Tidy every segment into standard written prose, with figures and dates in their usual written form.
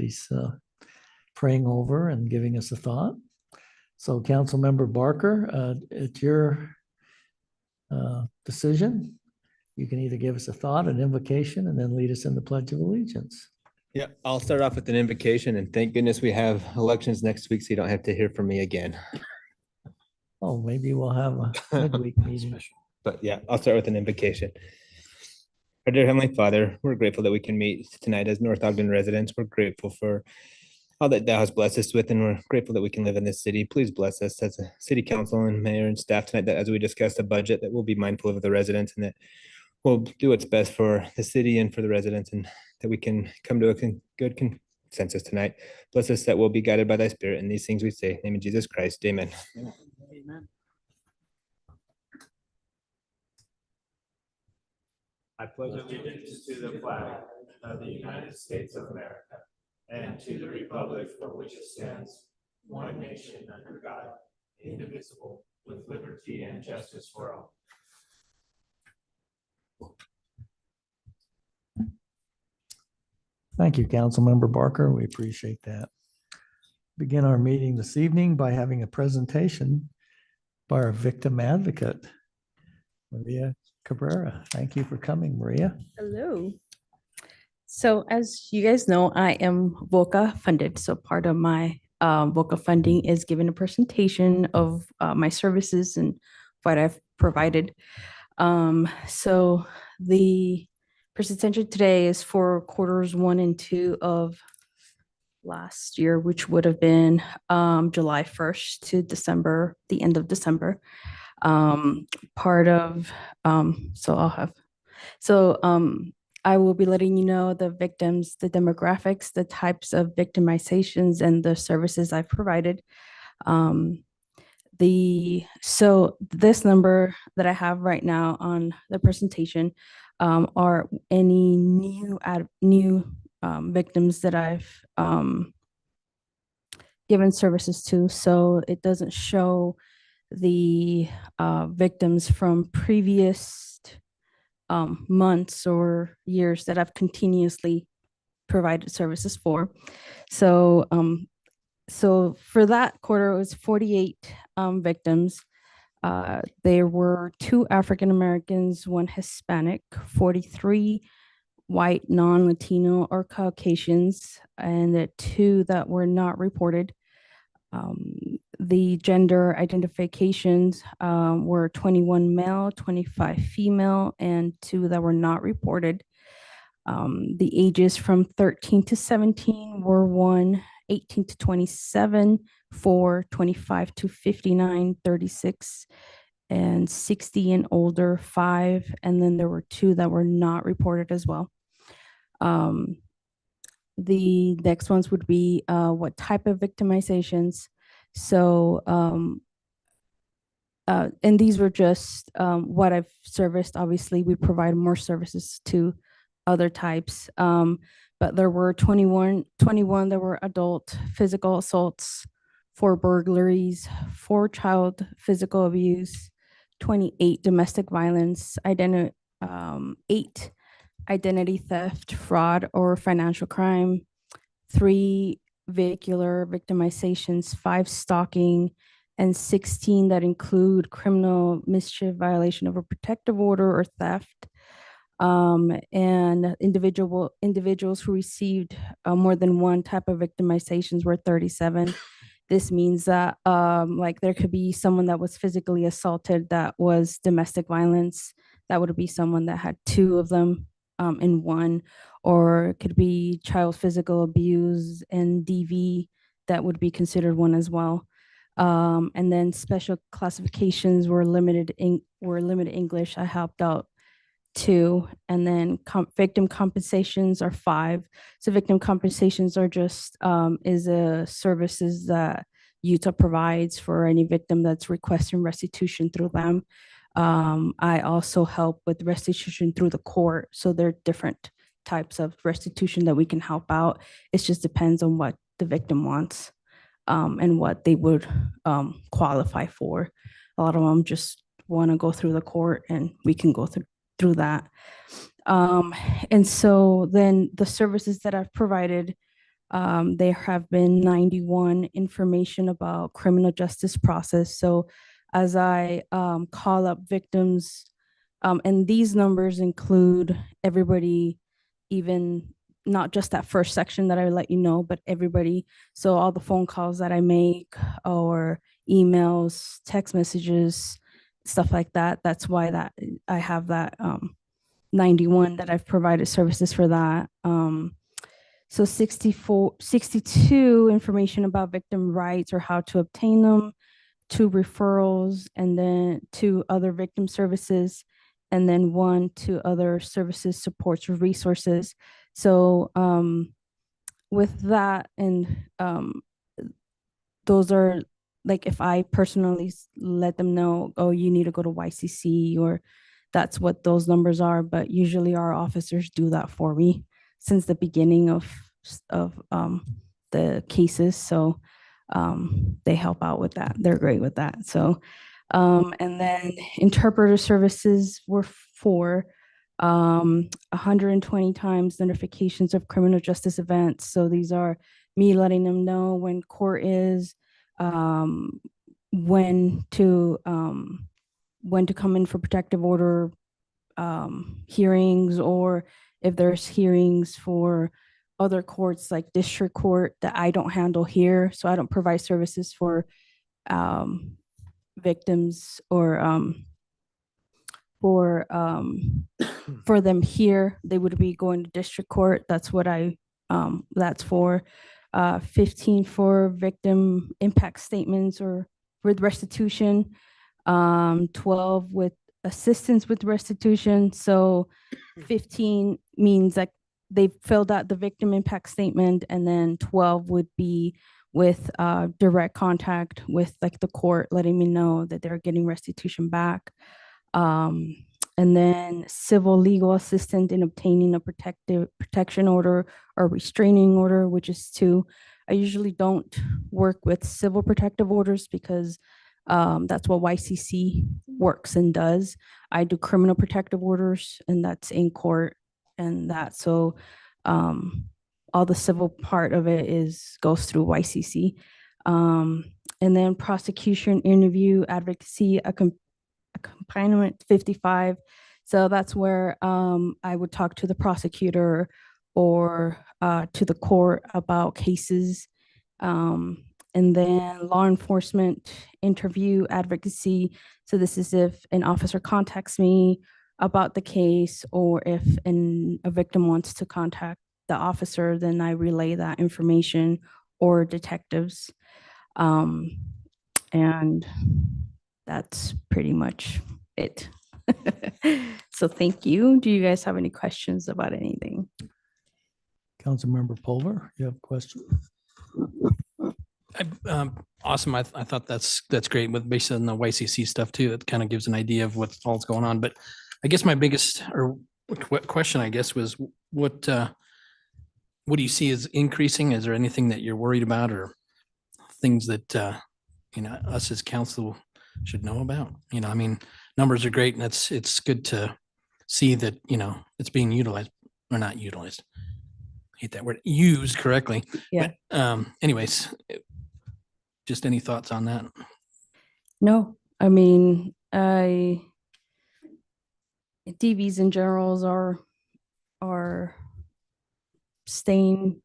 he's praying over and giving us a thought. So Councilmember Barker, it's your decision. You can either give us a thought, an invocation, and then lead us in the Pledge of Allegiance. Yeah, I'll start off with an invocation, and thank goodness we have elections next week, so you don't have to hear from me again. Oh, maybe we'll have a midweek meeting. But yeah, I'll start with an invocation. Our dear Heavenly Father, we're grateful that we can meet tonight as North Ogden residents. We're grateful for all that thou hast blessed us with, and we're grateful that we can live in this city. Please bless us as a city council and mayor and staff tonight, that as we discuss the budget, that we'll be mindful of the residents and that we'll do what's best for the city and for the residents, and that we can come to a good consensus tonight. Bless us that we'll be guided by thy Spirit, and these things we say in the name of Jesus Christ. Amen. Amen. I pledge allegiance to the flag of the United States of America and to the republic for which it stands, one nation under God, indivisible, with liberty and justice for all. Thank you, Councilmember Barker. We appreciate that. Begin our meeting this evening by having a presentation by our victim advocate, Maria Cabrera. Thank you for coming, Maria. Hello. So as you guys know, I am VOCA funded. So part of my VOCA funding is giving a presentation of my services and what I've provided. So the presentation today is for quarters 1 and 2 of last year, which would have been July 1st to December, the end of December. I will be letting you know the victims, the demographics, the types of victimizations, and the services I've provided. So this number that I have right now on the presentation are any new victims that I've given services to. So it doesn't show the victims from previous months or years that I've continuously provided services for. So for that quarter, it was 48 victims. There were 2 African Americans, 1 Hispanic, 43 white, non-Latino or Caucasians, and the 2 that were not reported. The gender identifications were 21 male, 25 female, and 2 that were not reported. The ages from 13 to 17 were 1, 18 to 27, 4, 25 to 59, 36, and 60 and older, 5. And then there were 2 that were not reported as well. The next ones would be what type of victimizations. So, and these were just what I've serviced. Obviously, we provide more services to other types, but there were 21 that were adult physical assaults, 4 burglaries, 4 child physical abuse, 28 domestic violence, 8 identity theft, fraud, or financial crime, 3 vehicular victimizations, 5 stalking, and 16 that include criminal mischief, violation of a protective order, or theft. And individuals who received more than one type of victimizations were 37. This means that like there could be someone that was physically assaulted that was domestic violence. That would be someone that had 2 of them in one, or it could be child physical abuse and DV. That would be considered one as well. And then special classifications were limited English. I helped out 2, and then victim compensations are 5. So victim compensations are just is a services that Utah provides for any victim that's requesting restitution through them. I also help with restitution through the court. So there are different types of restitution that we can help out. It just depends on what the victim wants and what they would qualify for. A lot of them just want to go through the court, and we can go through that. And so then the services that I've provided There have been 91 information about criminal justice process. So as I call up victims, and these numbers include everybody, even not just that first section that I let you know, but everybody. So all the phone calls that I make or emails, text messages, stuff like that. That's why that I have that 91 that I've provided services for that. So 62 information about victim rights or how to obtain them, 2 referrals, and then 2 other victim services, and then 1 to other services, supports, or resources. So with that, and those are like if I personally let them know, oh, you need to go to YCC, or that's what those numbers are. But usually our officers do that for me since the beginning of the cases. So they help out with that. They're great with that. So and then interpreter services were for 120 times notifications of criminal justice events. So these are me letting them know when court is, when to come in for protective order hearings, or if there's hearings for other courts like district court that I don't handle here. So I don't provide services for victims or for them here. They would be going to district court. That's what that's for. 15 for victim impact statements or with restitution, 12 with assistance with restitution. So 15 means that they filled out the victim impact statement, and then 12 would be with direct contact with like the court, letting me know that they're getting restitution back. And then civil legal assistant in obtaining a protection order or restraining order, which is 2. I usually don't work with civil protective orders because that's what YCC works and does. I do criminal protective orders, and that's in court and that. So all the civil part of it goes through YCC. And then prosecution, interview, advocacy, accompaniment 55. So that's where I would talk to the prosecutor or to the court about cases. And then law enforcement interview, advocacy. So this is if an officer contacts me about the case, or if a victim wants to contact the officer, then I relay that information, or detectives. And that's pretty much it. So thank you. Do you guys have any questions about anything? Councilmember Pulver, you have a question? Awesome. I thought that's great with based on the YCC stuff too. It kind of gives an idea of what's all's going on. But I guess my biggest question, I guess, was what do you see as increasing? Is there anything that you're worried about, or things that us as council should know about? I mean, numbers are great, and it's good to see that it's being utilized or not utilized. I hate that word, used correctly. Yeah. But anyways, just any thoughts on that? No, I mean, DVs in generals are staying.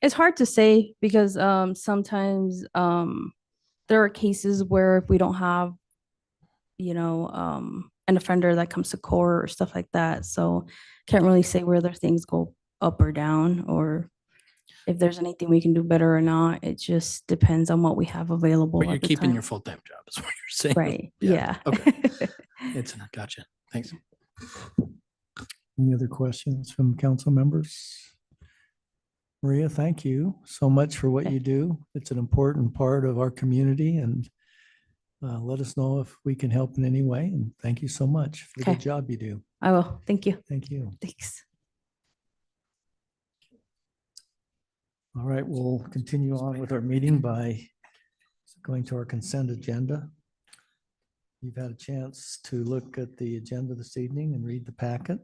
It's hard to say because sometimes there are cases where if we don't have, an offender that comes to court or stuff like that, so can't really say whether things go up or down, or if there's anything we can do better or not. It just depends on what we have available. But you're at the keeping time. your full-time job is what you're saying. Right. Yeah. Okay. It's gotcha. Thanks. Any other questions from council members? Maria, thank you so much for what you do. It's an important part of our community, and let us know if we can help in any way. And thank you so much for the good Okay. job you do. I will. Thank you. Thank you. Thanks. All right, we'll continue on with our meeting by going to our consent agenda. You've had a chance to look at the agenda this evening and read the packet.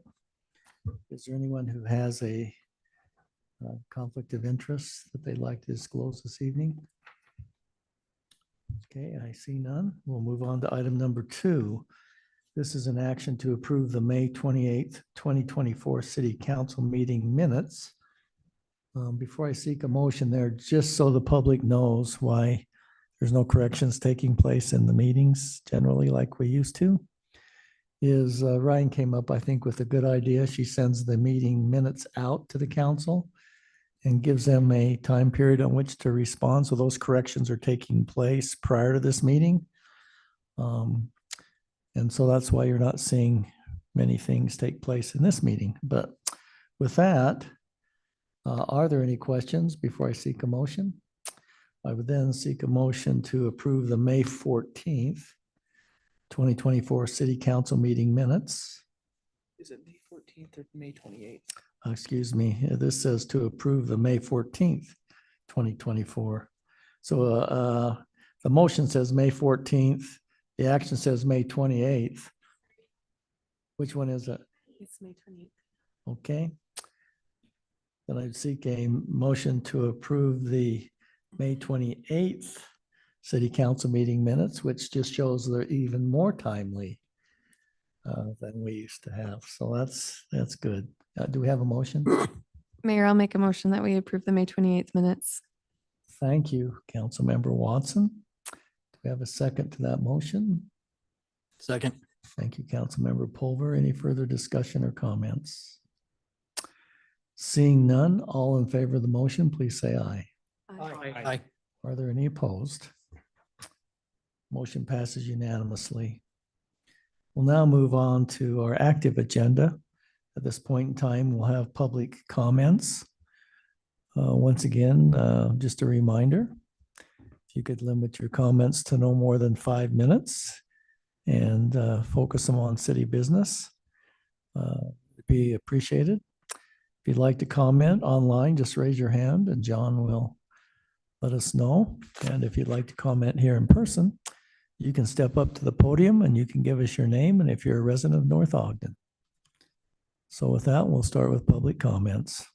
Is there anyone who has a conflict of interest that they'd like to disclose this evening? Okay, I see none. We'll move on to item number 2. This is an action to approve the May 28th, 2024 City Council meeting minutes. Before I seek a motion there, just so the public knows why there's no corrections taking place in the meetings generally like we used to, is Ryan came up, I think, with a good idea. She sends the meeting minutes out to the council and gives them a time period on which to respond. So those corrections are taking place prior to this meeting. And so that's why you're not seeing many things take place in this meeting. But with that, are there any questions before I seek a motion? I would then seek a motion to approve the May 14th, 2024 City Council meeting minutes. Is it May 14th or May 28th? Excuse me, this says to approve the May 14th, 2024. So the motion says May 14th, the action says May 28th. Which one is it? It's May 28th. Okay. Then I'd seek a motion to approve the May 28th City Council meeting minutes, which just shows they're even more timely than we used to have. So that's good. Do we have a motion? Mayor, I'll make a motion that we approve the May 28th minutes. Thank you, Councilmember Watson. Do we have a second to that motion? Second. Thank you, Councilmember Pulver. Any further discussion or comments? Seeing none, all in favor of the motion, please say aye. Aye. Are there any opposed? Motion passes unanimously. We'll now move on to our active agenda. At this point in time, we'll have public comments. Once again, just a reminder, if you could limit your comments to no more than 5 minutes and focus them on city business, it'd be appreciated. If you'd like to comment online, just raise your hand and John will let us know. And if you'd like to comment here in person, you can step up to the podium and you can give us your name and if you're a resident of North Ogden. So with that, we'll start with public comments.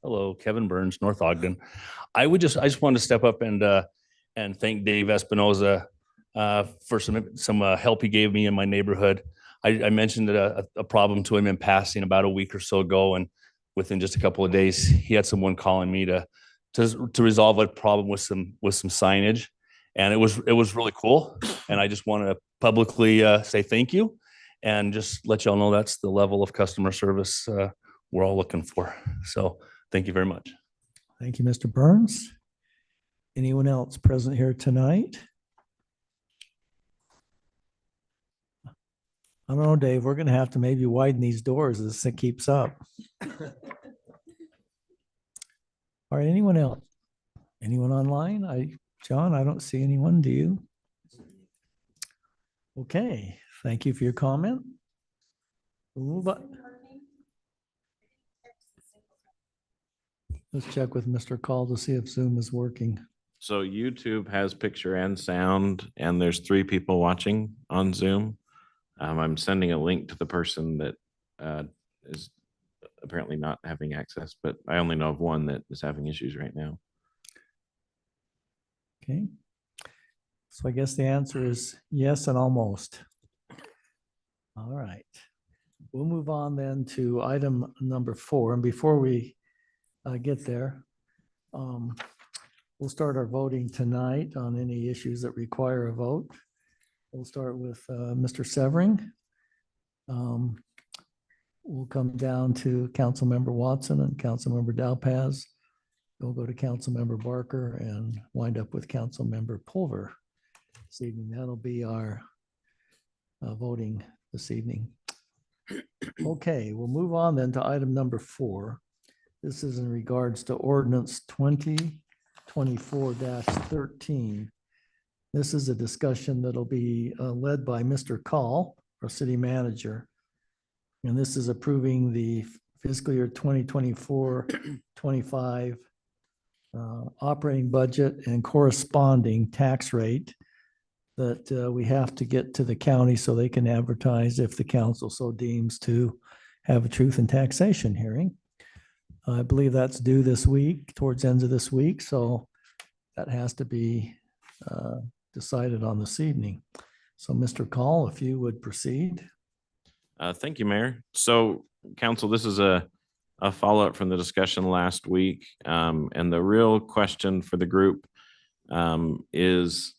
Hello, Kevin Burns, North Ogden. I just wanted to step up and thank Dave Espinoza for some help he gave me in my neighborhood. I mentioned a problem to him in passing about a week or so ago, and within just a couple of days, he had someone calling me to resolve a problem with some signage, and it was really cool. And I just want to publicly say thank you, and just let y'all know that's the level of customer service we're all looking for. So thank you very much. Thank you, Mr. Burns. Anyone else present here tonight? I don't know, Dave, we're going to have to maybe widen these doors as it keeps up. All right, anyone else? Anyone online? John, I don't see anyone. Do you? Okay, thank you for your comment. We'll move on. Let's check with Mr. Call to see if Zoom is working. So YouTube has picture and sound, and there's 3 people watching on Zoom. I'm sending a link to the person that is apparently not having access, but I only know of one that is having issues right now. Okay. So I guess the answer is yes and almost. All right. We'll move on then to item number 4. And before we get there, we'll start our voting tonight on any issues that require a vote. We'll start with Mr. Severing. We'll come down to Councilmember Watson and Councilmember Dalpaz. We'll go to Councilmember Barker and wind up with Councilmember Pulver this evening. That'll be our voting this evening. Okay, we'll move on then to item number 4. This is in regards to ordinance 2024-13. This is a discussion that'll be led by Mr. Call, our city manager. And this is approving the fiscal year 2024-25 operating budget and corresponding tax rate that we have to get to the county so they can advertise if the council so deems to have a truth and taxation hearing. I believe that's due this week, towards the end of this week, so that has to be decided on this evening. So Mr. Call, if you would proceed. Thank you, Mayor. So, council, this is a follow-up from the discussion last week. And the real question for the group is,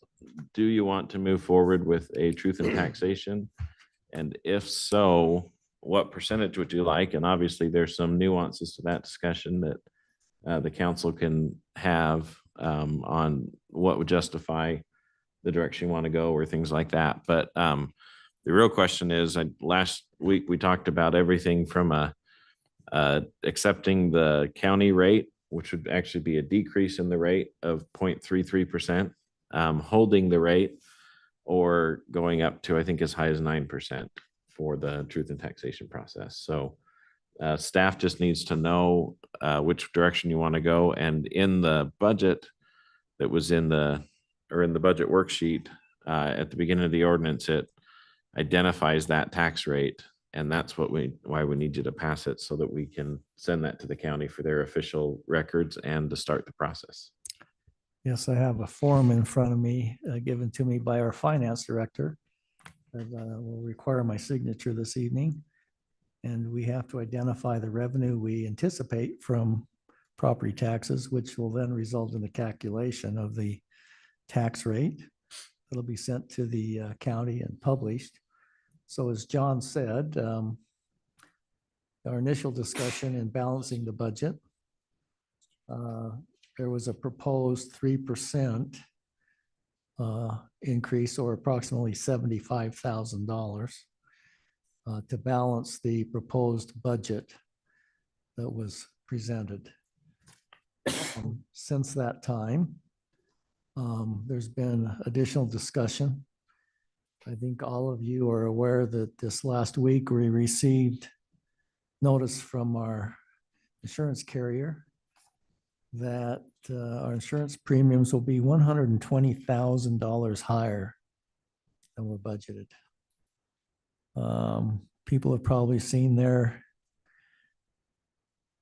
do you want to move forward with a truth and taxation? And if so, what percentage would you like? And obviously, there's some nuances to that discussion that the council can have on what would justify the direction you want to go or things like that. But the real question is, last week we talked about everything from accepting the county rate, which would actually be a decrease in the rate of 0.33%, holding the rate, or going up to, I think, as high as 9% for the truth and taxation process. So staff just needs to know which direction you want to go. And in the budget that was in the budget worksheet at the beginning of the ordinance, it identifies that tax rate. And that's why we need you to pass it, so that we can send that to the county for their official records and to start the process. Yes, I have a form in front of me given to me by our finance director that will require my signature this evening. And we have to identify the revenue we anticipate from property taxes, which will then result in the calculation of the tax rate. It'll be sent to the county and published. So as John said, our initial discussion in balancing the budget, there was a proposed 3% increase, or approximately $75,000 to balance the proposed budget that was presented. Since that time, there's been additional discussion. I think all of you are aware that this last week we received notice from our insurance carrier that our insurance premiums will be $120,000 higher than we're budgeted. People have probably seen their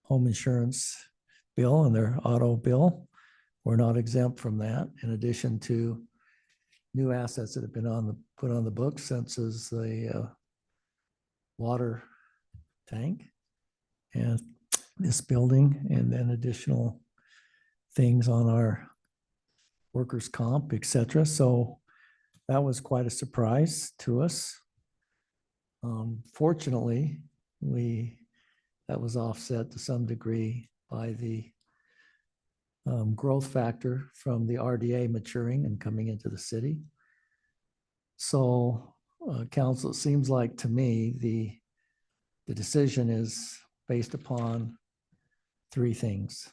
home insurance bill and their auto bill. We're not exempt from that, in addition to new assets that have been put on the books, since is the water tank and this building, and then additional things on our workers' comp, et cetera. So that was quite a surprise to us. Fortunately, that was offset to some degree by the growth factor from the RDA maturing and coming into the city. So council, it seems like to me the decision is based upon three things.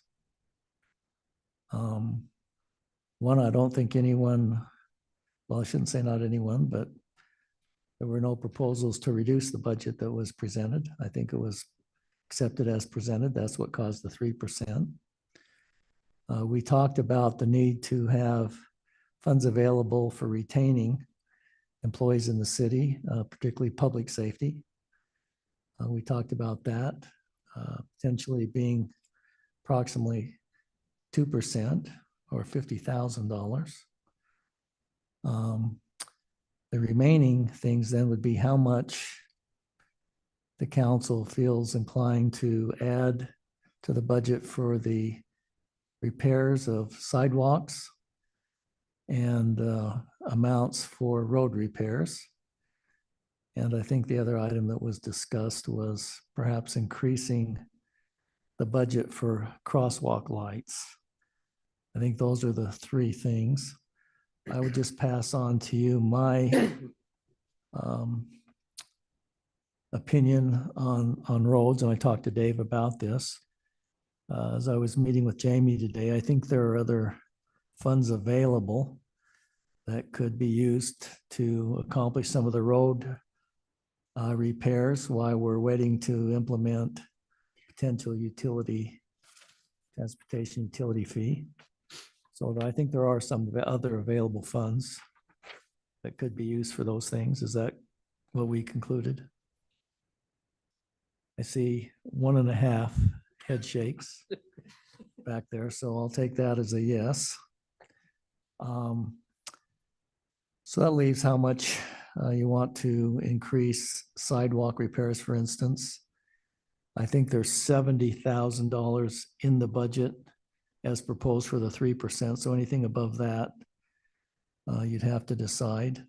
One, I don't think anyone, well, I shouldn't say not anyone, but there were no proposals to reduce the budget that was presented. I think it was accepted as presented. That's what caused the 3%. We talked about the need to have funds available for retaining employees in the city, particularly public safety. We talked about that potentially being approximately 2% or $50,000. The remaining things then would be how much the council feels inclined to add to the budget for the repairs of sidewalks and amounts for road repairs. And I think the other item that was discussed was perhaps increasing the budget for crosswalk lights. I think those are the three things. I would just pass on to you my opinion on roads, and I talked to Dave about this. As I was meeting with Jamie today, I think there are other funds available that could be used to accomplish some of the road repairs while we're waiting to implement potential transportation utility fee. So I think there are some other available funds. that could be used for those things. Is that what we concluded? I see 1.5 head shakes back there, so I'll take that as a yes. So that leaves how much you want to increase sidewalk repairs, for instance. I think there's $70,000 in the budget as proposed for the 3%. So anything above that, you'd have to decide.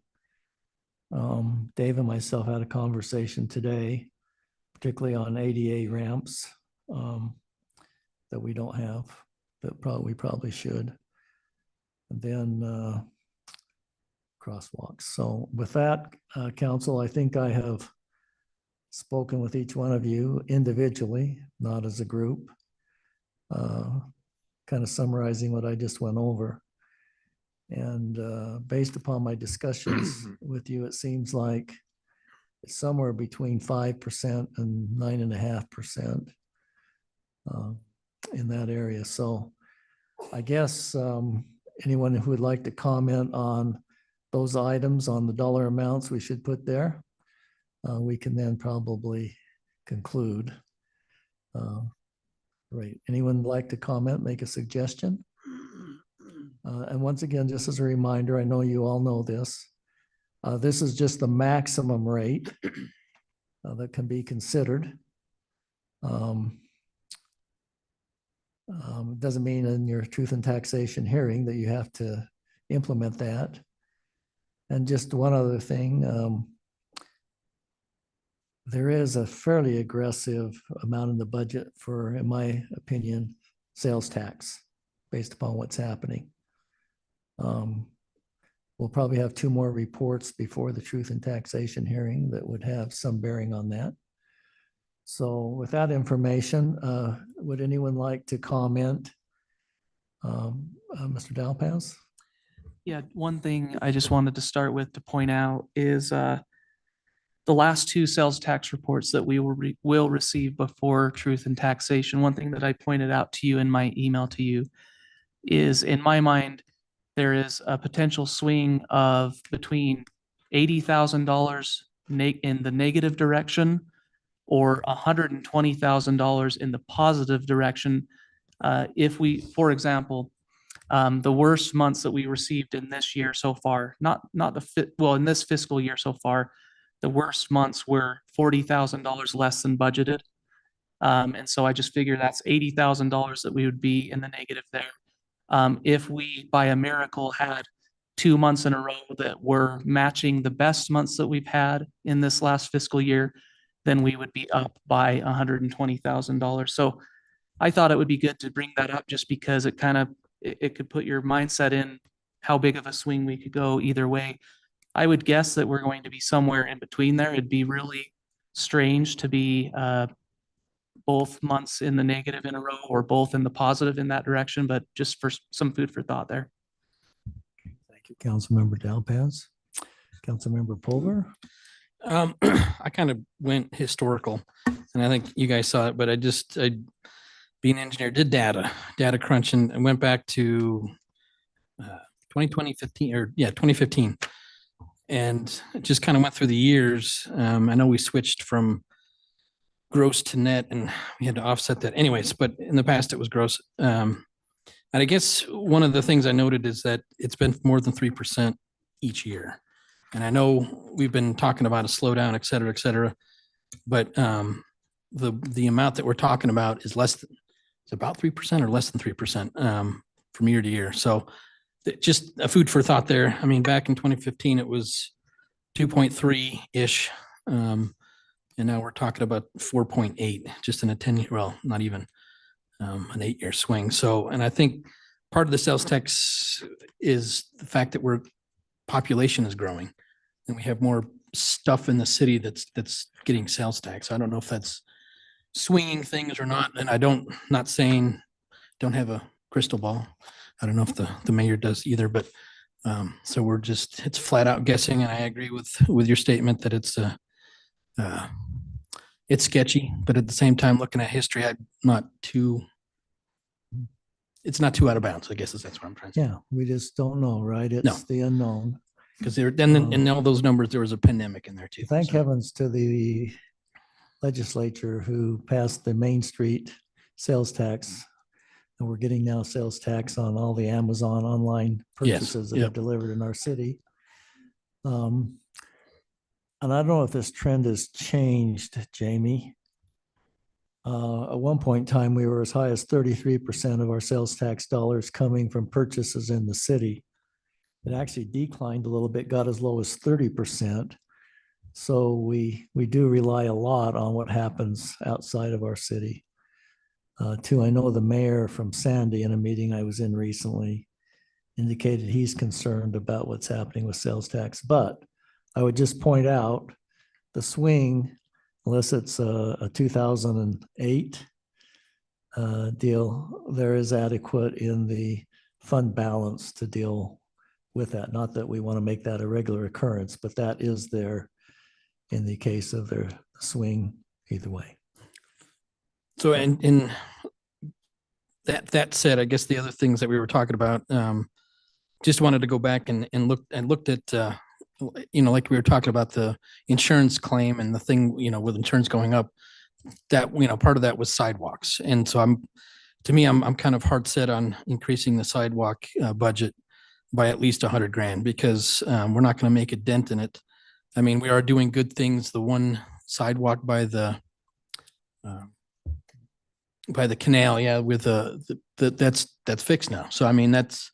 Dave and myself had a conversation today, particularly on ADA ramps that we don't have, that we probably should. And then crosswalks. So with that, council, I think I have spoken with each one of you individually, not as a group, kind of summarizing what I just went over. And based upon my discussions with you, it seems like it's somewhere between 5% and 9.5% in that area. So I guess anyone who would like to comment on those items, on the dollar amounts we should put there, we can then probably conclude. Right. Anyone like to comment, make a suggestion? And once again, just as a reminder, I know you all know this. This is just the maximum rate that can be considered. It doesn't mean in your truth and taxation hearing that you have to implement that. And just one other thing, there is a fairly aggressive amount in the budget for, in my opinion, sales tax based upon what's happening. We'll probably have 2 more reports before the truth and taxation hearing that would have some bearing on that. So with that information, would anyone like to comment? Mr. Dalpaz? Yeah, one thing I just wanted to start with to point out is the last 2 sales tax reports that we will receive before truth and taxation. One thing that I pointed out to you in my email to you is, in my mind, there is a potential swing of between $80,000 in the negative direction or $120,000 in the positive direction. If we, for example, the worst months that we received in this year so far, in this fiscal year so far, the worst months were $40,000 less than budgeted. And so I just figure that's $80,000 that we would be in the negative there. If we, by a miracle, had 2 months in a row that were matching the best months that we've had in this last fiscal year, then we would be up by $120,000. So I thought it would be good to bring that up just because it could put your mindset in how big of a swing we could go either way. I would guess that we're going to be somewhere in between there. It'd be really strange to be both months in the negative in a row or both in the positive in that direction, but just for some food for thought there. Thank you, Councilmember Dalpaz. Councilmember Pulver? I kind of went historical, and I think you guys saw it, but I being an engineer, did data crunching, and went back to 2015, and just kind of went through the years. I know we switched from gross to net, and we had to offset that anyways, but in the past it was gross. And I guess one of the things I noted is that it's been more than 3% each year. And I know we've been talking about a slowdown, et cetera, but the amount that we're talking about is it's about 3% or less than 3% from year to year. So just a food for thought there. I mean, back in 2015, it was 2.3-ish. And now we're talking about 4.8 just in a 10-year, well, not even an 8-year swing. So, and I think part of the sales tax is the fact that population is growing and we have more stuff in the city that's getting sales tax. I don't know if that's swinging things or not. And not saying don't have a crystal ball. I don't know if the mayor does either, but so it's flat out guessing. And I agree with your statement that it's sketchy, but at the same time, looking at history, it's not too out of bounds, I guess that's what I'm trying to say. Yeah, we just don't know, right? It's the unknown. Because there, then in all those numbers, there was a pandemic in there too. Thank so. heavens to the legislature who passed the Main Street sales tax. And we're getting now sales tax on all the Amazon online Yes, purchases that are yep. delivered in our city. And I don't know if this trend has changed, Jamie. At one point in time, we were as high as 33% of our sales tax dollars coming from purchases in the city. It actually declined a little bit, got as low as 30%. So we do rely a lot on what happens outside of our city. I know the mayor from Sandy in a meeting I was in recently indicated he's concerned about what's happening with sales tax. But I would just point out the swing, unless it's a 2008 deal, there is adequate in the fund balance to deal with that. Not that we want to make that a regular occurrence, but that is there in the case of their swing either way. So, and in that said, I guess the other things that we were talking about, just wanted to go back and looked at, like we were talking about the insurance claim and the thing, with insurance going up, that, part of that was sidewalks. And so I'm kind of hard set on increasing the sidewalk budget by at least $100,000 because we're not going to make a dent in it. I mean, we are doing good things. The one sidewalk by the canal, yeah, with that's fixed now. So I mean, that's,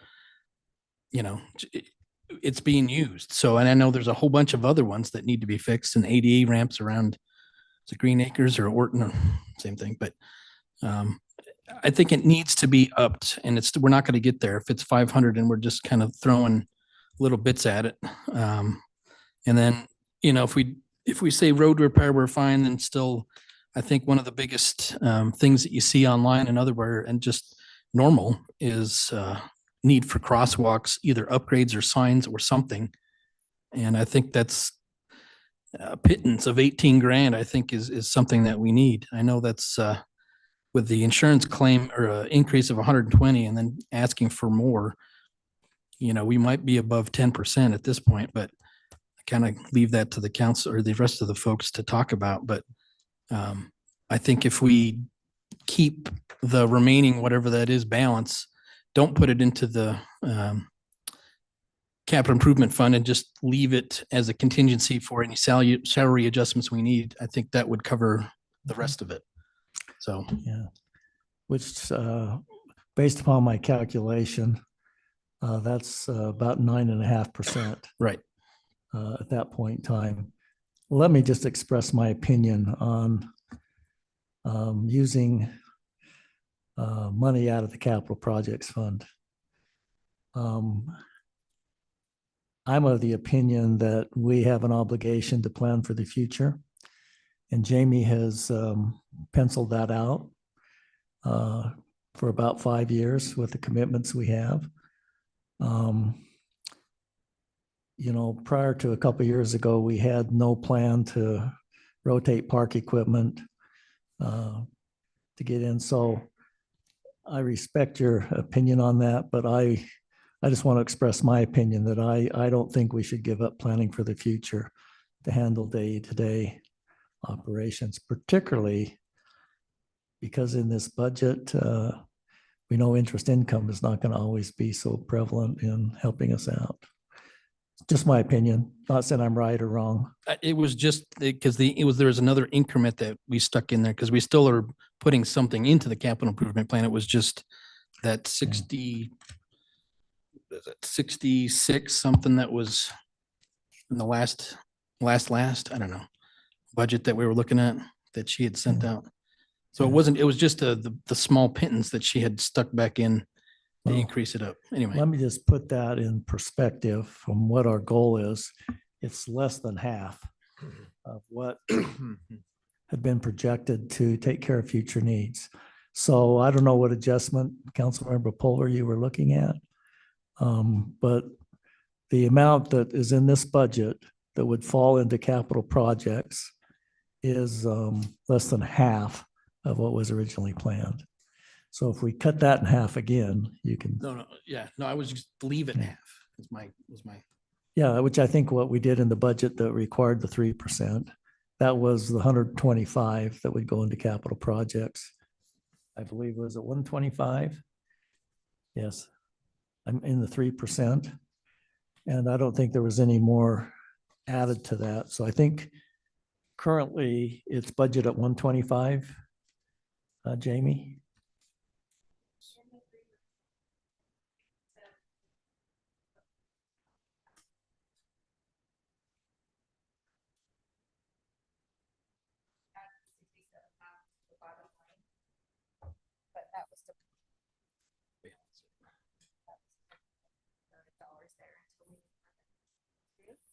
it's being used. So, and I know there's a whole bunch of other ones that need to be fixed, and ADA ramps around the Green Acres or Orton, same thing. But I think it needs to be upped, and we're not going to get there if it's 500 and we're just kind of throwing little bits at it. And then, if we say road repair, we're fine, then still, I think one of the biggest things that you see online and otherwhere and just normal is need for crosswalks, either upgrades or signs or something. And I think that's a pittance of $18,000, I think is something that we need. I know that's with the insurance claim or increase of 120 and then asking for more, we might be above 10% at this point, but I kind of leave that to the council or the rest of the folks to talk about. But I think if we keep the remaining, whatever that is, balance, don't put it into the capital improvement fund and just leave it as a contingency for any salary adjustments we need, I think that would cover the rest of it. So, yeah, which based upon my calculation, that's about 9.5%. Right. At that point in time. Let me just express my opinion on using money out of the capital projects fund. I'm of the opinion that we have an obligation to plan for the future. And Jamie has penciled that out for about 5 years with the commitments we have. Prior to a couple of years ago, we had no plan to rotate park equipment to get in. So I respect your opinion on that, but I just want to express my opinion that I don't think we should give up planning for the future to handle day-to-day operations, particularly because in this budget, we know interest income is not going to always be so prevalent in helping us out. Just my opinion, not saying I'm right or wrong. It was just because there was another increment that we stuck in there because we still are putting something into the capital improvement plan. It was just that 66 something that was in the last, I don't know, budget that we were looking at that she had sent out. So it was just the small pittance that she had stuck back in to increase it up. Anyway. Let me just put that in perspective from what our goal is. It's less than half of what had been projected to take care of future needs. So I don't know what adjustment, Councilmember Pulver, you were looking at. But the amount that is in this budget that would fall into capital projects is less than half of what was originally planned. So if we cut that in half again, you can. No, I was just leave it in half. Was my Yeah, which I think what we did in the budget that required the 3%, that was the 125 that would go into capital projects. I believe, was it 125? Yes, I'm in the 3%. And I don't think there was any more added to that. So I think currently it's budget at 125. Jamie?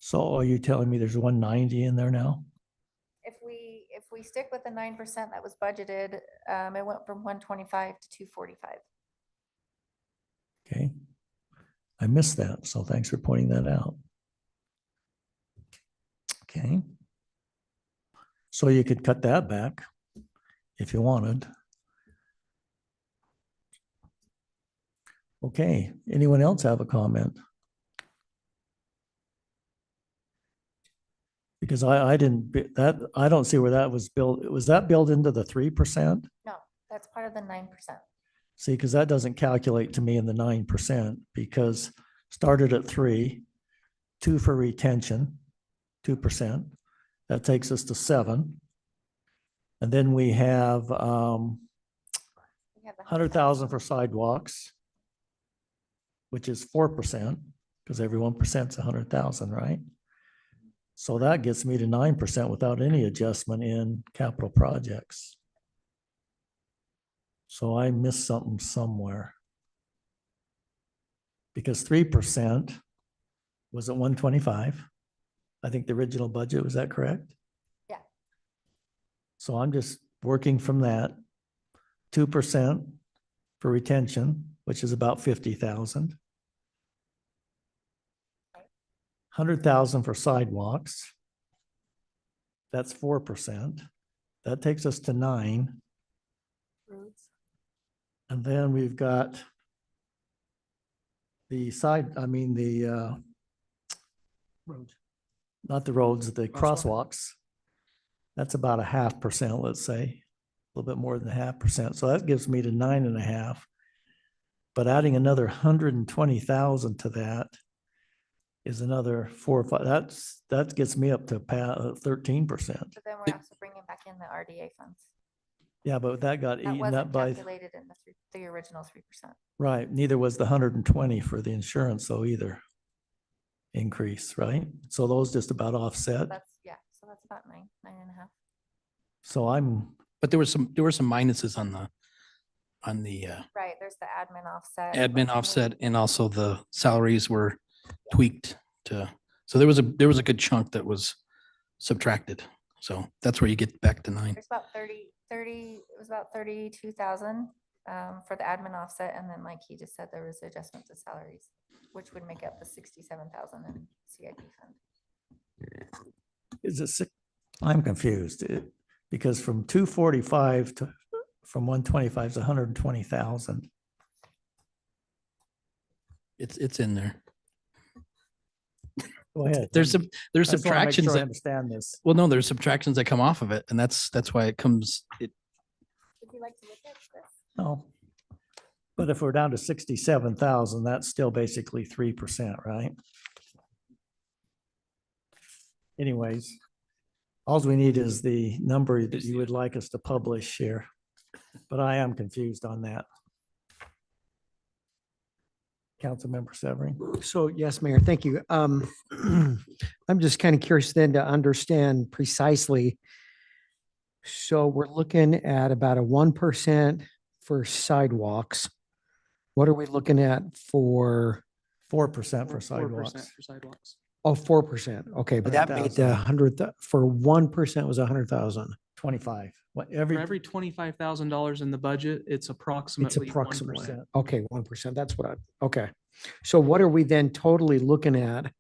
So are you telling me there's 190 in there now? If we stick with the 9% that was budgeted, it went from 125 to 245. Okay. I missed that, so thanks for pointing that out. Okay. So you could cut that back if you wanted. Okay, anyone else have a comment? Because I don't see where that was built. Was that built into the 3%? No, that's part of the 9%. See, because that doesn't calculate to me in the 9%, because started at 3, 2 for retention, 2%. That takes us to 7. And then we have We have the 100,000 for sidewalks, which is 4%, because every 1% is 100,000, right? So that gets me to 9% without any adjustment in capital projects. So I missed something somewhere. Because 3% was at 125. I think the original budget, was that correct? Yeah. So I'm just working from that. 2% for retention, which is about 50,000. 100,000 for sidewalks. That's 4%. That takes us to 9. roads. And then we've got the roads, not the roads, the crosswalks. That's about 0.5%, let's say, a little bit more than 0.5%. So that gives me to 9.5. But adding another 120,000 to that is another 4 or 5. That gets me up to 13%. But then we're also bringing back in the RDA funds. Yeah, but that got That eaten wasn't up by, calculated in the original 3%. right, neither was the 120 for the insurance, though, either increase, right? So those just about offset. So that's about 9.5. So I'm, But there were some minuses on the Right, there's the admin offset. admin offset, and also the salaries were tweaked to, so there was a good chunk that was subtracted. So that's where you get back to 9. There's about 30, it was about 32,000 for the admin offset. And then like he just said, there was adjustment to salaries, which would make up the 67,000 in CIP fund. is it, I'm confused because from 245 to, from 125 is 120,000. It's in there. Go ahead. There's I just wanna make subtractions sure I that, understand this. well, no, there's subtractions that come off of it, and that's why it comes, Would you like to look at this? No. But if we're down to 67,000, that's still basically 3%, right? Anyways, all we need is the number that you would like us to publish here. But I am confused on that. Councilmember Severing. So yes, Mayor, thank you. I'm just kind of curious then to understand precisely. So we're looking at about a 1% for sidewalks. What are we looking at for? 4% for 4% sidewalks. for sidewalks. Oh, 4%. Okay, but that made the 100, for 1% was 100,000. 25. What For every, every $25,000 in the budget, it's It's approximately 1%. approximately, okay, 1%. That's what okay. So what are we then totally looking at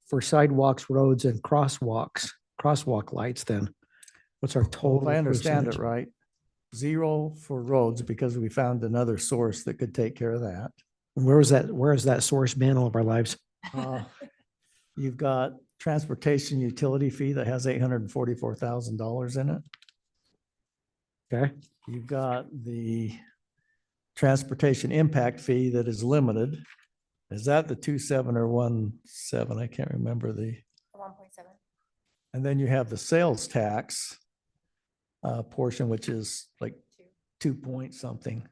for sidewalks, roads and crosswalk lights then? What's our total? if I understand it percentage? right, 0 for roads because we found another source that could take care of that. Where is that source been all of our lives? Uh, You've got transportation utility fee that has $844,000 in it. Okay, You've got the transportation impact fee that is limited. Is that the 2.7 or 1.7? I can't remember the, 1.7. and then you have the sales tax portion, which is like 2 point something.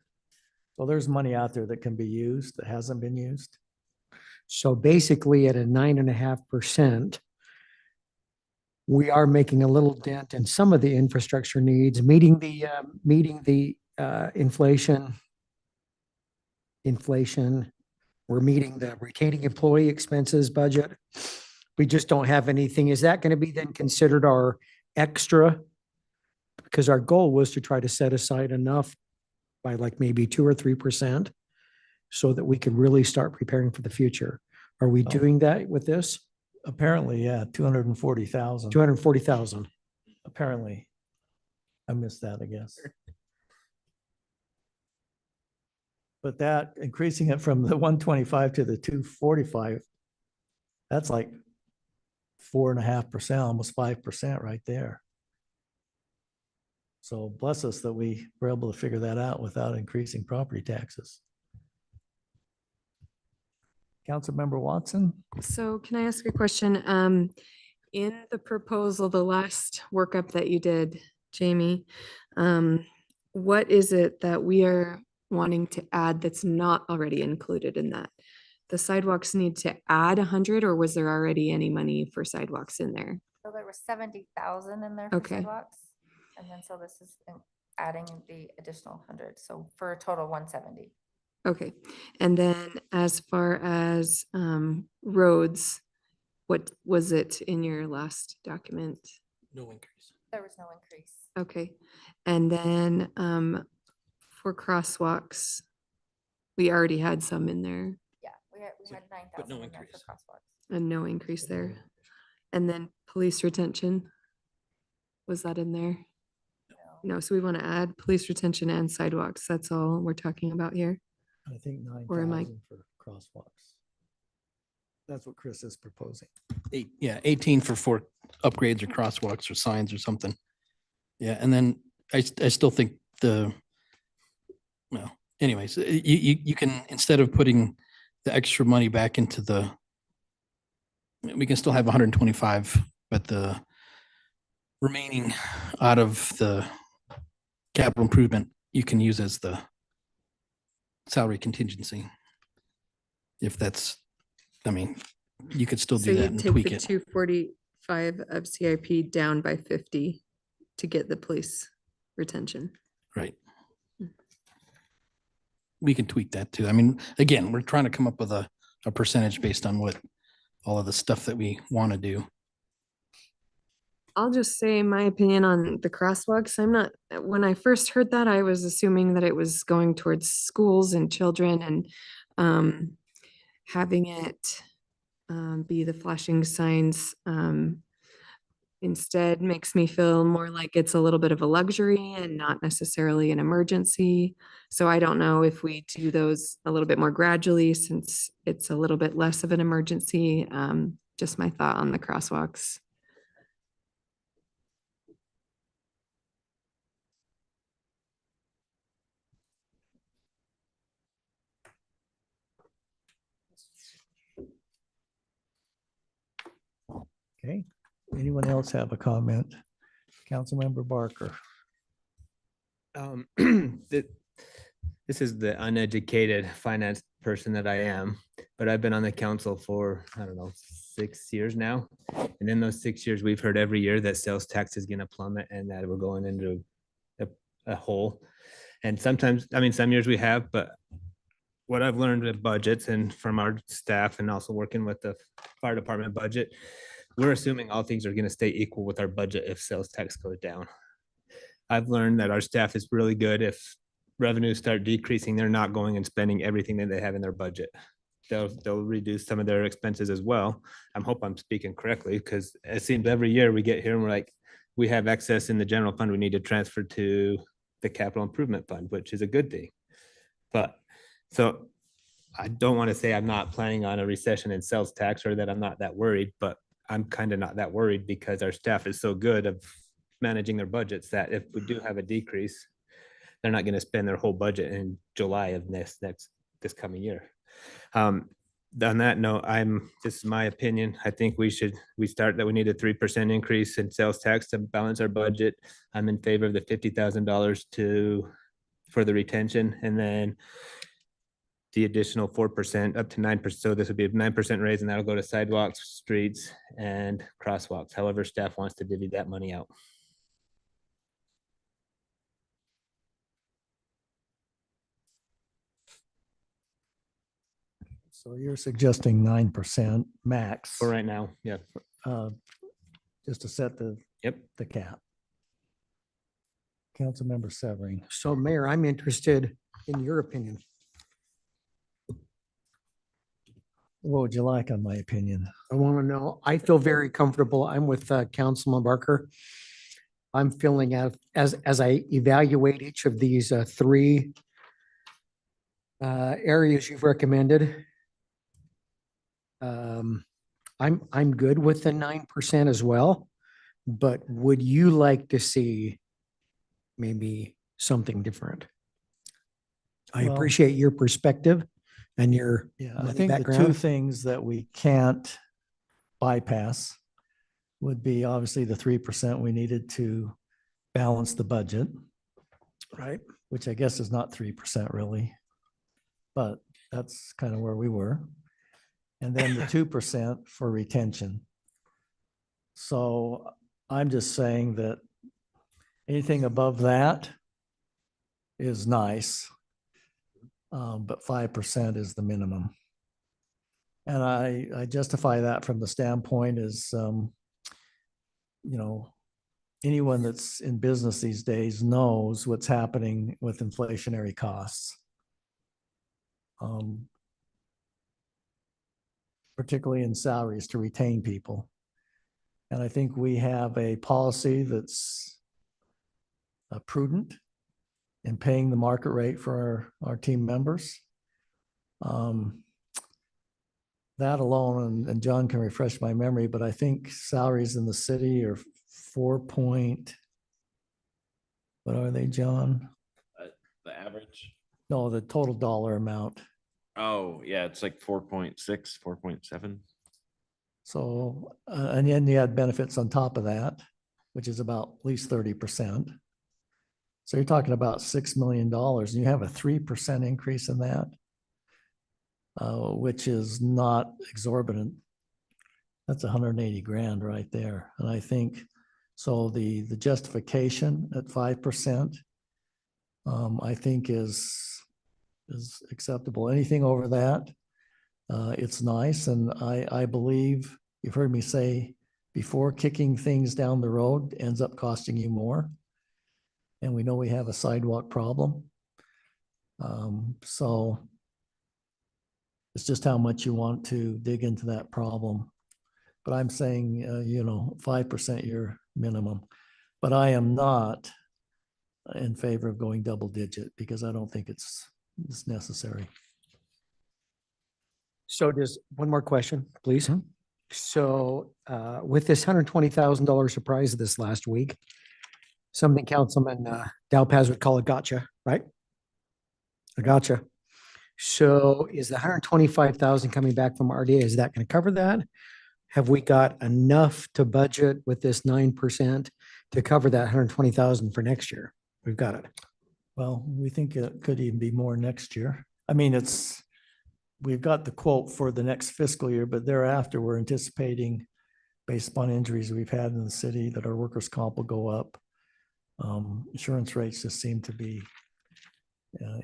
So there's money out there that can be used that hasn't been used. so basically at a 9.5%, we are making a little dent in some of the infrastructure needs, meeting the inflation. We're meeting the retaining employee expenses budget. We just don't have anything. Is that going to be then considered our extra? Because our goal was to try to set aside enough by like maybe 2 or 3% so that we could really start preparing for the future. Are we Oh. doing that with this? Apparently, yeah, 240,000. 240,000. Apparently. I missed that, I guess. But that, increasing it from the 125 to the 245, that's like 4.5%, almost 5% right there. So bless us that we were able to figure that out without increasing property taxes. Councilmember Watson? So can I ask a question? In the proposal, the last workup that you did, Jamie, what is it that we are wanting to add that's not already included in that? The sidewalks need to add 100, or was there already any money for sidewalks in there? So there was 70,000 in there for Okay. sidewalks. And then so this is adding the additional 100. So for a total 170. Okay, and then as far as roads, what was it in your last document? No increase. There was no increase. Okay, and then for crosswalks, we already had some in there Yeah, we had but 9,000 no in there for increase. crosswalks. and no increase there. And then police retention, was that in there? No. No, so we want to add police retention and sidewalks. That's all we're talking about here. I think Or am I- 9,000 for crosswalks. That's what Chris is proposing. 18 for 4 upgrades or crosswalks or signs or something. Yeah, and then I still think well, anyways, you can, instead of putting the extra money back into we can still have 125, but the remaining out of the capital improvement, you can use as the salary contingency. If that's, I mean, you could still So do that you and take tweak the it. 245 of CIP down by 50 to get the police retention. Right. We can tweak that too. I mean, again, we're trying to come up with a percentage based on what all of the stuff that we want to do. I'll just say my opinion on the crosswalks. When I first heard that, I was assuming that it was going towards schools and children and having it be the flashing signs instead makes me feel more like it's a little bit of a luxury and not necessarily an emergency. So I don't know if we do those a little bit more gradually since it's a little bit less of an emergency. Just my thought on the crosswalks. Okay, anyone else have a comment? Councilmember Barker. This is the uneducated finance person that I am, but I've been on the council for, I don't know, 6 years now. And in those 6 years, we've heard every year that sales tax is gonna plummet and that we're going into a hole. And sometimes, I mean, some years we have, but what I've learned with budgets and from our staff and also working with the fire department budget, we're assuming all things are gonna stay equal with our budget if sales tax goes down. I've learned that our staff is really good. If revenues start decreasing, they're not going and spending everything that they have in their budget. They'll reduce some of their expenses as well. I hope I'm speaking correctly, because it seems every year we get here and we're like, we have excess in the general fund, we need to transfer to the capital improvement fund, which is a good thing. But so I don't want to say I'm not planning on a recession in sales tax or that I'm not that worried, but I'm kind of not that worried because our staff is so good of managing their budgets that if we do have a decrease, they're not going to spend their whole budget in July of this coming year. On that note, this is my opinion. I think we need a 3% increase in sales tax to balance our budget. I'm in favor of the $50,000 for the retention, and then the additional 4% up to 9%. So this would be a 9% raise, and that'll go to sidewalks, streets, and crosswalks. However, staff wants to divvy that money out. So you're suggesting 9% max, For right now, yeah. just to set Yep. the cap. Councilmember Severing. So Mayor, I'm interested in your opinion. What would you like on my opinion? I want to know, I feel very comfortable. I'm with Councilman Barker. I'm feeling as I evaluate each of these three areas you've recommended. I'm good with the 9% as well, but would you like to see maybe something different? I Well- appreciate your perspective and your Yeah, I money think the two background. things that we can't bypass would be obviously the 3% we needed to balance the budget, Right. which I guess is not 3% really, but that's kind of where we were. And then the 2% for retention. So I'm just saying that anything above that is nice. But 5% is the minimum. And I justify that from the standpoint is, anyone that's in business these days knows what's happening with inflationary costs. Particularly in salaries to retain people. And I think we have a policy that's prudent in paying the market rate for our team members. That alone, and John can refresh my memory, but I think salaries in the city are what are they, John? The average. No, the total dollar amount. Oh, yeah, it's like 4.6, 4.7. So, and then you add benefits on top of that, which is about at least 30%. So you're talking about $6 million and you have a 3% increase in that, which is not exorbitant. That's 180 grand right there. And I think, so the justification at 5%, I think is acceptable. Anything over that, it's nice. And I believe you've heard me say before, kicking things down the road ends up costing you more. And we know we have a sidewalk problem. So it's just how much you want to dig into that problem. But I'm saying, 5% your minimum. But I am not in favor of going double digit because I don't think it's necessary. So one more question, please. Mhm. So with this $120,000 surprise this last week, something Councilman Dalpaz would call a gotcha, right? A gotcha. So is the 125,000 coming back from RDA, is that going to cover that? Have we got enough to budget with this 9% to cover that 120,000 for next year? We've got it. Well, we think it could even be more next year. I mean, we've got the quote for the next fiscal year, but thereafter we're anticipating, based upon injuries we've had in the city, that our workers' comp will go up. Insurance rates just seem to be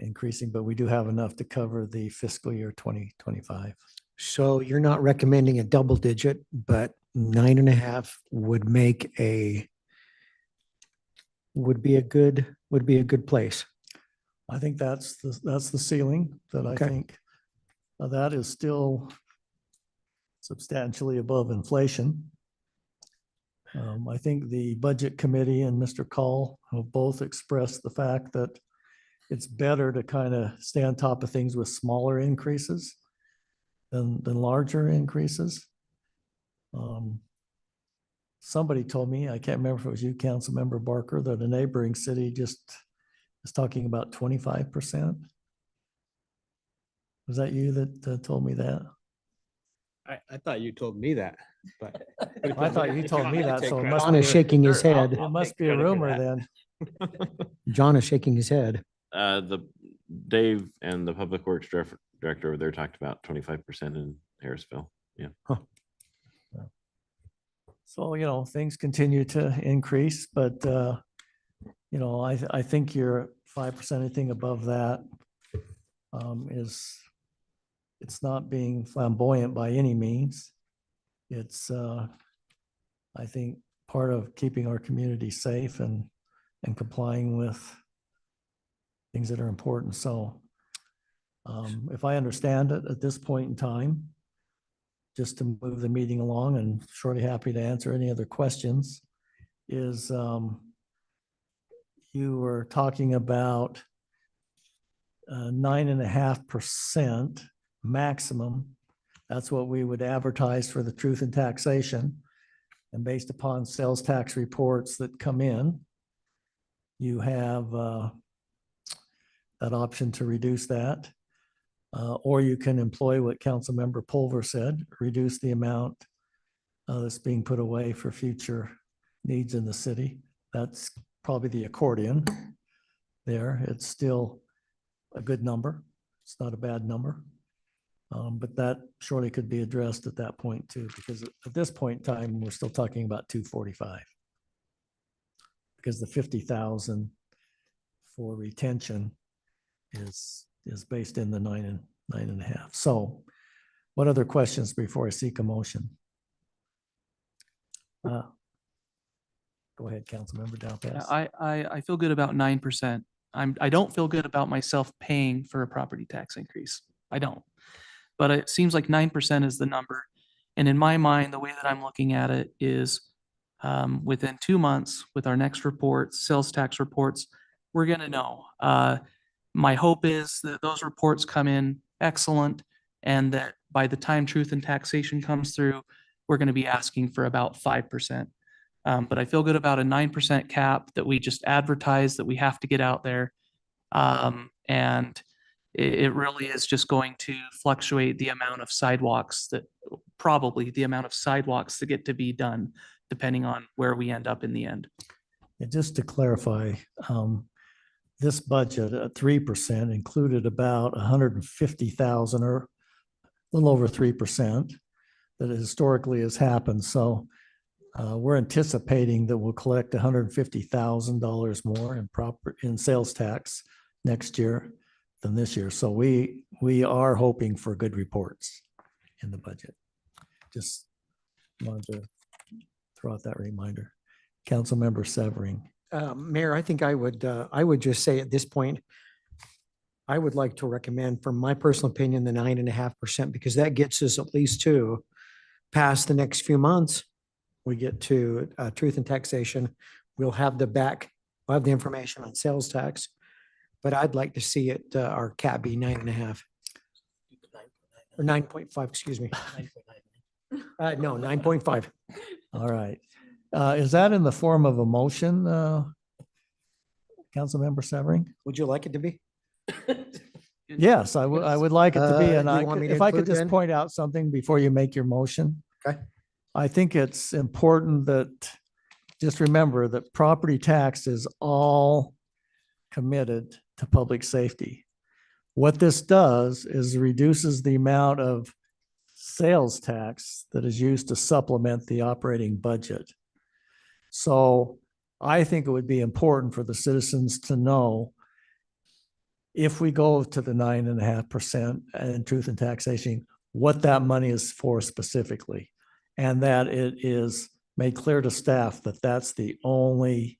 increasing, but we do have enough to cover the fiscal year 2025. So you're not recommending a double digit, but 9.5 would be a good place. I think that's the ceiling that I Okay. think that is still substantially above inflation. I think the budget committee and Mr. Call have both expressed the fact that it's better to kind of stay on top of things with smaller increases than larger increases. Somebody told me, I can't remember if it was you, Councilmember Barker, that a neighboring city just is talking about 25%. Was that you that told me that? I thought you told me that, but. I thought you told me that, so it must John is be, shaking his Sure, I'll- head. it must be a rumor then. John is shaking his head. The Dave and the Public Works Director over there talked about 25% in Harrisville. Yeah. So, you know, things continue to increase, but, you know, I think your 5%, anything above that it's not being flamboyant by any means. It's, I think, part of keeping our community safe and complying with things that are important. So if I understand it at this point in time, just to move the meeting along, and shortly happy to answer any other questions, is you were talking about 9.5% maximum. That's what we would advertise for the truth and taxation. And based upon sales tax reports that come in, you have that option to reduce that. Or you can employ what Councilmember Pulver said, reduce the amount that's being put away for future needs in the city. That's probably the accordion there. It's still a good number. It's not a bad number. But that surely could be addressed at that point too, because at this point in time, we're still talking about 245. Because the 50,000 for retention is based in the 9.5. So what other questions before I seek a motion? Go ahead, Councilmember Dowpass. I feel good about 9%. I don't feel good about myself paying for a property tax increase. I don't. But it seems like 9% is the number. And in my mind, the way that I'm looking at it is within 2 months with our next reports, sales tax reports, we're going to know. My hope is that those reports come in excellent, and that by the time truth and taxation comes through, we're going to be asking for about 5%. But I feel good about a 9% cap that we just advertise that we have to get out there. And it really is just going to fluctuate the amount of sidewalks that get to be done, depending on where we end up in the end. And just to clarify, this budget at 3% included about 150,000 or a little over 3% that historically has happened. So we're anticipating that we'll collect $150,000 more in sales tax next year than this year. So we are hoping for good reports in the budget. Just wanted to throw out that reminder. Councilmember Severing. Mayor, I think I would just say at this point, I would like to recommend, from my personal opinion, the 9.5%, because that gets us at least to past the next few months. We get to truth and taxation. We'll have the information on sales tax, but I'd like to see it, our cap be 9.5. Or 9.5, excuse me. No, 9.5. All right. Is that in the form of a motion, Councilmember Severing? Would you like it to be? Yes, I would like it to be. And do you want me to if I could include just then? point out something before you make your motion. Okay. I think it's important that, just remember that property tax is all committed to public safety. What this does is reduces the amount of sales tax that is used to supplement the operating budget. So I think it would be important for the citizens to know, if we go to the 9.5% in truth and taxation, what that money is for specifically. And that it is made clear to staff that that's the only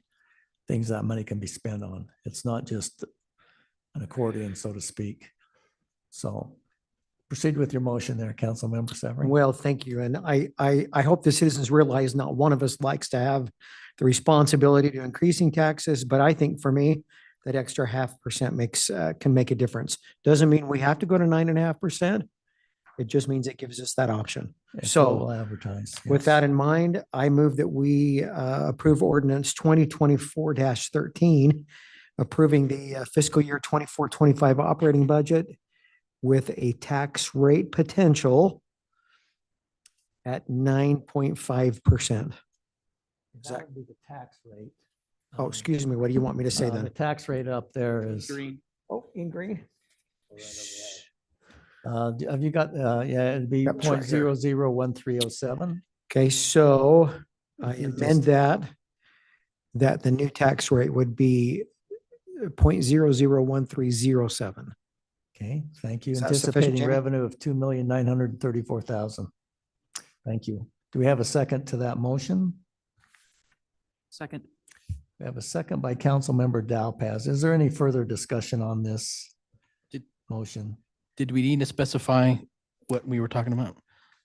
things that money can be spent on. It's not just an accordion, so to speak. So proceed with your motion there, Councilmember Severing. Well, thank you. And I hope the citizens realize not one of us likes to have the responsibility to increasing taxes, but I think for me, that extra 0.5% makes, can make a difference. Doesn't mean we have to go to 9.5%. It just means it gives us that option. If So we'll advertise. with yes. that in mind, I move that we approve ordinance 2024-13, approving the fiscal year 24-25 operating budget with a tax rate potential at 9.5%. That would be the tax rate. Oh, excuse me. What do you want me to say The then? tax rate up there is, Green. Oh, in green? have you got, yeah, it'd be Yep, it's right here. 0.001307. Okay, so I You amend just- that the new tax rate would be 0.001307. Okay, thank you. Is that sufficient, Anticipating Jamie? revenue of 2,934,000. Thank you. Do we have a second to that motion? Second. We have a second by Councilmember Dowpaz. Is there any further discussion on this Did- motion? Did we need to specify what we were talking about?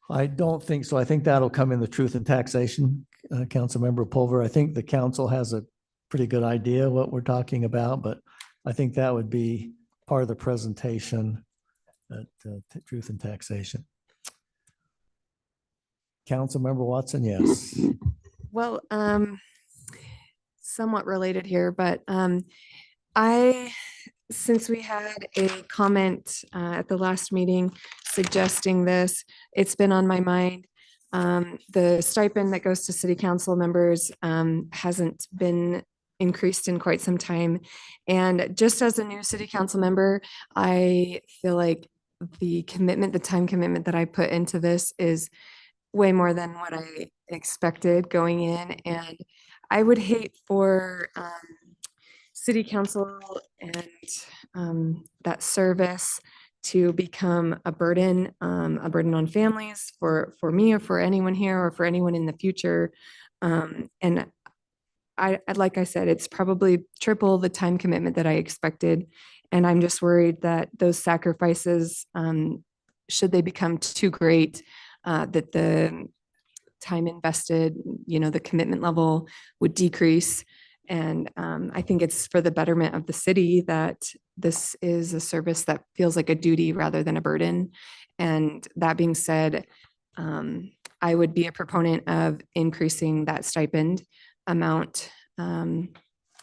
I don't think so. I think that'll come in the truth and taxation, Councilmember Pulver. I think the council has a pretty good idea what we're talking about, but I think that would be part of the presentation at truth and taxation. Councilmember Watson, yes. Well, somewhat related here, but since we had a comment at the last meeting suggesting this, it's been on my mind. The stipend that goes to city council members hasn't been increased in quite some time. And just as a new city council member, I feel like the commitment, the time commitment that I put into this is way more than what I expected going in. And I would hate for city council and that service to become a burden on families for me or for anyone here or for anyone in the future. And like I said, it's probably triple the time commitment that I expected. And I'm just worried that those sacrifices, should they become too great, that the time invested, the commitment level would decrease. And I think it's for the betterment of the city that this is a service that feels like a duty rather than a burden. And that being said, I would be a proponent of increasing that stipend amount,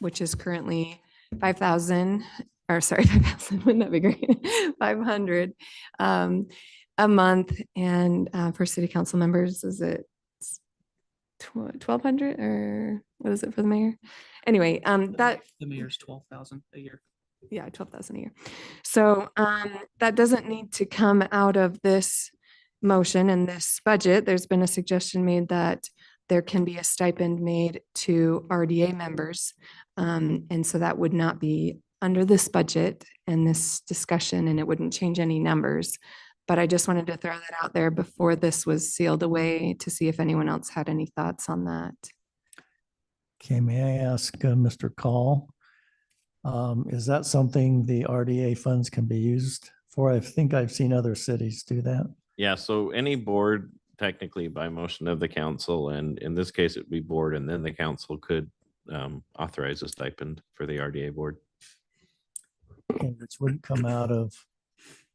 which is currently 5,000, or sorry, 5,000, wouldn't that be great? 500 a month. And for city council members, is it 1,200 or what is it for the mayor? Anyway, that The mayor's 12,000 a year. yeah, 12,000 a year. So that doesn't need to come out of this motion and this budget. There's been a suggestion made that there can be a stipend made to RDA members. And so that would not be under this budget and this discussion, and it wouldn't change any numbers. But I just wanted to throw that out there before this was sealed away to see if anyone else had any thoughts on that. Okay, may I ask Mr. Call? Is that something the RDA funds can be used for? I think I've seen other cities do that. Yeah, so any board technically by motion of the council, and in this case, it'd be board, and then the council could authorize a stipend for the RDA board. And which wouldn't come out of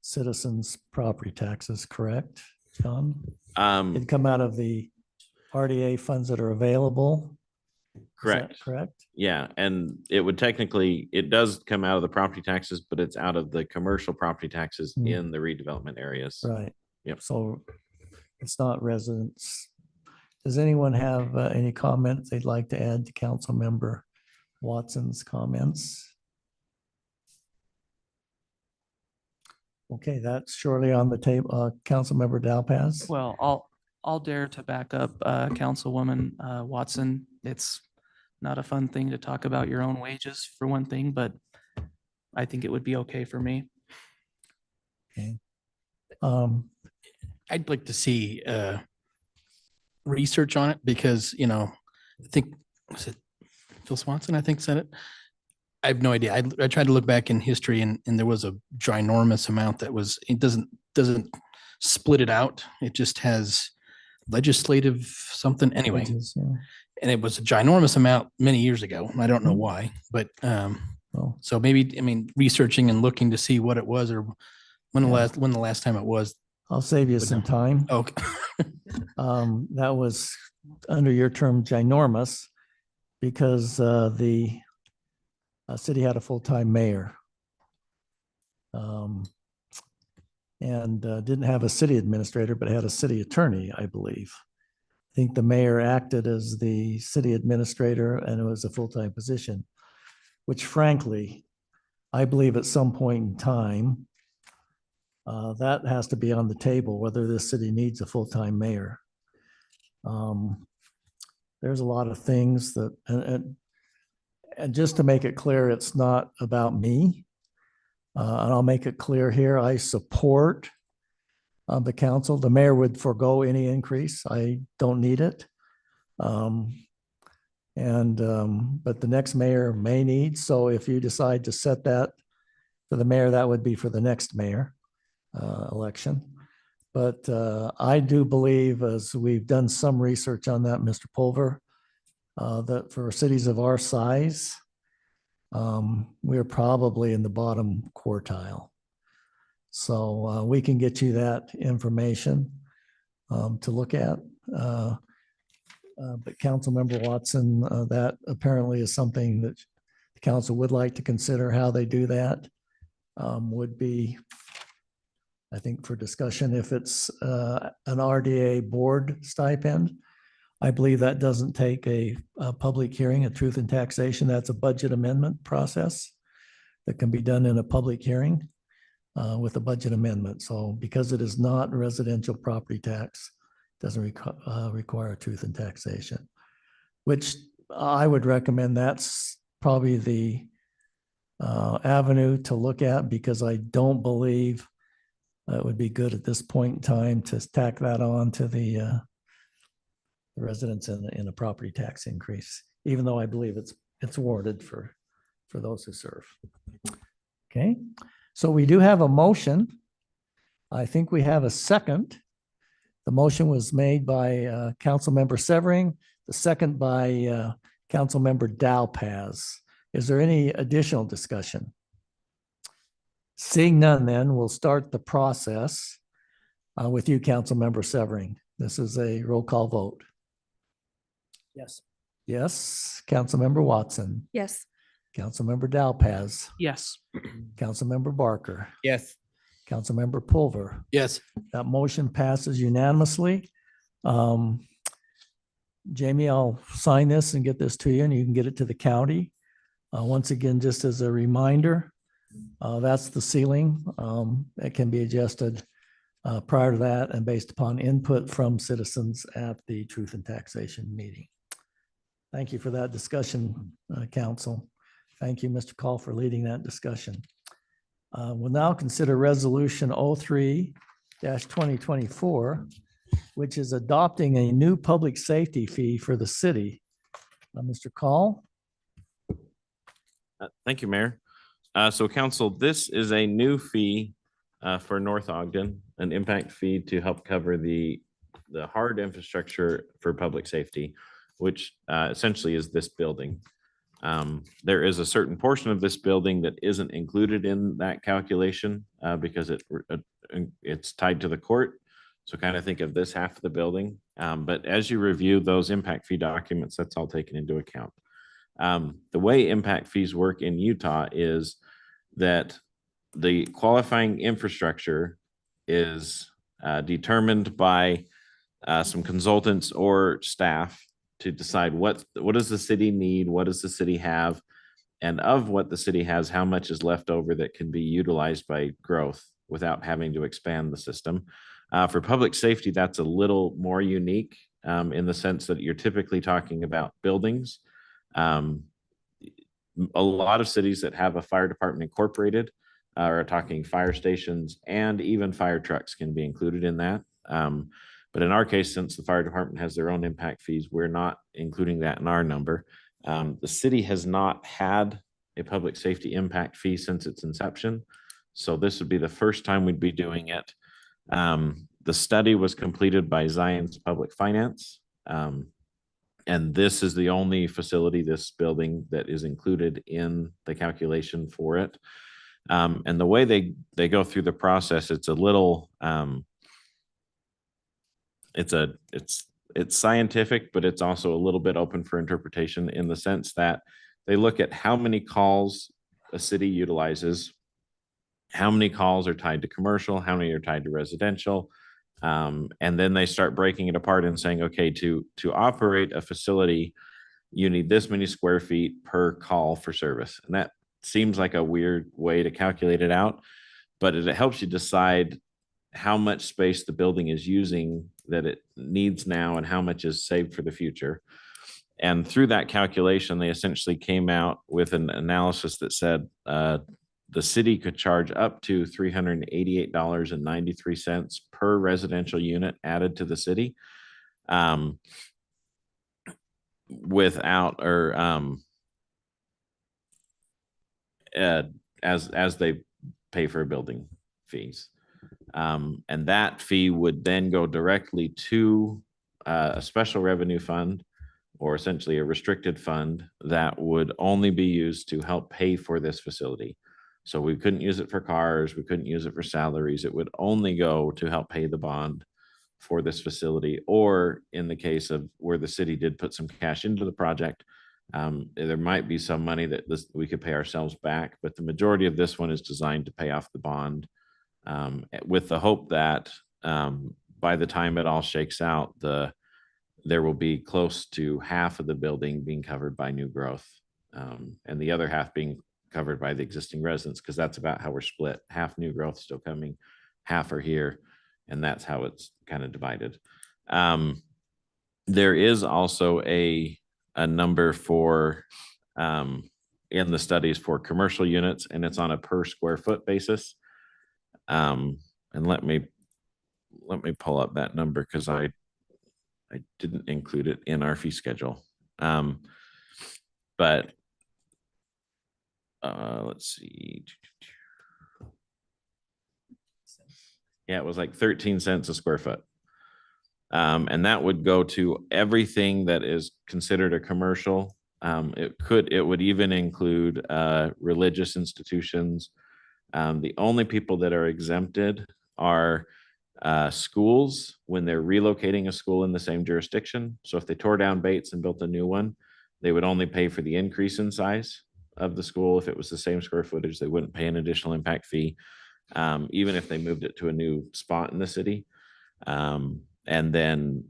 citizens' property taxes, correct, John? It'd come out of the RDA funds that are available. Is that Correct. correct? Yeah, and it would technically, it does come out of the property taxes, but it's out of the commercial property taxes Hmm. in the redevelopment areas. Right. Yep. So it's not residents. Does anyone have any comments they'd like to add to Council Member Watson's comments? Okay, that's surely on the table. Councilmember Dowpaz? Well, I'll dare to back up Councilwoman Watson. It's not a fun thing to talk about your own wages for one thing, but I think it would be okay for me. Okay. I'd like to see research on it because, I think, was it Phil Swanson, I think said it? I have no idea. I tried to look back in history and there was a ginormous amount it doesn't split it out. It just has legislative something anyway. Wages, yeah. And it was a ginormous amount many years ago. And I don't know why, but Well, So maybe, I mean, researching and looking to see what it was or when Yeah. when the last time it was. I'll save you Would some know. time. Okay. That was under your term ginormous because the city had a full-time mayor. And didn't have a city administrator, but had a city attorney, I believe. I think the mayor acted as the city administrator and it was a full-time position, which frankly, I believe at some point in time, that has to be on the table, whether this city needs a full-time mayor. There's a lot of things that, and just to make it clear, it's not about me. And I'll make it clear here, I support the council. The mayor would forego any increase. I don't need it. But the next mayor may need, so if you decide to set that for the mayor, that would be for the next mayor election. But I do believe, as we've done some research on that, Mr. Pulver, that for cities of our size, we're probably in the bottom quartile. So we can get you that information to look at. But Councilmember Watson, that apparently is something that the council would like to consider. How they do that would be, I think, for discussion. If it's an RDA board stipend, I believe that doesn't take a public hearing, a truth and taxation. That's a budget amendment process that can be done in a public hearing with a budget amendment. So because it is not residential property tax, it doesn't require truth and taxation, which I would recommend. That's probably the avenue to look at, because I don't believe it would be good at this point in time to tack that on to the residents in a property tax increase, even though I believe it's warranted for those who serve. Okay, so we do have a motion. I think we have a second. The motion was made by Councilmember Severing, the second by Councilmember Dowpaz. Is there any additional discussion? Seeing none, then we'll start the process with you, Councilmember Severing. This is a roll call vote. Yes. Yes. Councilmember Watson. Yes. Councilmember Dowpaz. Yes. Councilmember Barker. Yes. Councilmember Pulver. Yes. That motion passes unanimously. Jamie, I'll sign this and get this to you, and you can get it to the county. Once again, just as a reminder, that's the ceiling. It can be adjusted prior to that and based upon input from citizens at the Truth and Taxation meeting. Thank you for that discussion, Council. Thank you, Mr. Call, for leading that discussion. We'll now consider Resolution 03-2024, which is adopting a new public safety fee for the city. Mr. Call? Thank you, Mayor. So council, this is a new fee for North Ogden, an impact fee to help cover the hard infrastructure for public safety, which essentially is this building. There is a certain portion of this building that isn't included in that calculation because it's tied to the court. So kind of think of this half of the building. But as you review those impact fee documents, that's all taken into account. The way impact fees work in Utah is that the qualifying infrastructure is determined by some consultants or staff to decide what does the city need, what does the city have, and of what the city has, how much is left over that can be utilized by growth without having to expand the system. For public safety, that's a little more unique in the sense that you're typically talking about buildings. A lot of cities that have a fire department incorporated are talking fire stations, and even fire trucks can be included in that. But in our case, since the fire department has their own impact fees, we're not including that in our number. The city has not had a public safety impact fee since its inception. So this would be the first time we'd be doing it. The study was completed by Zions Public Finance. And this is the only facility, this building, that is included in the calculation for it. And the way they go through the process, it's a little, it's scientific, but it's also a little bit open for interpretation in the sense that they look at how many calls a city utilizes, how many calls are tied to commercial, how many are tied to residential. And then they start breaking it apart and saying, okay, to operate a facility, you need this many square feet per call for service. And that seems like a weird way to calculate it out, but it helps you decide how much space the building is using that it needs now and how much is saved for the future. And through that calculation, they essentially came out with an analysis that said the city could charge up to $388.93 per residential unit added to the city, without or as they pay for building fees. And that fee would then go directly to a special revenue fund, or essentially a restricted fund that would only be used to help pay for this facility. So we couldn't use it for cars, we couldn't use it for salaries. It would only go to help pay the bond for this facility, or in the case of where the city did put some cash into the project, there might be some money that we could pay ourselves back, but the majority of this one is designed to pay off the bond, with the hope that by the time it all shakes out, there will be close to half of the building being covered by new growth, and the other half being covered by the existing residents, because that's about how we're split. Half new growth still coming, half are here, and that's how it's kind of divided. There is also a number for in the studies for commercial units, and it's on a per square foot basis. And let me pull up that number because I didn't include it in our fee schedule. But let's see. Yeah, it was like 13 cents a square foot. And that would go to everything that is considered a commercial. It would even include religious institutions. The only people that are exempted are schools when they're relocating a school in the same jurisdiction. So if they tore down Bates and built a new one, they would only pay for the increase in size of the school. If it was the same square footage, they wouldn't pay an additional impact fee, even if they moved it to a new spot in the city. And then,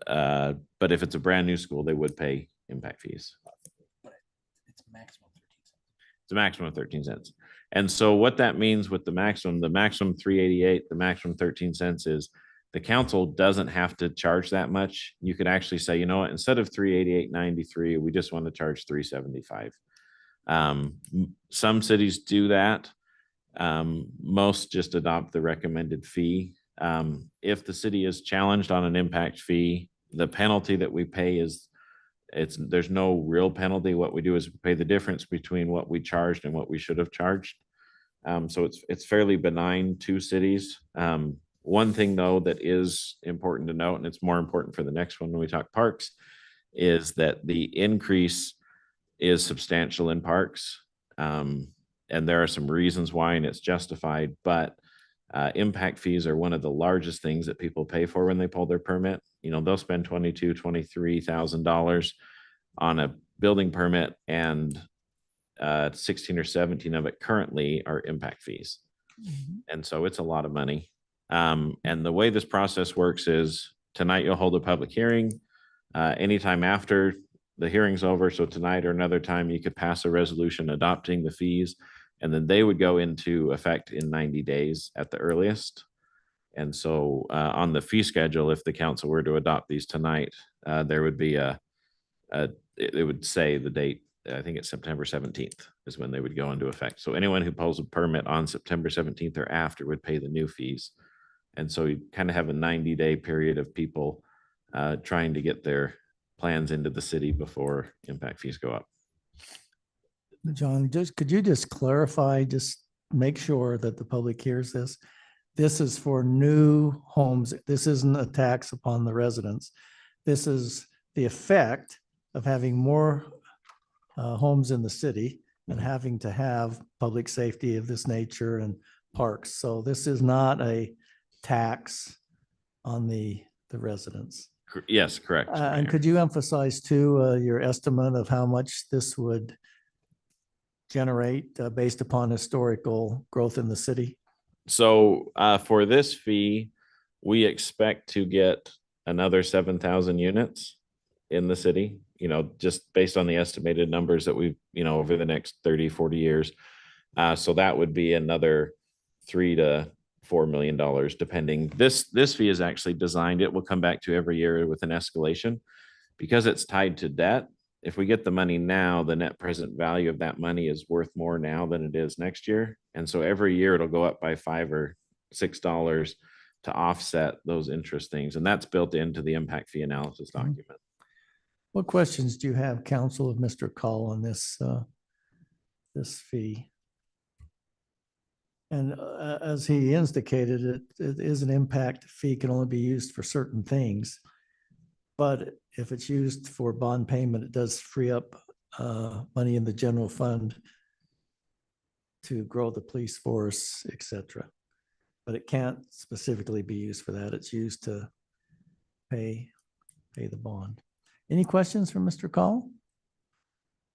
but if it's a brand new school, they would pay impact fees. It's maximum 13 cents. It's a maximum of 13 cents. And so what that means with the maximum 388, the maximum 13 cents is the council doesn't have to charge that much. You could actually say, you know what, instead of 388.93, we just want to charge 375. Some cities do that. Most just adopt the recommended fee. If the city is challenged on an impact fee, the penalty that we pay is there's no real penalty. What we do is pay the difference between what we charged and what we should have charged. So it's fairly benign to cities. One thing though that is important to note, and it's more important for the next one when we talk parks, is that the increase is substantial in parks. And there are some reasons why, and it's justified, but impact fees are one of the largest things that people pay for when they pull their permit. You know, they'll spend $22,000, $23,000 on a building permit, and 16 or 17 of it currently are impact fees. And so it's a lot of money. And the way this process works is tonight you'll hold a public hearing. Anytime after the hearing's over, so tonight or another time, you could pass a resolution adopting the fees, and then they would go into effect in 90 days at the earliest. And so on the fee schedule, if the council were to adopt these tonight, there would be it would say the date, I think it's September 17th is when they would go into effect. So anyone who pulls a permit on September 17th or after would pay the new fees. And so you kind of have a 90-day period of people trying to get their plans into the city before impact fees go up. John, could you just clarify, just make sure that the public hears this? This is for new homes. This isn't a tax upon the residents. This is the effect of having more homes in the city and having to have public safety of this nature and parks. So this is not a tax on the residents. Yes, correct. And Mayor. could you emphasize too, your estimate of how much this would generate based upon historical growth in the city? So for this fee, we expect to get another 7,000 units in the city, just based on the estimated numbers that we've, over the next 30, 40 years. So that would be another $3 to $4 million, depending. This fee is actually designed, it will come back to every year with an escalation. Because it's tied to debt, if we get the money now, the net present value of that money is worth more now than it is next year. And so every year it'll go up by $5 or $6 to offset those interest things. And that's built into the impact fee analysis document. What questions do you have, counsel, of Mr. Call on this fee? And as he indicated, it is an impact fee, can only be used for certain things. But if it's used for bond payment, it does free up money in the general fund to grow the police force, et cetera. But it can't specifically be used for that. It's used to pay the bond. Any questions from Mr. Call?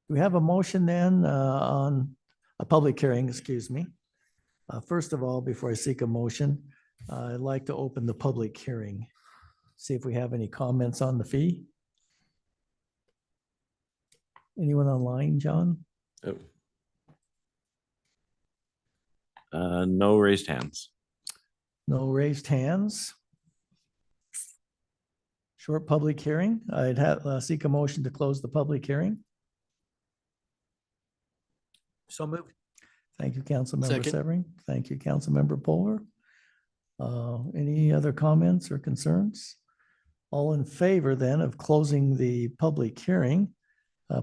We have a motion then on a public hearing, excuse me. First of all, before I seek a motion, I'd like to open the public hearing. See if we have any comments on the fee. Anyone online, John? No raised hands. No raised hands. Short public hearing. I'd have seek a motion to close the public hearing. So moved. Thank you, Councilmember Second. Severing. Thank you, Councilmember Pulver. Any other comments or concerns? All in favor then of closing the public hearing,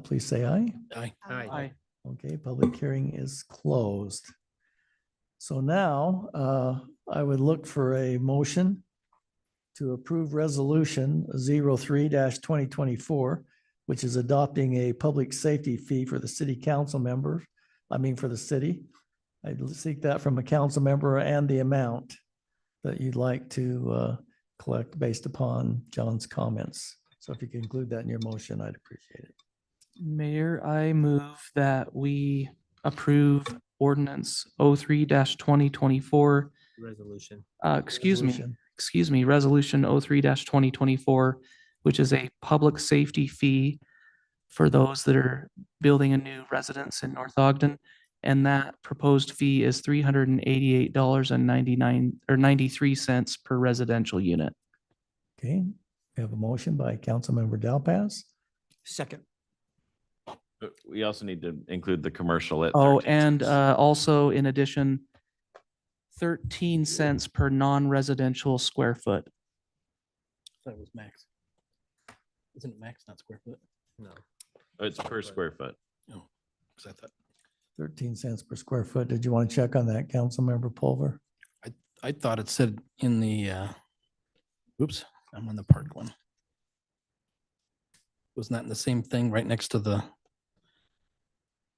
please say aye. Aye. Aye. Okay, public hearing is closed. So now I would look for a motion to approve resolution 03-2024, which is adopting a public safety fee for the city council members. For the city. I'd seek that from a council member and the amount that you'd like to collect based upon John's comments. So if you can include that in your motion, I'd appreciate it. Mayor, I move that we approve ordinance 03-2024. Resolution. Resolution. Resolution 03-2024, which is a public safety fee for those that are building a new residence in North Ogden. And that proposed fee is $388.93 per residential unit. Okay, we have a motion by Councilmember Delpas. Second. We also need to include the commercial at Oh, 13 and cents. also in addition, 13 cents per non-residential square foot. That was max. Isn't it max, not square foot? No. It's per square foot. No, because I thought, 13 cents per square foot. Did you want to check on that, Councilmember Pulver? I thought it said in the, oops, I'm on the park one. Wasn't that in the same thing right next to the,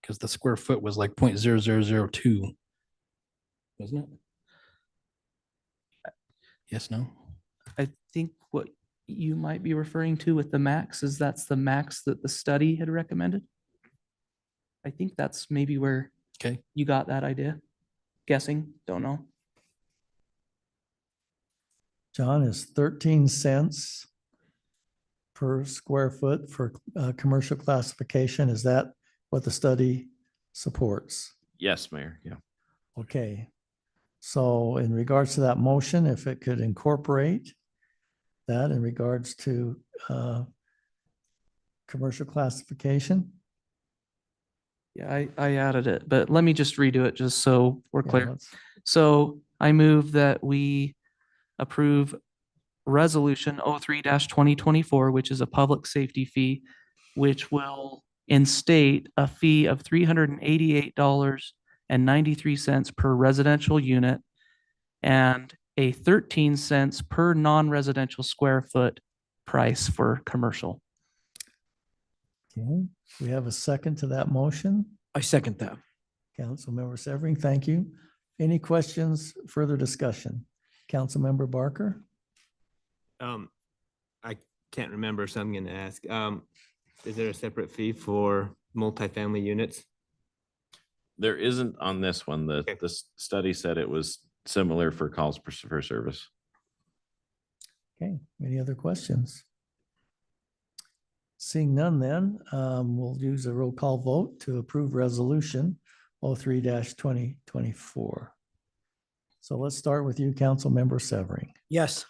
because the square foot was like 0.0002, wasn't it? Yes, no? I think what you might be referring to with the max is that's the max that the study had recommended. I think that's maybe where Okay. you got that idea. Guessing, don't know. John, is 13 cents per square foot for commercial classification. Is that what the study supports? Yes, Mayor. Yeah. Okay. So in regards to that motion, if it could incorporate that in regards to commercial classification. Yeah, I added it, but let me just redo it just so we're Yeah, clear. let's- So I move that we approve resolution 03-2024, which is a public safety fee, which will instate a fee of $388.93 per residential unit and a 13 cents per non-residential square foot price for commercial. Okay, we have a second to that motion. I second that. Councilmember Severing, thank you. Any questions, further discussion? Councilmember Barker? I can't remember, so I'm gonna ask, is there a separate fee for multifamily units? There isn't on this one. The, Okay. the study said it was similar for calls for service. Okay, any other questions? Seeing none then, we'll use a roll call vote to approve resolution 03-2024. So let's start with you, Councilmember Severing, Yes.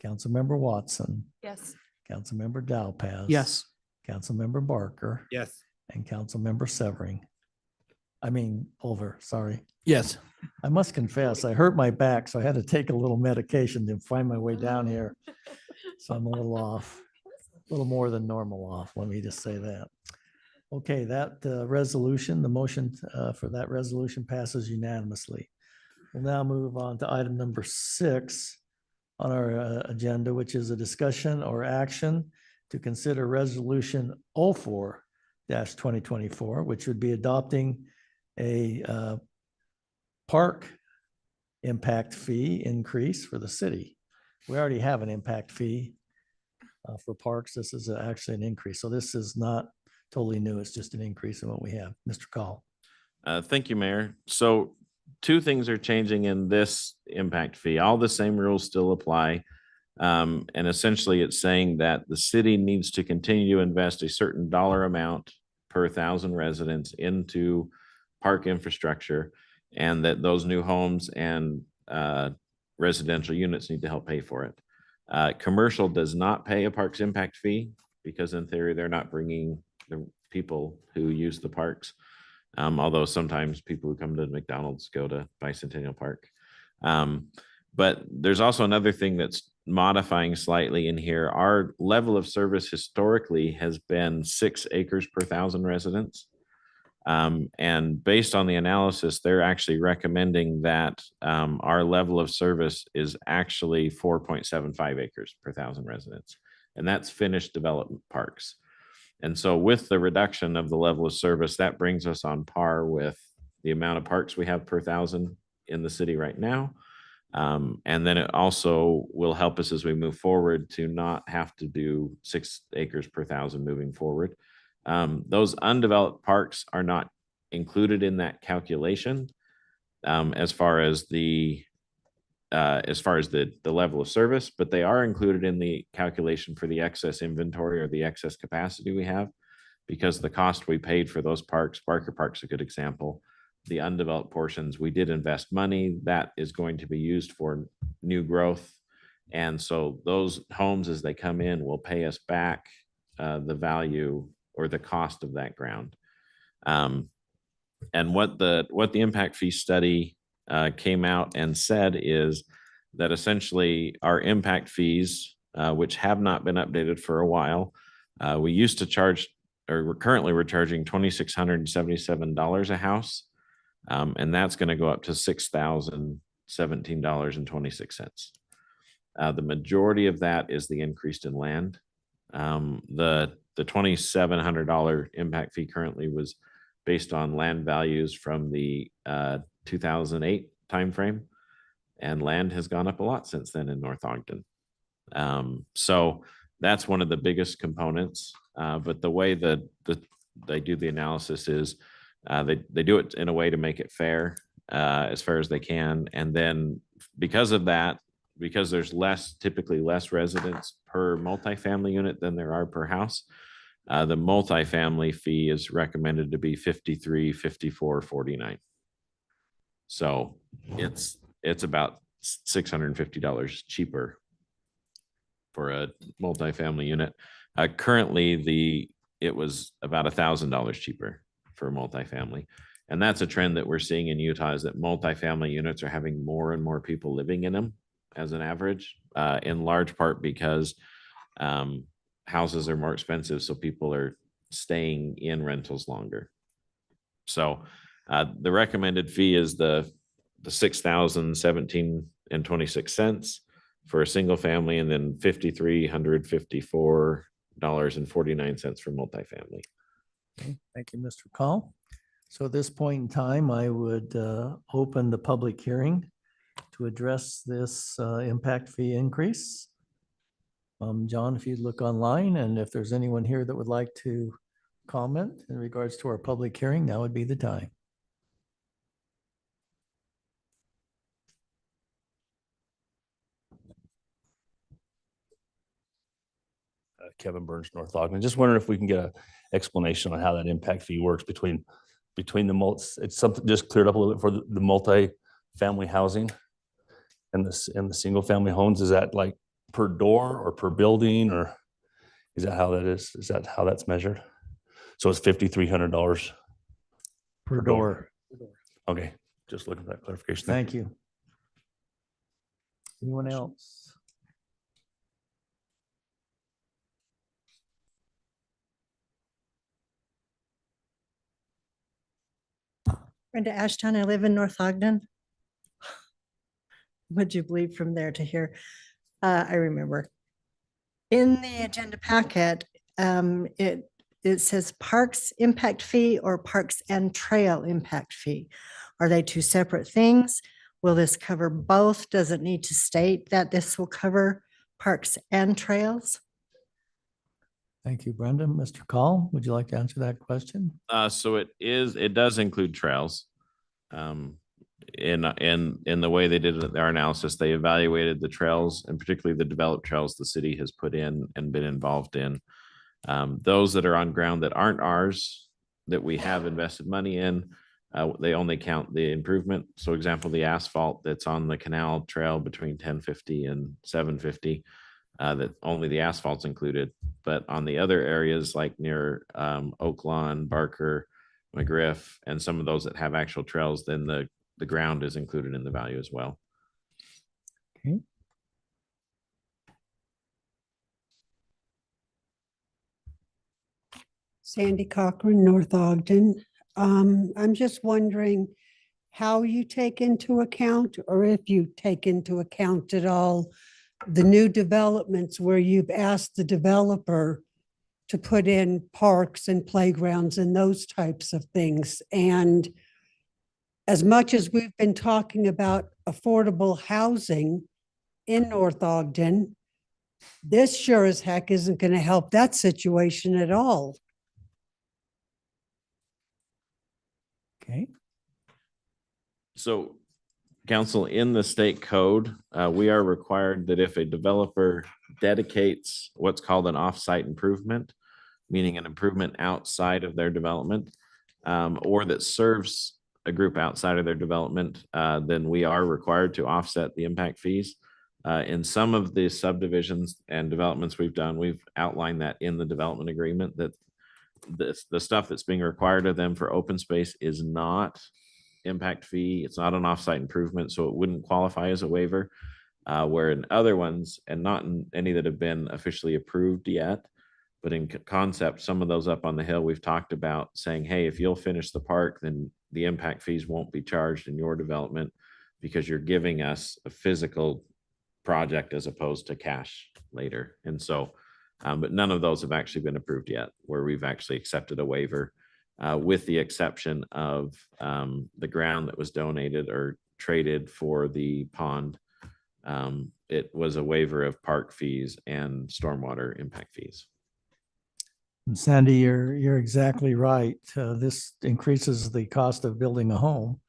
Councilmember Watson, Yes. Councilmember Dowpaz. Yes. Councilmember Barker Yes. and Councilmember Severing. I mean, Pulver, sorry. Yes. I must confess, I hurt my back, so I had to take a little medication to find my way down here. So I'm a little off, a little more than normal off. Let me just say that. Okay, that resolution, the motion for that resolution passes unanimously. We'll now move on to item number 6 on our agenda, which is a discussion or action to consider resolution 04-2024, which would be adopting a park impact fee increase for the city. We already have an impact fee for parks. This is actually an increase. So this is not totally new. It's just an increase in what we have. Mr. Call. Thank you, Mayor. So two things are changing in this impact fee. All the same rules still apply. And essentially it's saying that the city needs to continue to invest a certain dollar amount per 1,000 residents into park infrastructure, and that those new homes and residential units need to help pay for it. Commercial does not pay a parks impact fee because in theory, they're not bringing the people who use the parks. Although sometimes people who come to McDonald's go to Bicentennial Park. But there's also another thing that's modifying slightly in here. Our level of service historically has been 6 acres per 1,000 residents. And based on the analysis, they're actually recommending that our level of service is actually 4.75 acres per 1,000 residents. And that's finished development parks. And so with the reduction of the level of service, that brings us on par with the amount of parks we have per 1,000 in the city right now. And then it also will help us as we move forward to not have to do 6 acres per 1,000 moving forward. Those undeveloped parks are not included in that calculation as far as the level of service, but they are included in the calculation for the excess inventory or the excess capacity we have, because the cost we paid for those parks, Barker Park's a good example. The undeveloped portions, we did invest money that is going to be used for new growth. And so those homes, as they come in, will pay us back the value or the cost of that ground. And what the impact fee study came out and said is that essentially our impact fees, which have not been updated for a while, we used to charge, or currently we're charging $2,677 a house. And that's going to go up to $6,017.26. The majority of that is the increase in land. The $2,700 impact fee currently was based on land values from the 2008 timeframe, and land has gone up a lot since then in North Ogden. So that's one of the biggest components. But the way that they do the analysis is they do it in a way to make it fair as they can. And then because of that, because there's typically less residents per multifamily unit than there are per house, the multifamily fee is recommended to be $53, $54, $49. So it's about $650 cheaper for a multifamily unit. Currently, it was about $1,000 cheaper for multifamily. And that's a trend that we're seeing in Utah, is that multifamily units are having more and more people living in them as an average, in large part because houses are more expensive. So people are staying in rentals longer. So the recommended fee is the $6,017.26 for a single family, and then $5,354.49 for multifamily. Okay, thank you, Mr. Call. So at this point in time, I would open the public hearing to address this impact fee increase. John, if you'd look online, and if there's anyone here that would like to comment in regards to our public hearing, now would be the time. Kevin Burns, North Ogden. Just wondering if we can get an explanation on how that impact fee works between the it's something just cleared up a little bit for the multi-family housing and the single family homes. Is that like per door or per building, or is that how that is? Is that how that's measured? So it's $5,300 Per door. Okay, just looking for that clarification. Thank you. Anyone else? Brenda Ashton, I live in North Ogden. Would you believe from there to here? I remember. In the agenda packet, it says parks impact fee or parks and trail impact fee. Are they two separate things? Will this cover both? Does it need to state that this will cover parks and trails? Thank you, Brenda. Mr. Call, would you like to answer that question? So it does include trails. In the way they did their analysis, they evaluated the trails and particularly the developed trails the city has put in and been involved in. Those that are on ground that aren't ours, that we have invested money in, they only count the improvement. So example, the asphalt that's on the canal trail between 1050 and 750, that only the asphalt's included. But on the other areas like near Oak Lawn, Barker, McGriff, and some of those that have actual trails, then the ground is included in the value as well. Okay. Sandy Cochran, North Ogden. I'm just wondering how you take into account, or if you take into account at all, the new developments where you've asked the developer to put in parks and playgrounds and those types of things. And as much as we've been talking about affordable housing in North Ogden, this sure as heck isn't going to help that situation at all. Okay. So council, in the state code, we are required that if a developer dedicates what's called an offsite improvement, meaning an improvement outside of their development, or that serves a group outside of their development, then we are required to offset the impact fees. In some of the subdivisions and developments we've done, we've outlined that in the development agreement that the stuff that's being required of them for open space is not impact fee. It's not an offsite improvement, so it wouldn't qualify as a waiver. Where in other ones, and not in any that have been officially approved yet, but in concept, some of those up on the hill, we've talked about saying, hey, if you'll finish the park, then the impact fees won't be charged in your development because you're giving us a physical project as opposed to cash later. And so, but none of those have actually been approved yet, where we've actually accepted a waiver, with the exception of the ground that was donated or traded for the pond. It was a waiver of park fees and stormwater impact fees. And Sandy, you're exactly right. This increases the cost of building a home.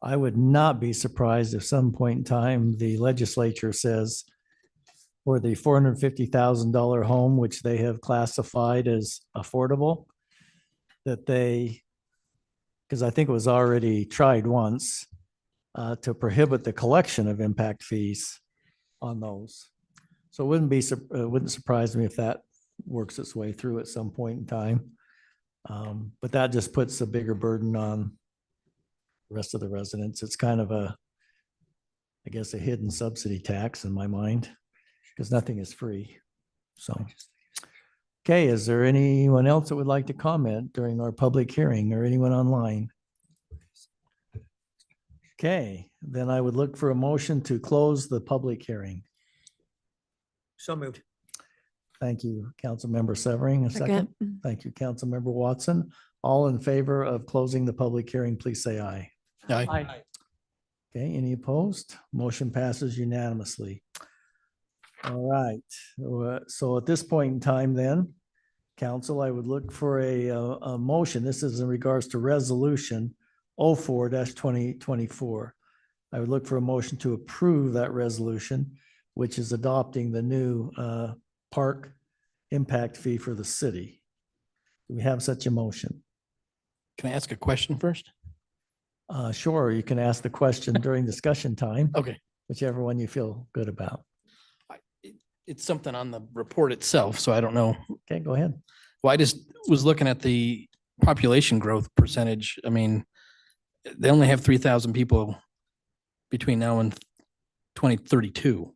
I would not be surprised if some point in time the legislature says for the $450,000 home, which they have classified as affordable, that they, because I think it was already tried once, to prohibit the collection of impact fees on those. So it wouldn't surprise me if that works its way through at some point in time. But that just puts a bigger burden on the rest of the residents. It's kind of I guess, a hidden subsidy tax in my mind, because nothing is free. So, okay, is there anyone else that would like to comment during our public hearing, or anyone online? Okay, then I would look for a motion to close the public hearing. So moved. Thank you, Councilmember Severing. A second. Thank you, Councilmember Watson. All in favor of closing the public hearing, please say aye. Aye. Okay, any opposed? Motion passes unanimously. All right, so at this point in time then, council, I would look for a motion. This is in regards to resolution 04-2024. I would look for a motion to approve that resolution, which is adopting the new park impact fee for the city. Do we have such a motion? Can I ask a question first? Sure, you can ask the question during discussion time, Okay. whichever one you feel good about. It's something on the report itself, so I don't know. Okay, go ahead. Well, I just was looking at the population growth percentage. I mean, they only have 3,000 people between now and 2032.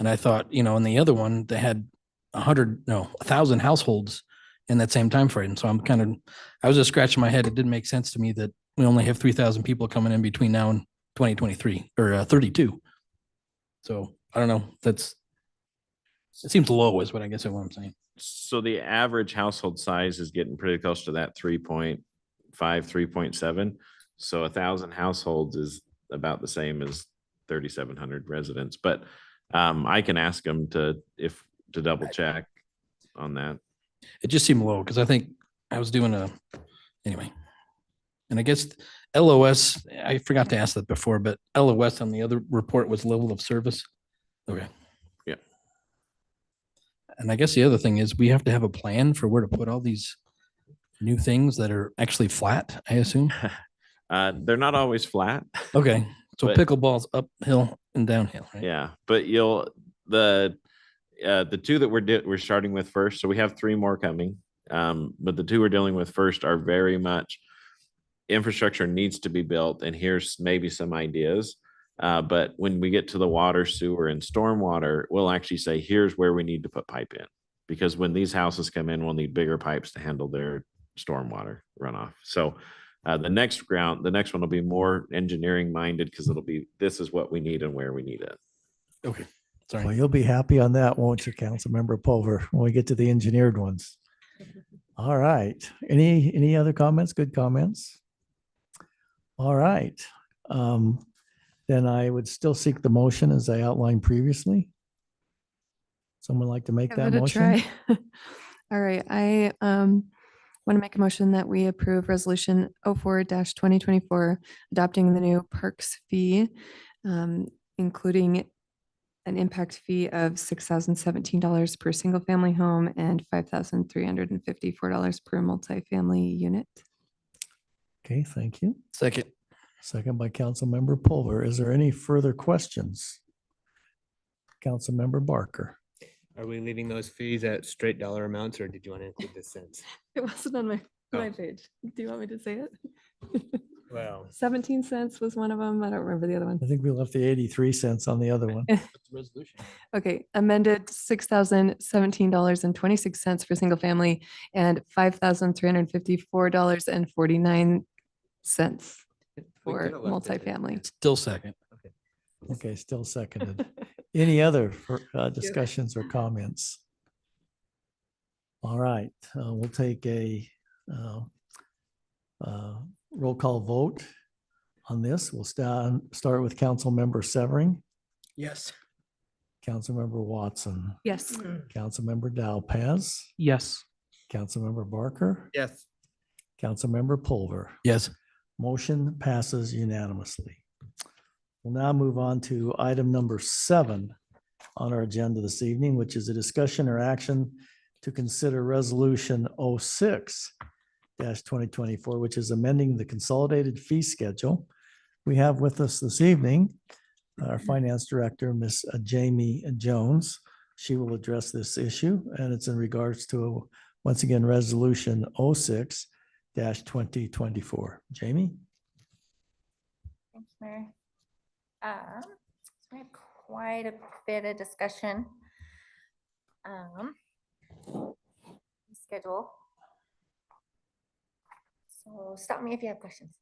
And I thought, you know, in the other one, they had 1,000 households in that same time frame. So I was just scratching my head. It didn't make sense to me that we only have 3,000 people coming in between now and 2023 or 32. So I don't know. It seems low is what I guess is what I'm saying. So the average household size is getting pretty close to that 3.5, 3.7. So 1,000 households is about the same as 3,700 residents. But I can ask them to double check on that. It just seemed low because I think I was doing anyway. And I guess LOS, I forgot to ask that before, but LOS on the other report was level of service. Okay. Yeah. And I guess the other thing is we have to have a plan for where to put all these new things that are actually flat, I assume. They're not always flat. Okay. So But- pickleball's uphill and downhill, right? Yeah, but the two that we're starting with first. So we have 3 more coming. But the 2 we're dealing with first are very much infrastructure needs to be built, and here's maybe some ideas. But when we get to the water, sewer, and stormwater, we'll actually say, here's where we need to put pipe in. Because when these houses come in, we'll need bigger pipes to handle their stormwater runoff. So the next one will be more engineering minded because this is what we need and where we need it. Okay. Well, Sorry. you'll be happy on that, won't you, Councilmember Pulver, when we get to the engineered ones? All right. Any other comments? Good comments? All right. Then I would still seek the motion as I outlined previously. Someone like to make Give that it a motion? try. All right, I want to make a motion that we approve resolution 04-2024, adopting the new parks fee, including an impact fee of $6,017 per single family home and $5,354 per multifamily unit. Okay, thank you. Second. Second by Councilmember Pulver. Is there any further questions? Councilmember Barker. Are we leaving those fees at straight dollar amounts, or did you want to include the cents? It wasn't on my Oh. page. Do you want me to say it? Well, 17 cents was one of them. I don't remember the other one. I think we left the 83 cents on the other one. Resolution. Okay, amended $6,017.26 for single family and $5,354.49 for multifamily. Still second. Okay, still seconded. Any other discussions or comments? All right, we'll take a roll call vote on this. We'll start with Councilmember Severing, Yes. Councilmember Watson, Yes. Councilmember Dowpaz, Yes. Councilmember Barker, yes. Councilmember Pulver. Yes. Motion passes unanimously. We'll now move on to item number 7 on our agenda this evening, which is a discussion or action to consider resolution 06-2024, which is amending the consolidated fee schedule. We have with us this evening our finance director, Miss Jamie Jones. She will address this issue, and it's in regards to, once again, resolution 06-2024. Jamie? Thanks, Mayor. So we had quite a bit of discussion. Schedule. So stop me if you have questions.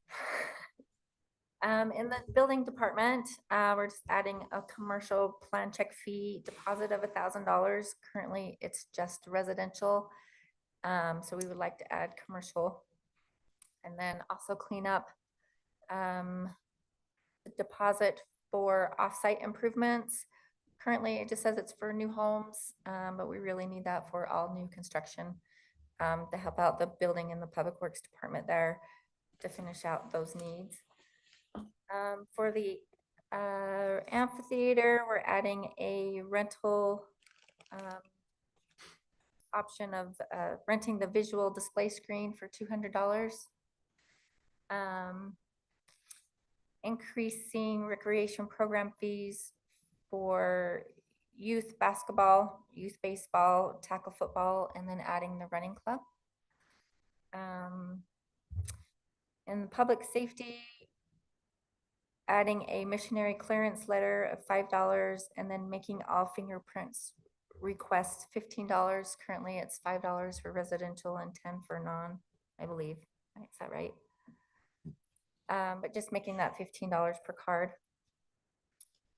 In the building department, we're just adding a commercial plan check fee deposit of $1,000. Currently, it's just residential. So we would like to add commercial. And then also clean up the deposit for offsite improvements. Currently, it just says it's for new homes, but we really need that for all new construction to help out the building and the public works department there to finish out those needs. For the amphitheater, we're adding a rental option of renting the visual display screen for $200. Increasing recreation program fees for youth basketball, youth baseball, tackle football, and then adding the running club. In public safety, adding a missionary clearance letter of $5 and then making all fingerprints requests $15. Currently, it's $5 for residential and $10 for non, I believe. Is that right? But just making that $15 per card.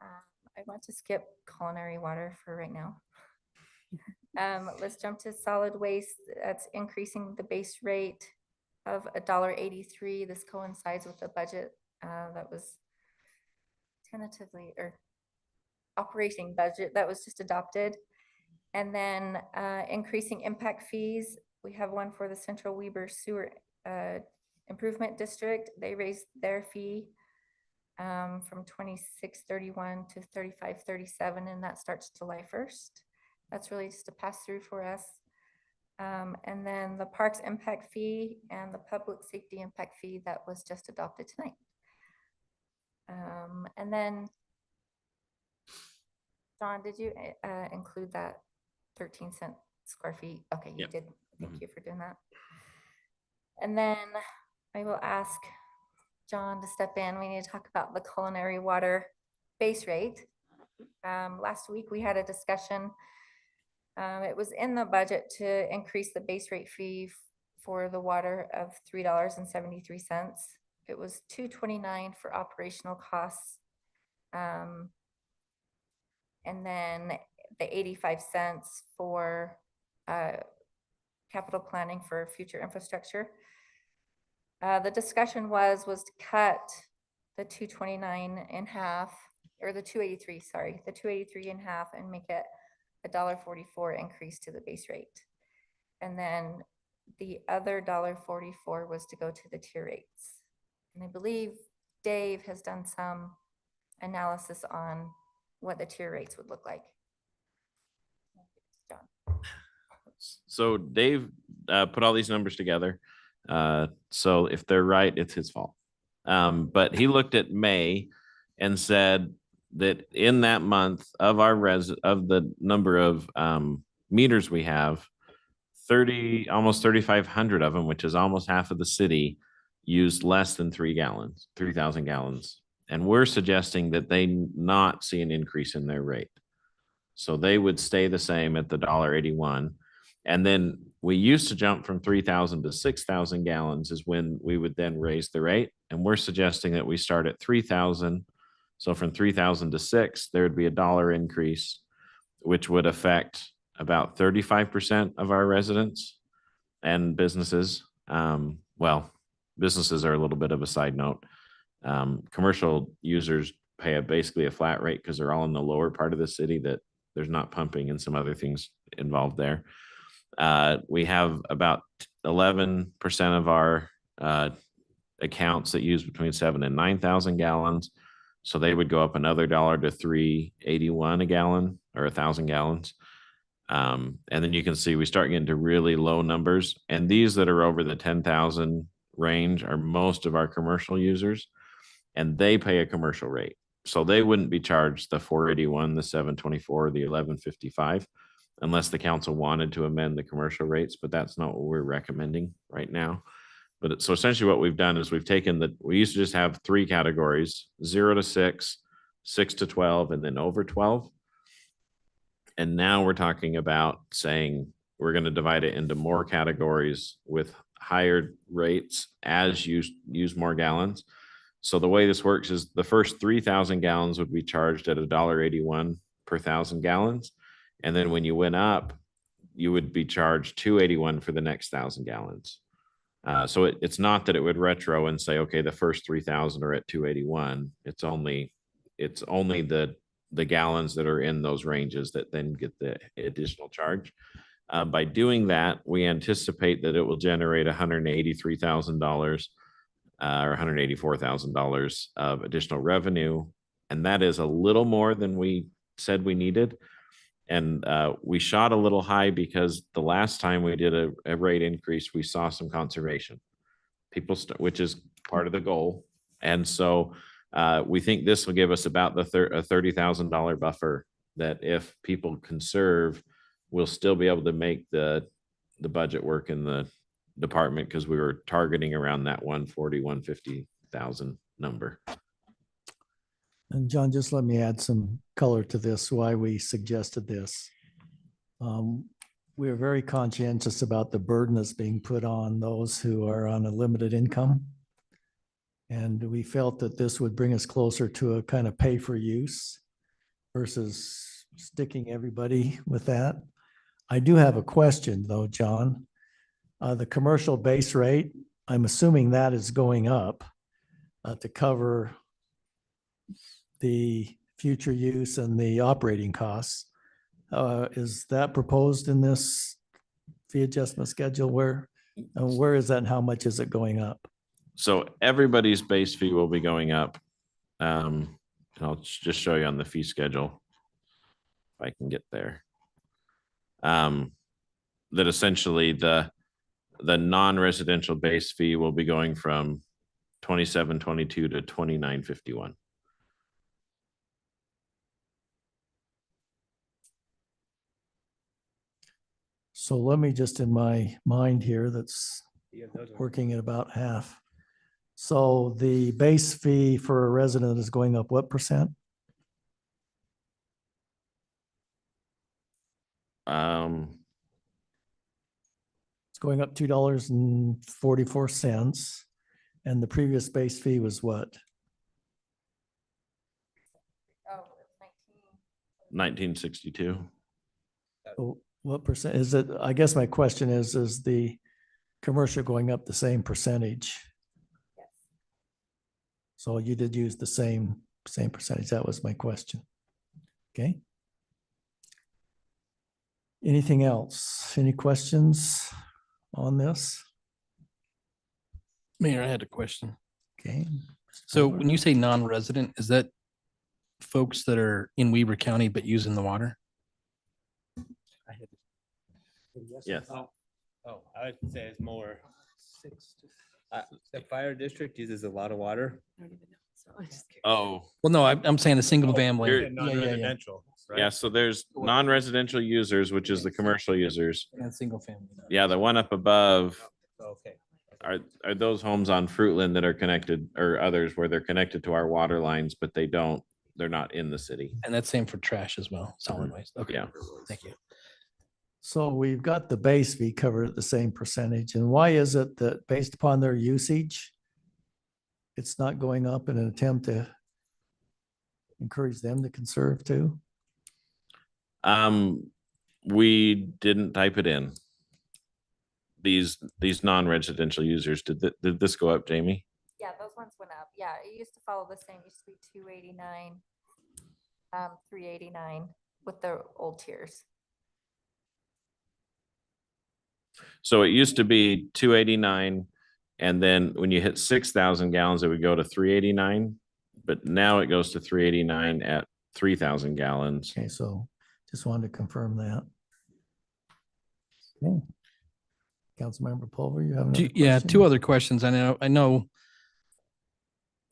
I want to skip culinary water for right now. Let's jump to solid waste. That's increasing the base rate of $1.83. This coincides with the budget that was tentatively, or operating budget that was just adopted. And then increasing impact fees. We have one for the Central Weber Sewer Improvement District. They raised their fee from $26.31 to $35.37, and that starts July 1st. That's really just a pass through for us. And then the parks impact fee and the public safety impact fee that was just adopted tonight. And then, John, did you include that 13-cent square feet? Okay, you did. Thank you for doing that. And then I will ask John to step in. We need to talk about the culinary water base rate. Last week we had a discussion. It was in the budget to increase the base rate fee for the water of $3.73. It was $2.29 for operational costs. And then the 85 cents for capital planning for future infrastructure. The discussion was to cut the 229 in half, or the 283, sorry, the 283 in half and make it $1.44 increase to the base rate. And then the other $1.44 was to go to the tier rates. And I believe Dave has done some analysis on what the tier rates would look like. John. So Dave put all these numbers together. So if they're right, it's his fault. But he looked at May and said that in that month of our of the number of meters we have, almost 3,500 of them, which is almost half of the city, used less than 3,000 gallons. And we're suggesting that they not see an increase in their rate. So they would stay the same at the $1.81. And then we used to jump from 3,000 to 6,000 gallons is when we would then raise the rate. And we're suggesting that we start at 3,000. So from 3,000 to 6, there would be a $1 increase, which would affect about 35% of our residents and businesses. Well, businesses are a little bit of a side note. Commercial users pay basically a flat rate because they're all in the lower part of the city that there's not pumping and some other things involved there. We have about 11% of our accounts that use between 7,000 and 9,000 gallons. So they would go up another $1 to $3.81 a gallon or 1,000 gallons. And then you can see we start getting to really low numbers. And these that are over the 10,000 range are most of our commercial users, and they pay a commercial rate. So they wouldn't be charged the 481, the 724, the 1155, unless the council wanted to amend the commercial rates, but that's not what we're recommending right now. But so essentially what we've done is we've taken we used to just have 3 categories, 0 to 6, 6 to 12, and then over 12. And now we're talking about saying we're going to divide it into more categories with higher rates as you use more gallons. So the way this works is the first 3,000 gallons would be charged at $1.81 per 1,000 gallons. And then when you went up, you would be charged $2.81 for the next 1,000 gallons. So it's not that it would retro and say, okay, the first 3,000 are at $2.81. It's only the gallons that are in those ranges that then get the additional charge. By doing that, we anticipate that it will generate $183,000 or $184,000 of additional revenue. And that is a little more than we said we needed. And we shot a little high because the last time we did a rate increase, we saw some conservation. Which is part of the goal. And so we think this will give us about a $30,000 buffer that if people conserve, we'll still be able to make the budget work in the department, because we were targeting around that 150,000 number. And John, just let me add some color to this, why we suggested this. We are very conscientious about the burden that's being put on those who are on a limited income. And we felt that this would bring us closer to a kind of pay for use versus sticking everybody with that. I do have a question though, John. The commercial base rate, I'm assuming that is going up to cover the future use and the operating costs. Is that proposed in this fee adjustment schedule? Where is that and how much is it going up? So everybody's base fee will be going up. And I'll just show you on the fee schedule, if I can get there. That essentially the non-residential base fee will be going from $27.22 to $29.51. So let me just, in my mind here, that's working at about half. So the base fee for a resident is going up what percent? It's going up $2.44. And the previous base fee was what? Oh, $19.62. So what percent is it? I guess my question is the commercial going up the same percentage? Yes. So you did use the same percentage. That was my question. Okay. Anything else? Any questions on this? Mayor, I had a question. Okay. So when you say non-resident, is that folks that are in Weber County but using the water? Yes. Oh, I would say it's more. The fire district uses a lot of water. Oh, Well, no, I'm saying a single family. You're- Yeah, yeah, yeah. Non-residential, right? yeah. So there's non-residential users, which is the commercial users. And single family. Yeah, the one up above Okay. are those homes on Fruitland that are connected, or others where they're connected to our water lines, but they're not in the city. And that's same for trash as well, solid waste. Okay. Yeah. Thank you. So we've got the base fee covered at the same percentage. And why is it that based upon their usage, it's not going up in an attempt to encourage them to conserve too? We didn't type it in. These non-residential users, did this go up, Jamie? Yeah, those ones went up. Yeah, it used to follow the same, used to be 289, 389 with the old tiers. So it used to be 289, and then when you hit 6,000 gallons, it would go to 389. But now it goes to 389 at 3,000 gallons. Okay, so just wanted to confirm that. Okay. Councilmember Pulver, you have another Yeah, question? two other questions. I know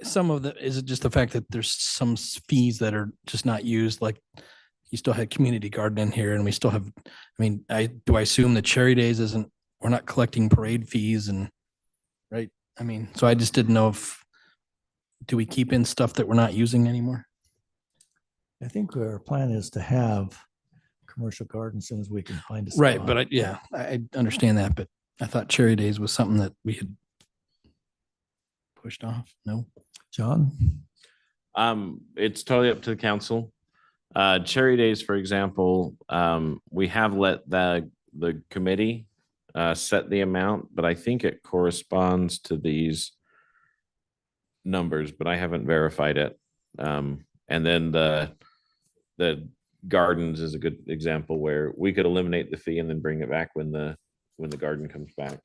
some of the, is it just the fact that there's some fees that are just not used, like you still had community garden in here and we still have, I assume that Cherry Days isn't, we're not collecting parade fees and, right? So I just didn't know do we keep in stuff that we're not using anymore? I think our plan is to have commercial garden as soon as we can find a spot. Right, but I understand that, but I thought Cherry Days was something that we had pushed off? No? John? It's totally up to the council. Cherry Days, for example, we have let the committee set the amount, but I think it corresponds to these numbers, but I haven't verified it. And then the gardens is a good example where we could eliminate the fee and then bring it back when the garden comes back.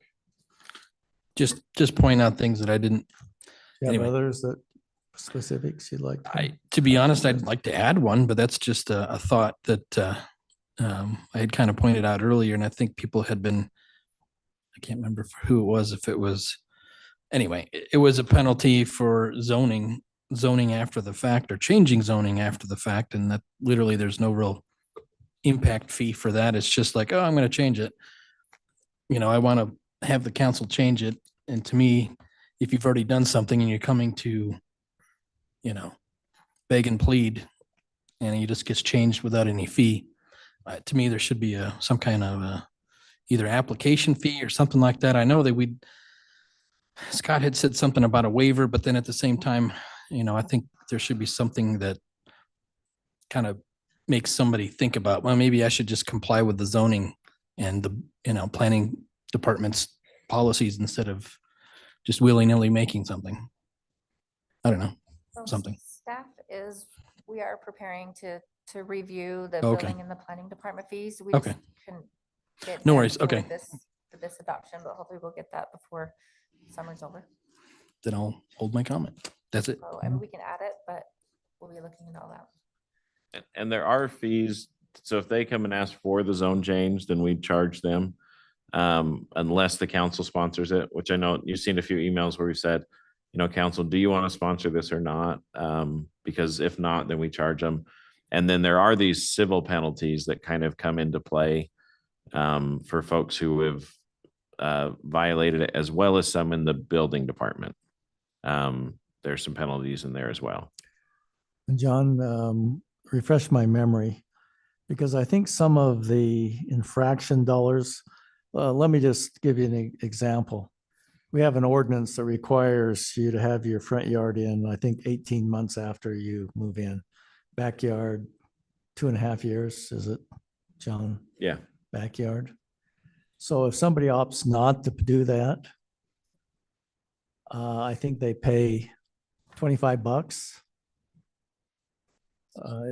Just point out things that I didn't, Do you have Anyway. others that specifics you'd like? to be honest, I'd like to add one, but that's just a thought that I had kind of pointed out earlier, and I think people had been, I can't remember who it was, if it was, anyway, it was a penalty for zoning after the fact or changing zoning after the fact, and that literally there's no real impact fee for that. It's just like, oh, I'm going to change it. I want to have the council change it. And to me, if you've already done something and you're coming to, beg and plead, and it just gets changed without any fee, to me, there should be some kind of either application fee or something like that. I know that Scott had said something about a waiver, but then at the same time, I think there should be something that kind of makes somebody think about, well, maybe I should just comply with the zoning and the, planning department's policies instead of just willy-nilly making something. I don't know, So something. We are preparing to review the Okay. building and the planning department fees. We Okay. just couldn't get No done worries. for Okay. this adoption, but hopefully we'll get that before summer's over. Then I'll hold my comment. That's it. So, I mean, we can add it, but we'll be looking at all that. And there are fees. So if they come and ask for the zone change, then we charge them. Unless the council sponsors it, which I know you've seen a few emails where we said, council, do you want to sponsor this or not? Because if not, then we charge them. And then there are these civil penalties that kind of come into play for folks who have violated it, as well as some in the building department. There's some penalties in there as well. And John, refresh my memory, because I think some of the infraction dollars, let me just give you an example. We have an ordinance that requires you to have your front yard in, I think, 18 months after you move in. Backyard, 2.5 years, is it, John? Yeah. Backyard. So if somebody opts not to do that, I think they pay $25.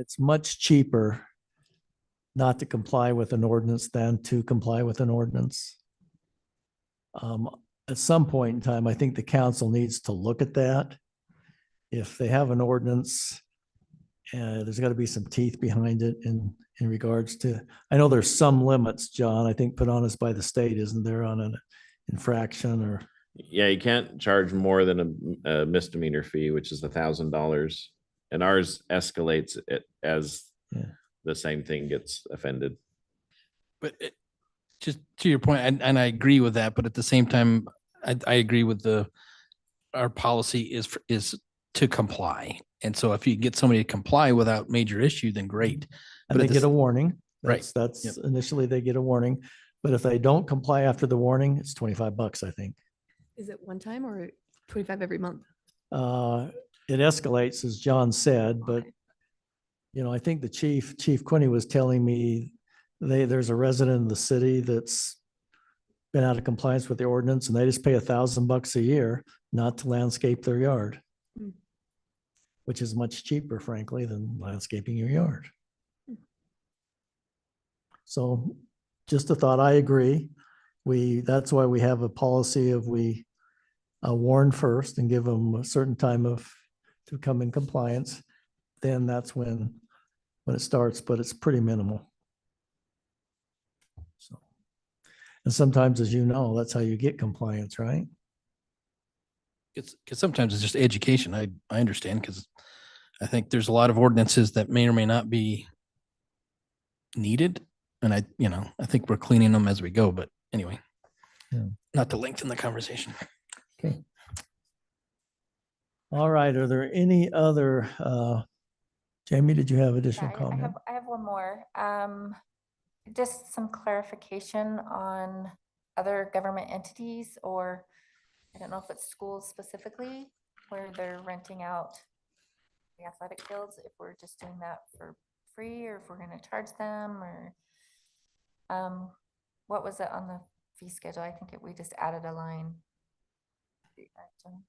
It's much cheaper not to comply with an ordinance than to comply with an ordinance. At some point in time, I think the council needs to look at that. If they have an ordinance, there's got to be some teeth behind it in regards to, I know there's some limits, John, I think put on us by the state, isn't there, on an infraction or? Yeah, you can't charge more than a misdemeanor fee, which is $1,000. And ours escalates it as the same thing gets offended. But just to your point, and I agree with that, but at the same time, I agree with our policy is to comply. And so if you get somebody to comply without major issue, then great. And they get a warning. Right. That's initially they get a warning. But if they don't comply after the warning, it's $25, I think. Is it one time or 25 every month? It escalates, as John said, but I think the Chief Quinney was telling me there's a resident in the city that's been out of compliance with the ordinance, and they just pay $1,000 a year not to landscape their yard, which is much cheaper, frankly, than landscaping your yard. So just a thought, I agree. That's why we have a policy of we warn first and give them a certain time to come in compliance. Then that's when it starts, but it's pretty minimal. So, and sometimes, as you know, that's how you get compliance, right? Because sometimes it's just education. I understand, because I think there's a lot of ordinances that may or may not be needed. And I think we're cleaning them as we go, but anyway, not to lengthen the conversation. Okay. All right. Are there any other, Jamie, did you have additional comment? I have one more. Just some clarification on other government entities or I don't know if it's schools specifically where they're renting out the athletic fields, if we're just doing that for free or if we're gonna charge them or what was it on the fee schedule? I think we just added a line.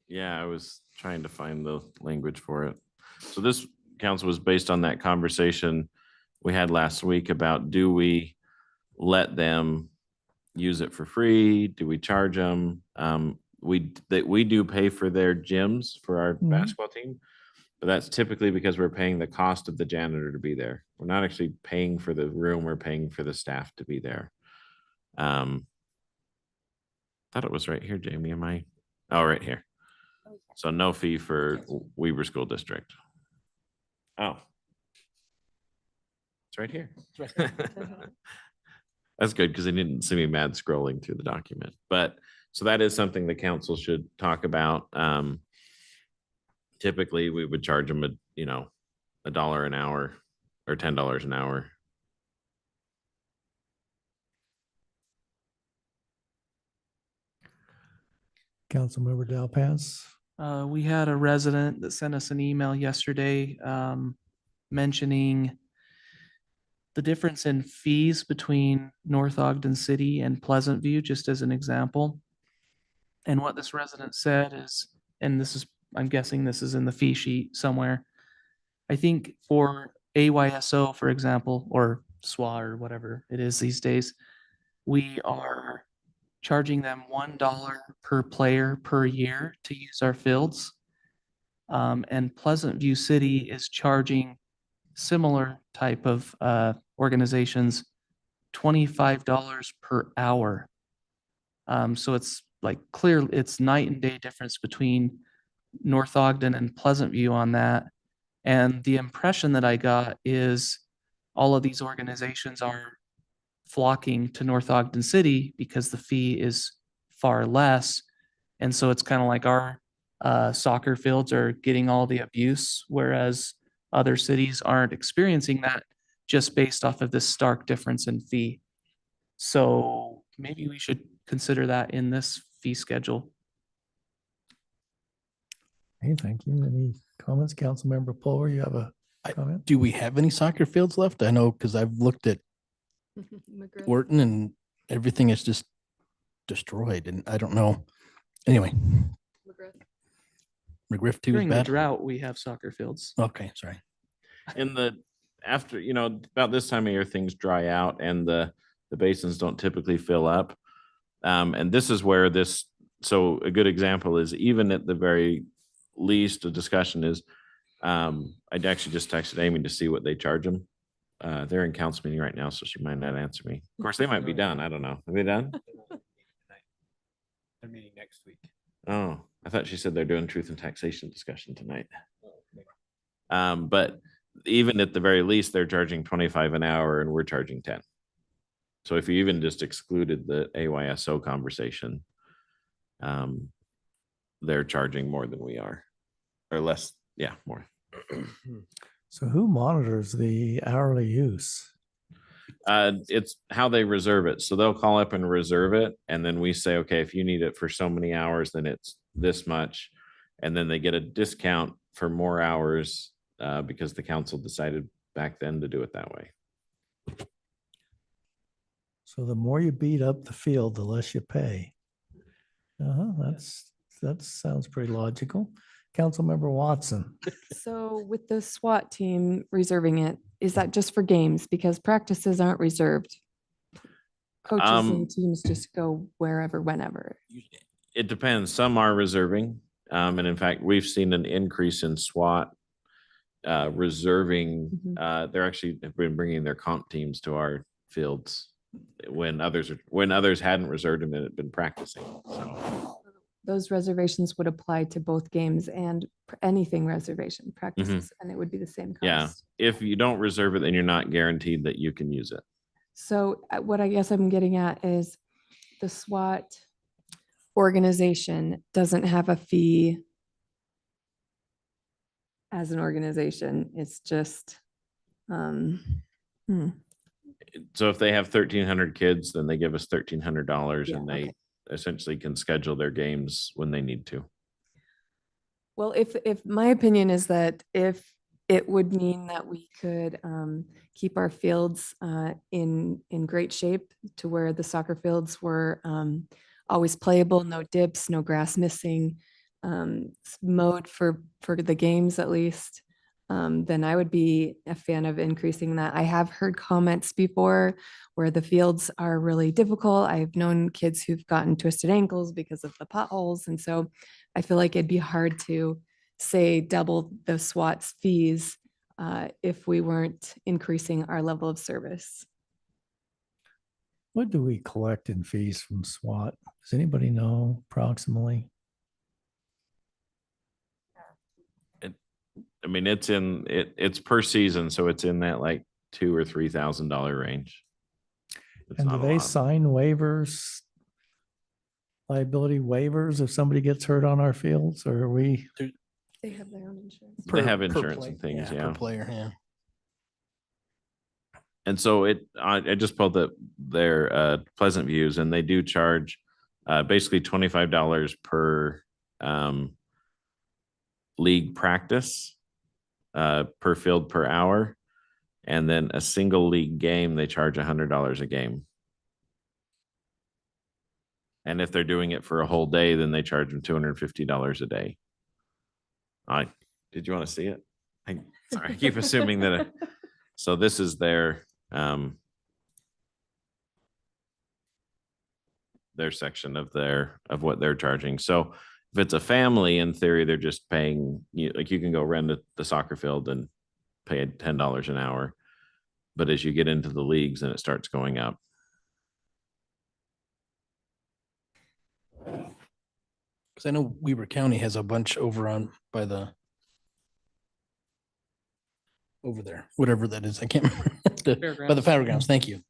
Yeah, I was trying to find the language for it. So this council was based on that conversation we had last week about, do we let them use it for free? Do we charge them? We do pay for their gyms for our basketball team, but that's typically because we're paying the cost of the janitor to be there. We're not actually paying for the room, we're paying for the staff to be there. Thought it was right here, Jamie. Am I? Oh, right here. So no fee for Weber School District. Oh. It's right here. That's good because they didn't see me mad scrolling through the document. But so that is something the council should talk about. Typically, we would charge them $1 an hour or $10 an hour. Councilmember Del Paz. We had a resident that sent us an email yesterday mentioning the difference in fees between North Ogden City and Pleasant View, just as an example. And what this resident said is, and this is, I'm guessing this is in the fee sheet somewhere. I think for AYSO, for example, or SWA or whatever it is these days, we are charging them $1 per player per year to use our fields. And Pleasant View City is charging similar type of organizations $25 per hour. So it's like clear, it's night and day difference between North Ogden and Pleasant View on that. And the impression that I got is all of these organizations are flocking to North Ogden City because the fee is far less. And so it's kind of like our soccer fields are getting all the abuse, whereas other cities aren't experiencing that just based off of this stark difference in fee. So maybe we should consider that in this fee schedule. Hey, thank you. Any comments? Councilmember Pulver, you have a comment? Do we have any soccer fields left? I know because I've looked at Wharton and everything is just destroyed and I don't know. Anyway. McGriff too is During the bad. drought, we have soccer fields. Okay, sorry. After, about this time of year, things dry out and the basins don't typically fill up. And this is where so a good example is, even at the very least, a discussion is, I'd actually just texted Amy to see what they charge them. They're in council meeting right now, so she might not answer me. Of course, they might be done. I don't know. Are they done? They're meeting next week. Oh, I thought she said they're doing truth and taxation discussion tonight. But even at the very least, they're charging 25 an hour and we're charging 10. So if you even just excluded the AYSO conversation, they're charging more than we are, or less. Yeah, more. So who monitors the hourly use? It's how they reserve it. So they'll call up and reserve it. And then we say, okay, if you need it for so many hours, then it's this much. And then they get a discount for more hours because the council decided back then to do it that way. So the more you beat up the field, the less you pay. That sounds pretty logical. Councilmember Watson. So with the SWAT team reserving it, is that just for games? Because practices aren't reserved. Coaches and teams just go wherever, whenever. It depends. Some are reserving. And in fact, we've seen an increase in SWAT reserving. They're actually have been bringing their comp teams to our fields when others hadn't reserved them and had been practicing. So Those reservations would apply to both games and anything reservation practices, and it would be the same cost. yeah, if you don't reserve it, then you're not guaranteed that you can use it. So what I guess I'm getting at is the SWAT organization doesn't have a fee as an organization. It's just, So if they have 1,300 kids, then they give us $1,300 Yeah, and they okay. essentially can schedule their games when they need to. Well, if my opinion is that if it would mean that we could keep our fields in great shape to where the soccer fields were always playable, no dips, no grass missing, mowed for the games at least, then I would be a fan of increasing that. I have heard comments before where the fields are really difficult. I've known kids who've gotten twisted ankles because of the potholes. And so I feel like it'd be hard to say double the SWAT's fees if we weren't increasing our level of service. What do we collect in fees from SWAT? Does anybody know approximately? I mean, it's per season, so it's in that like $2,000 or $3,000 range. It's And do not a they lot. sign waivers, liability waivers if somebody gets hurt on our fields, or are we? They have their own insurance. They have per insurance play- and things, Per yeah. player, yeah. And so I just pulled up their Pleasant Views, and they do charge basically $25 per league practice per field per hour. And then a single league game, they charge $100 a game. And if they're doing it for a whole day, then they charge them $250 a day. Did you want to see it? Sorry, I keep assuming that. So this is their section of what they're charging. So if it's a family, in theory, they're just paying, like you can go rent the soccer field and pay $10 an hour. But as you get into the leagues, then it starts going up. Because I know Weber County has a bunch over over there, whatever that is. I can't remember. By the fairgrounds, thank you.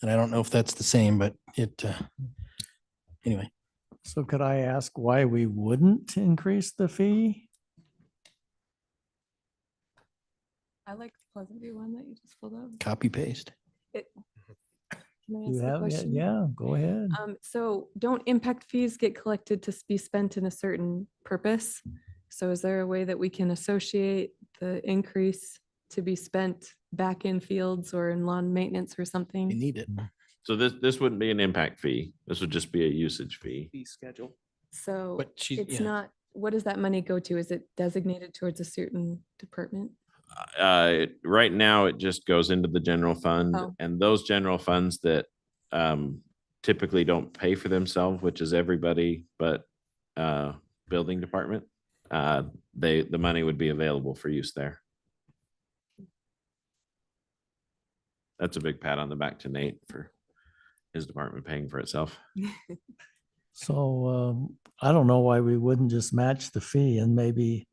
And I don't know if that's the same, but anyway. So could I ask why we wouldn't increase the fee? I like the Pleasant View one that you just pulled up. Copy paste. Can I You ask a have, question? yeah, go ahead. So don't impact fees get collected to be spent in a certain purpose? So is there a way that we can associate the increase to be spent back in fields or in lawn maintenance or You something? need it. So this wouldn't be an impact fee. This would just be a usage fee. Fee schedule. So But it's yeah. not, what does that money go to? Is it designated towards a certain department? Right now, it just goes into the general fund, Oh. and those general funds that typically don't pay for themselves, which is everybody but building department, the money would be available for use there. That's a big pat on the back to Nate for his department paying for itself. So I don't know why we wouldn't just match the fee and maybe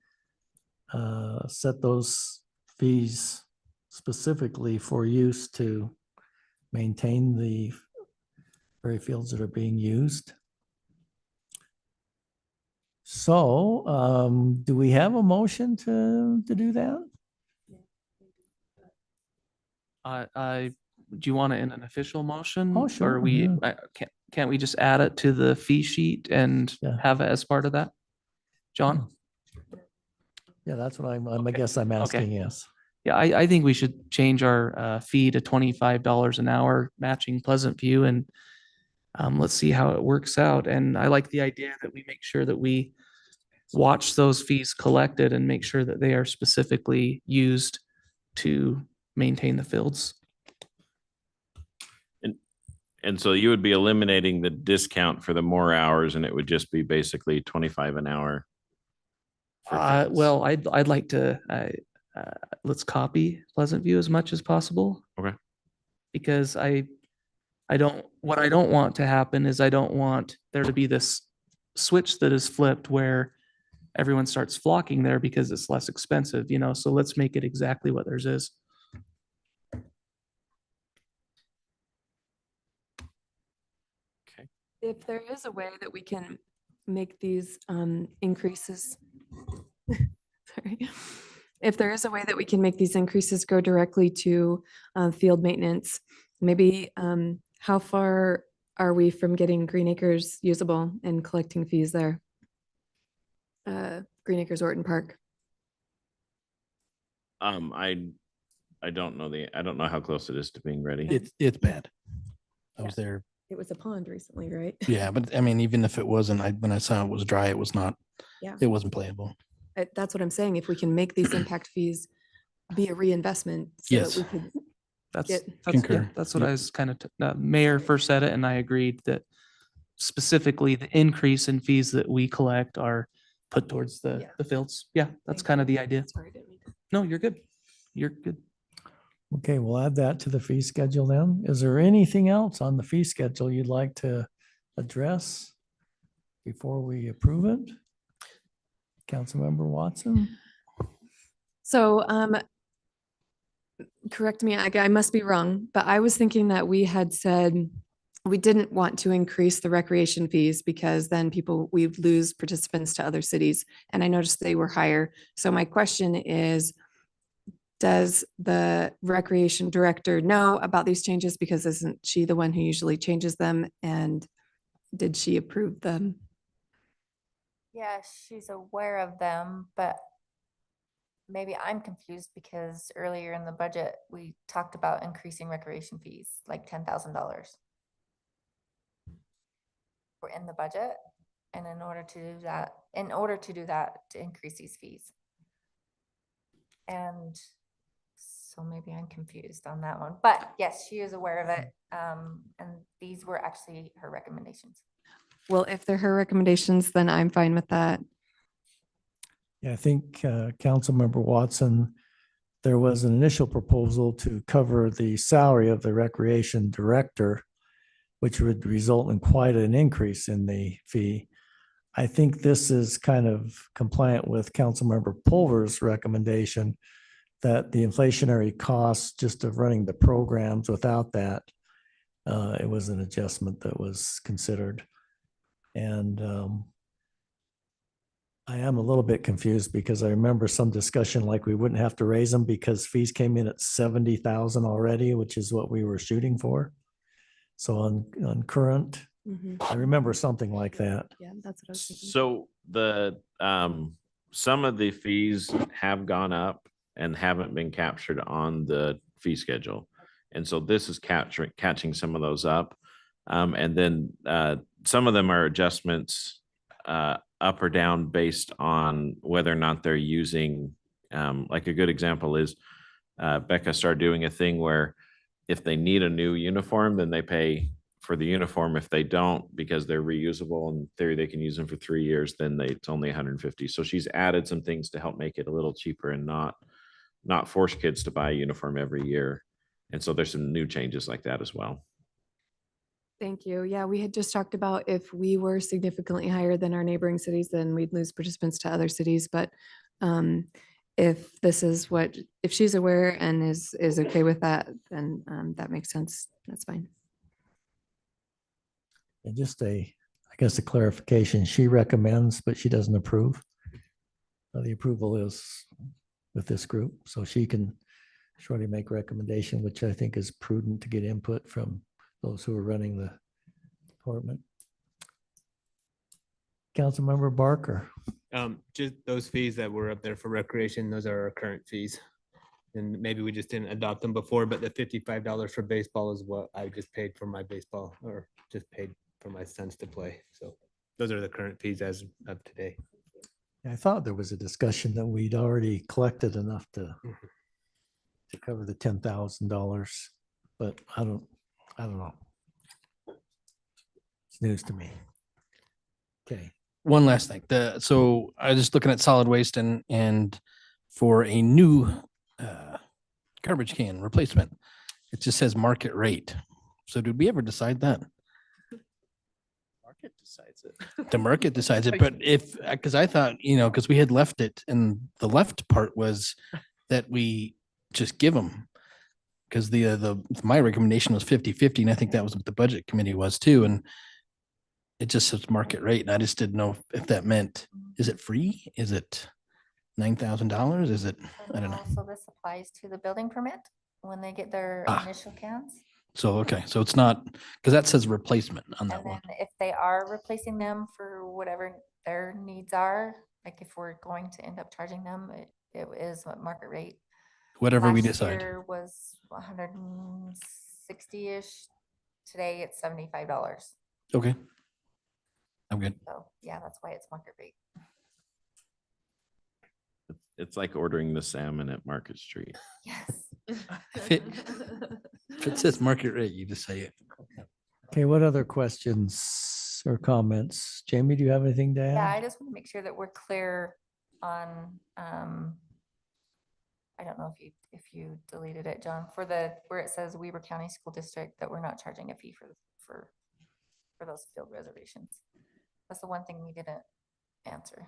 set those fees specifically for use to maintain the very fields that are being used. So do we have a motion to do that? Do you want it in an official motion? Oh, sure, Or we, yeah. can't we just add it to the fee sheet and Yeah. have it as part of that? John? Yeah, that's what I guess I'm asking, yes. Yeah, I think we should change our fee to $25 an hour, matching Pleasant View, and let's see how it works out. And I like the idea that we make sure that we watch those fees collected and make sure that they are specifically used to maintain the fields. And so you would be eliminating the discount for the more hours, and it would just be basically 25 an hour. for fields. Well, I'd like to, let's copy Pleasant View as much as possible. Okay. Because what I don't want to happen is I don't want there to be this switch that is flipped where everyone starts flocking there because it's less expensive, so let's make it exactly what theirs is. If there is a way that we can make these increases, sorry, if there is a way that we can make these increases go directly to field maintenance, maybe how far are we from getting Green Acres usable and collecting fees there? Green Acres Orton Park. I don't know I don't know how close it is to being ready. It's bad. I was there. It was a pond recently, right? Yeah, but I mean, even if it wasn't, when I saw it was dry, it was not, Yeah. it wasn't playable. That's what I'm saying. If we can make these impact fees be a reinvestment so that Yes. we could That's, get. yeah, Concur. that's what Yep. I was kind of, Mayor first said it and I agreed that specifically the increase in fees that we collect are put towards Yeah. the fields. Yeah, that's Thank kind you. of the idea. Sorry, didn't mean to- No, you're good. You're good. Okay, we'll add that to the fee schedule then. Is there anything else on the fee schedule you'd like to address before we approve it? Councilmember Watson? So, correct me, I must be wrong, but I was thinking that we had said we didn't want to increase the recreation fees because then we'd lose participants to other cities. And I noticed they were higher. So my question is, does the recreation director know about these changes? Because isn't she the one who usually changes them? And did she approve them? Yeah, she's aware of them, but maybe I'm confused because earlier in the budget, we talked about increasing recreation fees, like $10,000. We're in the budget, and in order to do that, to increase these fees. And so maybe I'm confused on that one, but yes, she is aware of it. And these were actually her recommendations. Well, if they're her recommendations, then I'm fine with that. Yeah, I think Councilmember Watson, there was an initial proposal to cover the salary of the recreation director, which would result in quite an increase in the fee. I think this is kind of compliant with Councilmember Pulver's recommendation that the inflationary costs just of running the programs without that, it was an adjustment that was considered. And I am a little bit confused because I remember some discussion like we wouldn't have to raise them because fees came in at 70,000 already, which is what we were shooting for. So on current, I remember something like that. Yeah, that's what I was thinking. So some of the fees have gone up and haven't been captured on the fee schedule. And so this is catching some of those up. And then some of them are adjustments up or down based on whether or not they're using, like a good example is Becca started doing a thing where if they need a new uniform, then they pay for the uniform. If they don't, because they're reusable, in theory, they can use them for 3 years, then it's only 150. So she's added some things to help make it a little cheaper and not force kids to buy a uniform every year. And so there's some new changes like that as well. Thank you. Yeah, we had just talked about if we were significantly higher than our neighboring cities, then we'd lose participants to other cities. But if this is if she's aware and is okay with that, then that makes sense. That's fine. And just I guess a clarification, she recommends, but she doesn't approve. The approval is with this group, so she can shortly make recommendation, which I think is prudent to get input from those who are running the department. Councilmember Barker. Just those fees that were up there for recreation, those are our current fees. And maybe we just didn't adopt them before, but the $55 for baseball is what I just paid for my baseball, or just paid for my sons to play. So those are the current fees as of today. I thought there was a discussion that we'd already collected enough to cover the $10,000, but I don't know. It's news to me. Okay. One last thing. So I was just looking at solid waste and for a new garbage can replacement, it just says market rate. So did we ever decide that? Market decides it. The market decides it, but because I thought, because we had left it, and the left part was that we just give them. Because my recommendation was 50-50, and I think that was what the budget committee was too. And it just says market rate, and I just didn't know if that meant, is it free? Is it $9,000? Is it, I don't know. So this applies to the building permit when they get their initial cans. So, okay, so it's not, because that says replacement on that And one. then if they are replacing them for whatever their needs are, like if we're going to end up charging them, it is what market rate. Whatever we Last decide. year was 160-ish. Today it's $75. Okay. I'm good. So yeah, that's why it's market rate. It's like ordering the salmon at Market Street. Yes. If it says market rate, you just say it. Okay, what other questions or comments? Jamie, do you have anything to Yeah, I add? just want to make sure that we're clear on, I don't know if you deleted it, John, for where it says Weber County School District, that we're not charging a fee for those field reservations. That's the one thing we didn't answer.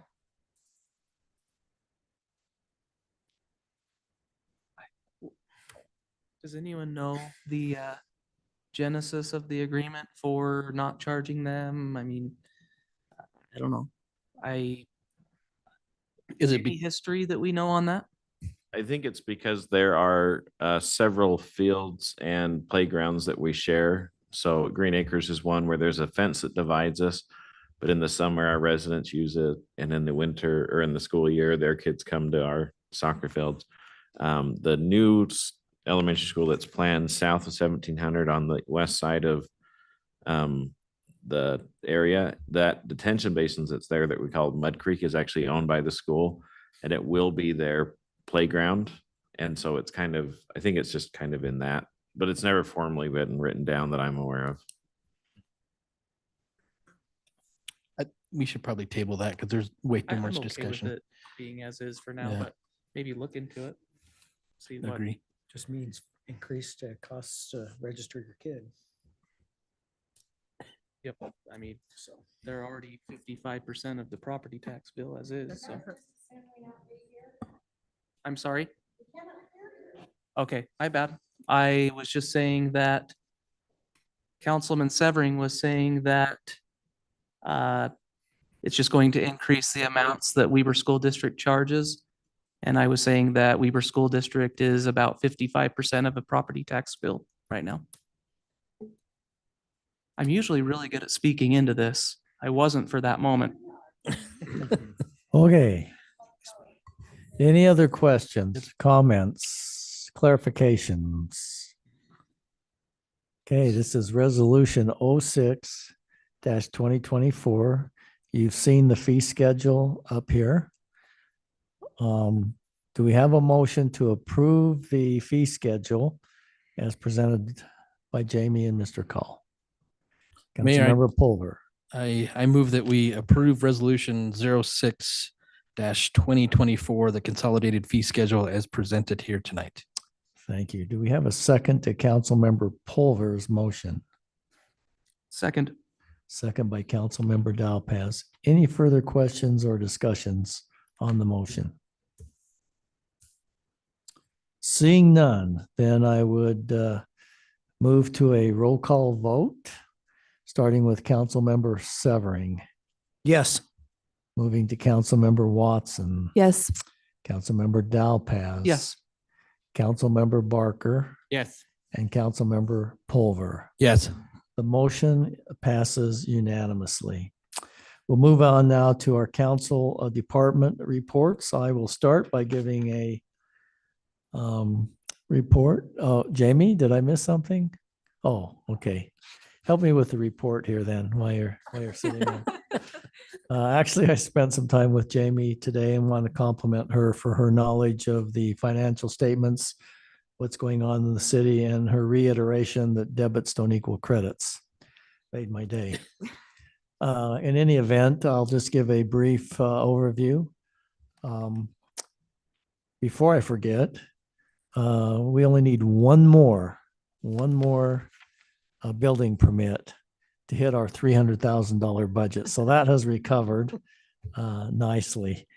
Does anyone know the genesis of the agreement for not charging them? I mean, I don't know. Is it Any history that we know on that? I think it's because there are several fields and playgrounds that we share. So Green Acres is one where there's a fence that divides us. But in the summer, our residents use it. And in the winter or in the school year, their kids come to our soccer fields. The new elementary school that's planned south of 1700 on the west side of the area, that detention basins that's there that we call Mud Creek is actually owned by the school, and it will be their playground. And so it's kind of, I think it's just kind of in that, but it's never formally been written down that I'm aware of. We should probably table that because there's way too I'm much okay with discussion. it being as is for now, Yeah. but maybe look into it. See what, Agree. Just means increased costs to register your kid. yep, I mean, so they're already 55% of the property tax bill as is, so. I'm sorry? Okay, my bad. I was just saying that Councilman Severing was saying that it's just going to increase the amounts that Weber School District charges. And I was saying that Weber School District is about 55% of a property tax bill right now. I'm usually really good at speaking into this. I wasn't for that moment. Okay. Any other questions, comments, clarifications? Okay, this is resolution 06-2024. You've seen the fee schedule up here. Do we have a motion to approve the fee schedule as presented by Jamie and Mr. Call? Mayor, Councilmember Pulver. I move that we approve resolution 06-2024, the consolidated fee schedule as presented here tonight. Thank you. Do we have a second to Councilmember Pulver's motion? Second. Second by Councilmember Dowpaz. Any further questions or discussions on the motion? Seeing none, then I would move to a roll call vote, starting with Councilmember Severing. Yes. Moving to Councilmember Watson. Yes. Councilmember Dowpaz. Yes. Councilmember Barker Yes. and Councilmember Pulver. Yes. The motion passes unanimously. We'll move on now to our council department reports. I will start by giving a report. Oh, Jamie, did I miss something? Oh, okay. Help me with the report here then while you're sitting there. Actually, I spent some time with Jamie today and want to compliment her for her knowledge of the financial statements, what's going on in the city, and her reiteration that debits don't equal credits. Made my day. In any event, I'll just give a brief overview. Before I forget, we only need one more building permit to hit our $300,000 budget. So that has recovered nicely.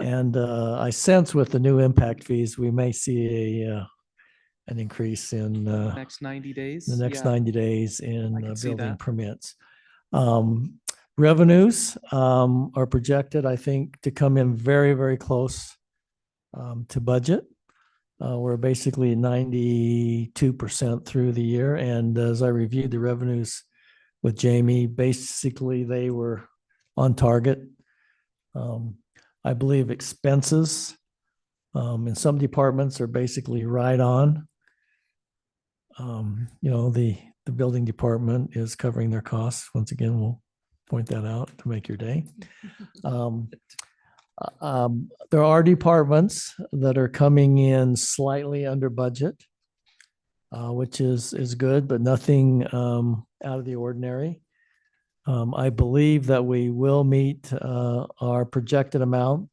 And I sense with the new impact fees, we may see an increase in Next 90 days. the next Yeah. 90 days in can see building that. permits. Revenues are projected, I think, to come in very, very close to budget. We're basically 92% through the year. And as I reviewed the revenues with Jamie, basically they were on target. I believe expenses in some departments are basically right on. The building department is covering their costs. Once again, we'll point that out to make your day. There are departments that are coming in slightly under budget, which is good, but nothing out of the ordinary. I believe that we will meet our projected amount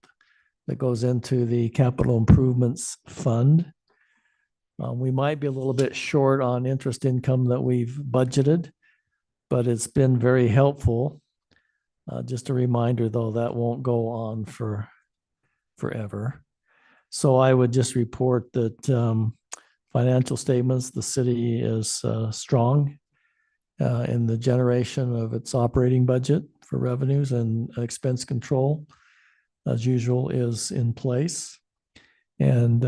that goes into the capital improvements fund. We might be a little bit short on interest income that we've budgeted, but it's been very helpful. Just a reminder, though, that won't go on forever. So I would just report that financial statements, the city is strong in the generation of its operating budget for revenues, and expense control, as usual, is in place. And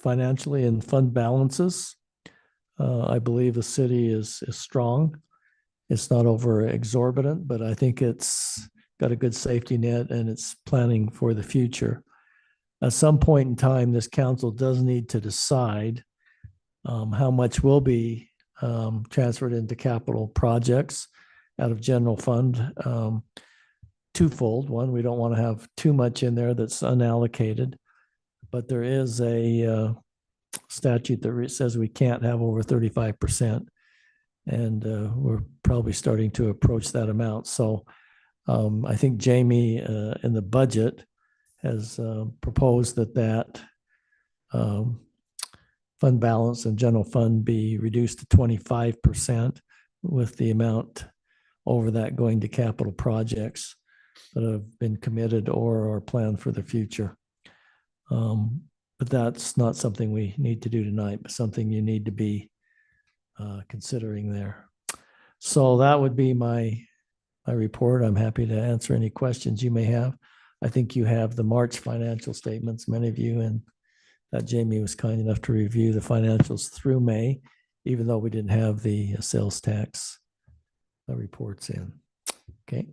financially and fund balances, I believe the city is strong. It's not over exorbitant, but I think it's got a good safety net and it's planning for the future. At some point in time, this council does need to decide how much will be transferred into capital projects out of general fund. Twofold. One, we don't want to have too much in there that's unallocated, but there is a statute that says we can't have over 35%. And we're probably starting to approach that amount. So I think Jamie in the budget has proposed that fund balance and general fund be reduced to 25%, with the amount over that going to capital projects that have been committed or are planned for the future. But that's not something we need to do tonight, but something you need to be considering there. So that would be my report. I'm happy to answer any questions you may have. I think you have the March financial statements, many of you, and that Jamie was kind enough to review the financials through May, even though we didn't have the sales tax reports in. Okay.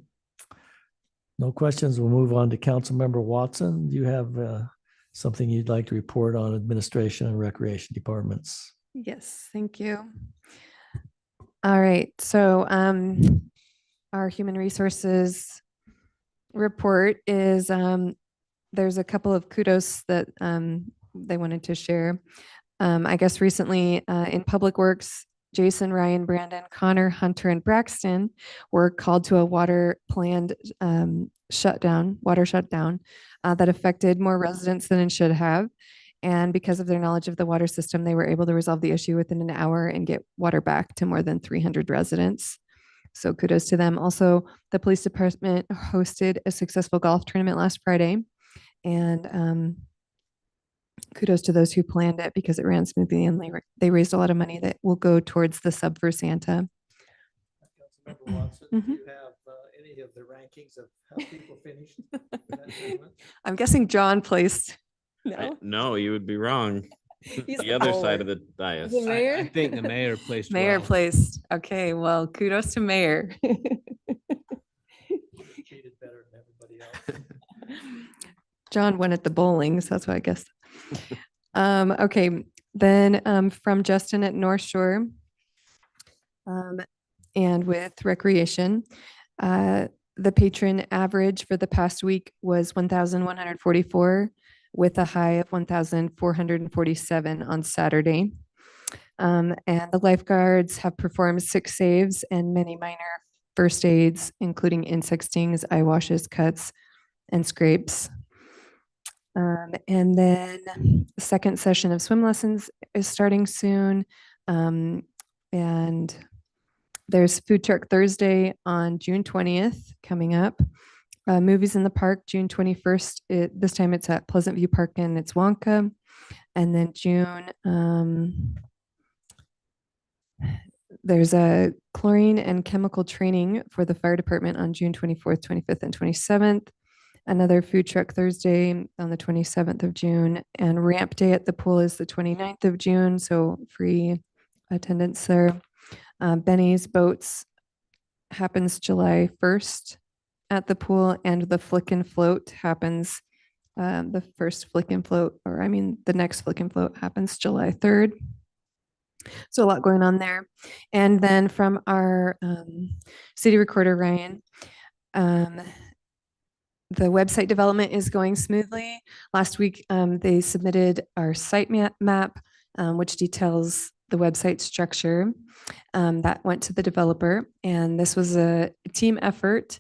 No questions. We'll move on to Councilmember Watson. Do you have something you'd like to report on administration and recreation departments? Yes, thank you. All right, so our human resources report is there's a couple of kudos that they wanted to share. I guess recently in Public Works, Jason, Ryan, Brandon, Connor, Hunter, and Braxton were called to a water shutdown that affected more residents than it should have. And because of their knowledge of the water system, they were able to resolve the issue within an hour and get water back to more than 300 residents. So kudos to them. Also, the police department hosted a successful golf tournament last Friday. And kudos to those who planned it because it ran smoothly and they raised a lot of money that will go towards the Sub for Santa. Councilmember Watson, do you have any of the rankings of how people finished? I'm guessing John placed. No, you would be wrong. He's The other side of the dais. The mayor? I think the mayor placed Mayor well. placed. Okay, well, kudos to mayor. Treated better than everybody else. John won at the bowling, so that's why I guess. Okay, then from Justin at North Shore and with recreation, the patron average for the past week was 1,144 with a high of 1,447 on Saturday. And the lifeguards have performed 6 saves and many minor first aids, including insect stings, eye washes, cuts, and scrapes. And then the second session of swim lessons is starting soon. And there's Food Truck Thursday on June 20th coming up. Movies in the Park, June 21st. This time it's at Pleasant View Park and it's Wonka. And then June, there's a chlorine and chemical training for the fire department on June 24th, 25th, and 27th. another food truck Thursday on the 27th of June, and ramp day at the pool is the 29th of June, so free attendance there. Benny's Boats happens July 1st at the pool, and the Flick and Float happens, the first Flick and Float, or I mean, the next Flick and Float happens July 3rd. So a lot going on there. And then from our city recorder, Ryan, the website development is going smoothly. Last week, they submitted our site map, which details the website structure. That went to the developer, and this was a team effort.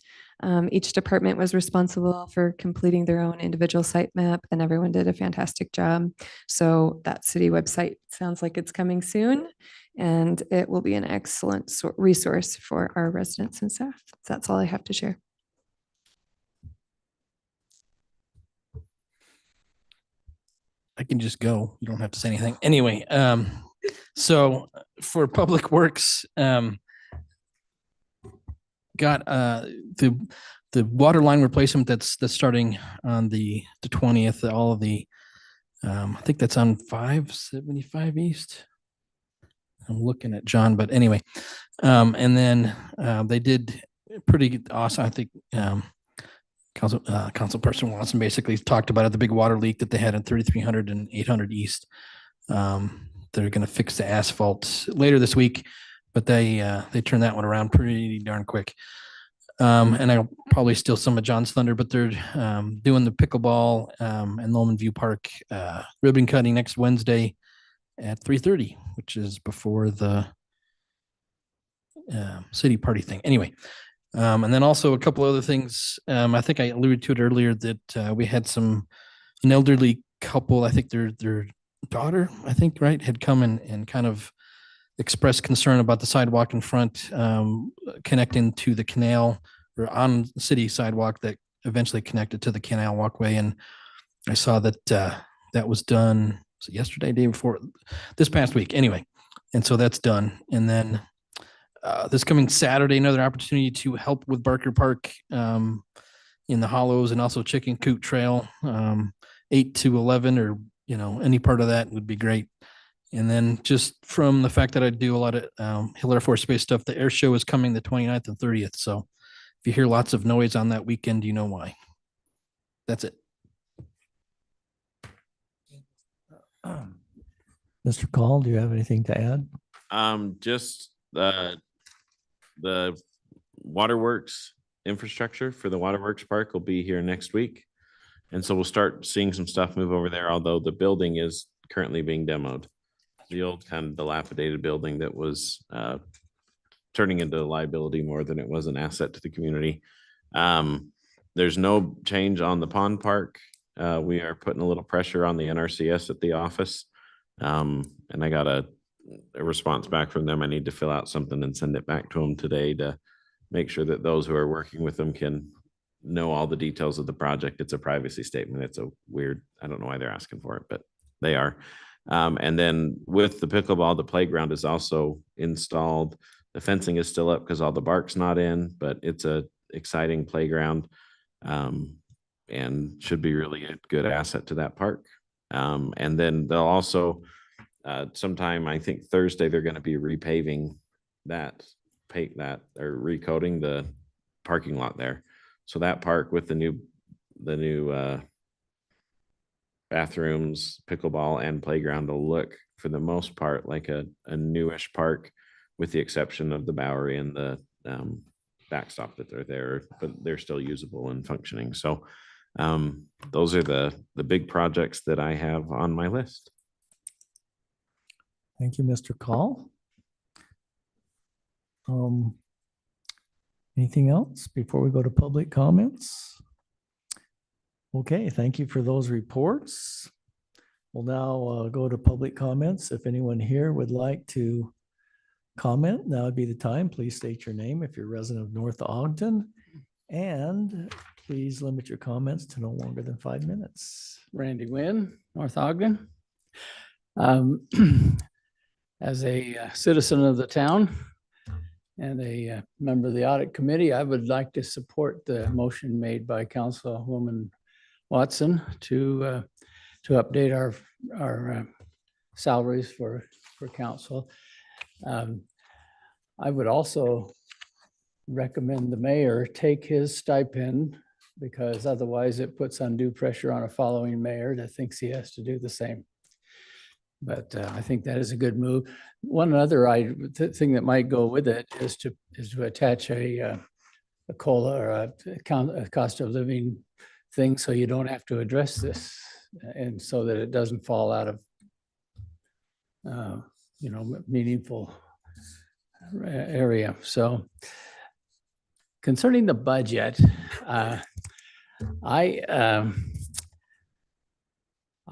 Each department was responsible for completing their own individual site map, and everyone did a fantastic job. So that city website sounds like it's coming soon, and it will be an excellent resource for our residents and staff. So that's all I have to share. I can just go. You don't have to say anything. Anyway, so for Public Works, got the water line replacement that's starting on the 20th. All of the I think that's on 575 East. I'm looking at John, but anyway, and then they did pretty awesome. I think Councilperson Watson basically talked about it, the big water leak that they had at 3300 and 800 East. They're going to fix the asphalt later this week, but they turned that one around pretty darn quick. And I'll probably steal some of John's thunder, but they're doing the pickleball and Lowman View Park ribbon cutting next Wednesday at 3:30, which is before the city party thing. Anyway, and then also a couple other things. I think I alluded to it earlier that we had an elderly couple, I think their daughter, I think, right, had come and kind of expressed concern about the sidewalk in front connecting to the canal, or on the city sidewalk that eventually connected to the canal walkway. And I saw that that was done yesterday, day before, this past week. Anyway, and so that's done. And then this coming Saturday, another opportunity to help with Barker Park in the hollows, and also Chicken Coop Trail, 8 to 11, or any part of that would be great. And then just from the fact that I do a lot of Hill Air Force Base stuff, the air show is coming the 29th and 30th. So if you hear lots of noise on that weekend, you know why. That's it. Mr. Call, do you have anything to add? Just the waterworks infrastructure for the waterworks park will be here next week. And so we'll start seeing some stuff move over there, although the building is currently being demoed. The old kind of dilapidated building that was turning into a liability more than it was an asset to the community. There's no change on the pond park. We are putting a little pressure on the NRCS at the office. And I got a response back from them. I need to fill out something and send it back to them today to make sure that those who are working with them can know all the details of the project. It's a privacy statement. It's a weird, I don't know why they're asking for it, but they are. And then with the pickleball, the playground is also installed. The fencing is still up because all the bark's not in, but it's a exciting playground and should be really a good asset to that park. And then they'll also, sometime, I think Thursday, they're going to be repaving that or recoating the parking lot there. So that park with the new bathrooms, pickleball, and playground will look, for the most part, like a newish park, with the exception of the Bowery and the backstop that they're there, but they're still usable and functioning. So those are the big projects that I have on my list. Thank you, Mr. Call. Anything else before we go to public comments? Okay, thank you for those reports. We'll now go to public comments. If anyone here would like to comment, now would be the time. Please state your name if you're a resident of North Ogden, and please limit your comments to no longer than 5 minutes. Randy Wynn, North Ogden. As a citizen of the town, and a member of the audit committee, I would like to support the motion made by Councilwoman Watson to update our salaries for council. I would also recommend the mayor take his stipend, because otherwise it puts undue pressure on a following mayor that thinks he has to do the same. But I think that is a good move. One other thing that might go with it is to attach a COLA or a cost of living thing, so you don't have to address this, and so that it doesn't fall out of meaningful area. So concerning the budget,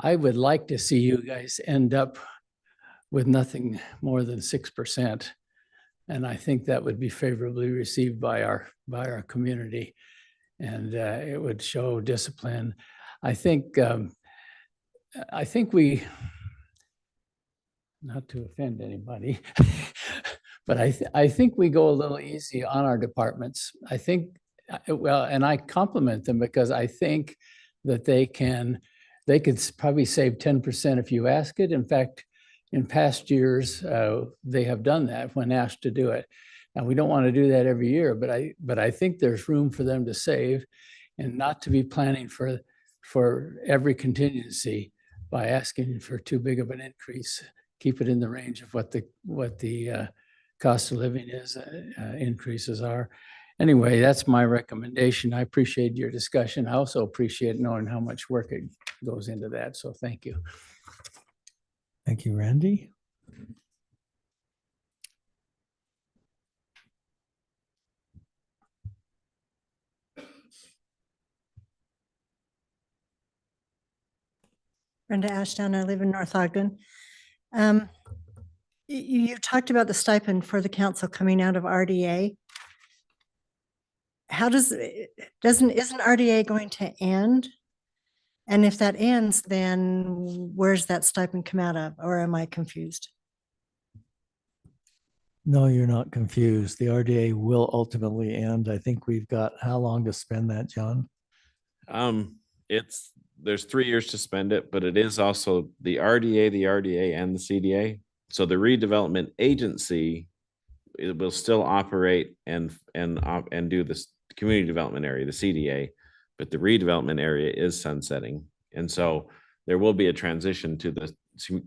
I would like to see you guys end up with nothing more than 6%. And I think that would be favorably received by our community, and it would show discipline. I think we, not to offend anybody, but I think we go a little easy on our departments. I think, well, and I compliment them because I think that they could probably save 10% if you ask it. In fact, in past years, they have done that when asked to do it. Now, we don't want to do that every year, but I think there's room for them to save and not to be planning for every contingency by asking for too big of an increase. Keep it in the range of what the cost of living increases are. Anyway, that's my recommendation. I appreciate your discussion. I also appreciate knowing how much work it goes into that. So thank you. Thank you, Randy. Brenda Ashdown, I live in North Ogden. You talked about the stipend for the council coming out of RDA. Isn't RDA going to end? And if that ends, then where's that stipend come out of, or am I confused? No, you're not confused. The RDA will ultimately end. I think we've got how long to spend that, John? There's 3 years to spend it, but it is also the RDA, and the CDA. So the redevelopment agency, it will still operate and do this community development area, the CDA, but the redevelopment area is sunsetting. And so there will be a transition to the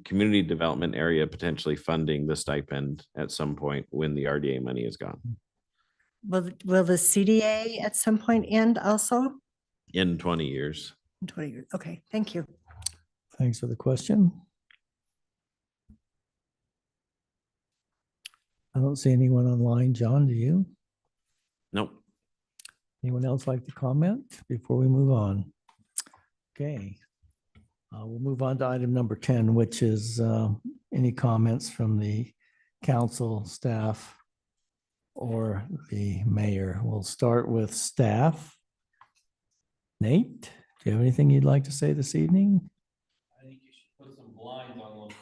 community development area potentially funding the stipend at some point when the RDA money is gone. Will the CDA at some point end also? In 20 years. In 20 years. Okay, thank you. Thanks for the question. I don't see anyone online. John, do you? Nope. Anyone else like to comment before we move on? Okay. We'll move on to item number 10, which is any comments from the council, staff, or the mayor. We'll start with staff. Nate, do you have anything you'd like to say this evening? I think you should put some blinds on those.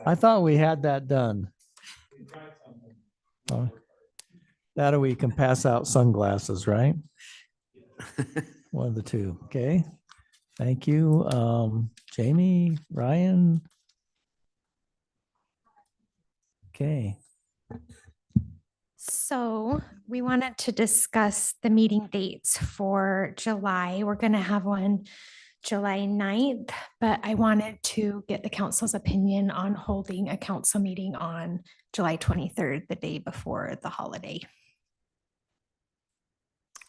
I thought we had that done. That or we can pass out sunglasses, right? One of the two. Okay. Thank you. Jamie, Ryan. Okay. So we wanted to discuss the meeting dates for July. We're going to have one July 9th, but I wanted to get the council's opinion on holding a council meeting on July 23rd, the day before the holiday.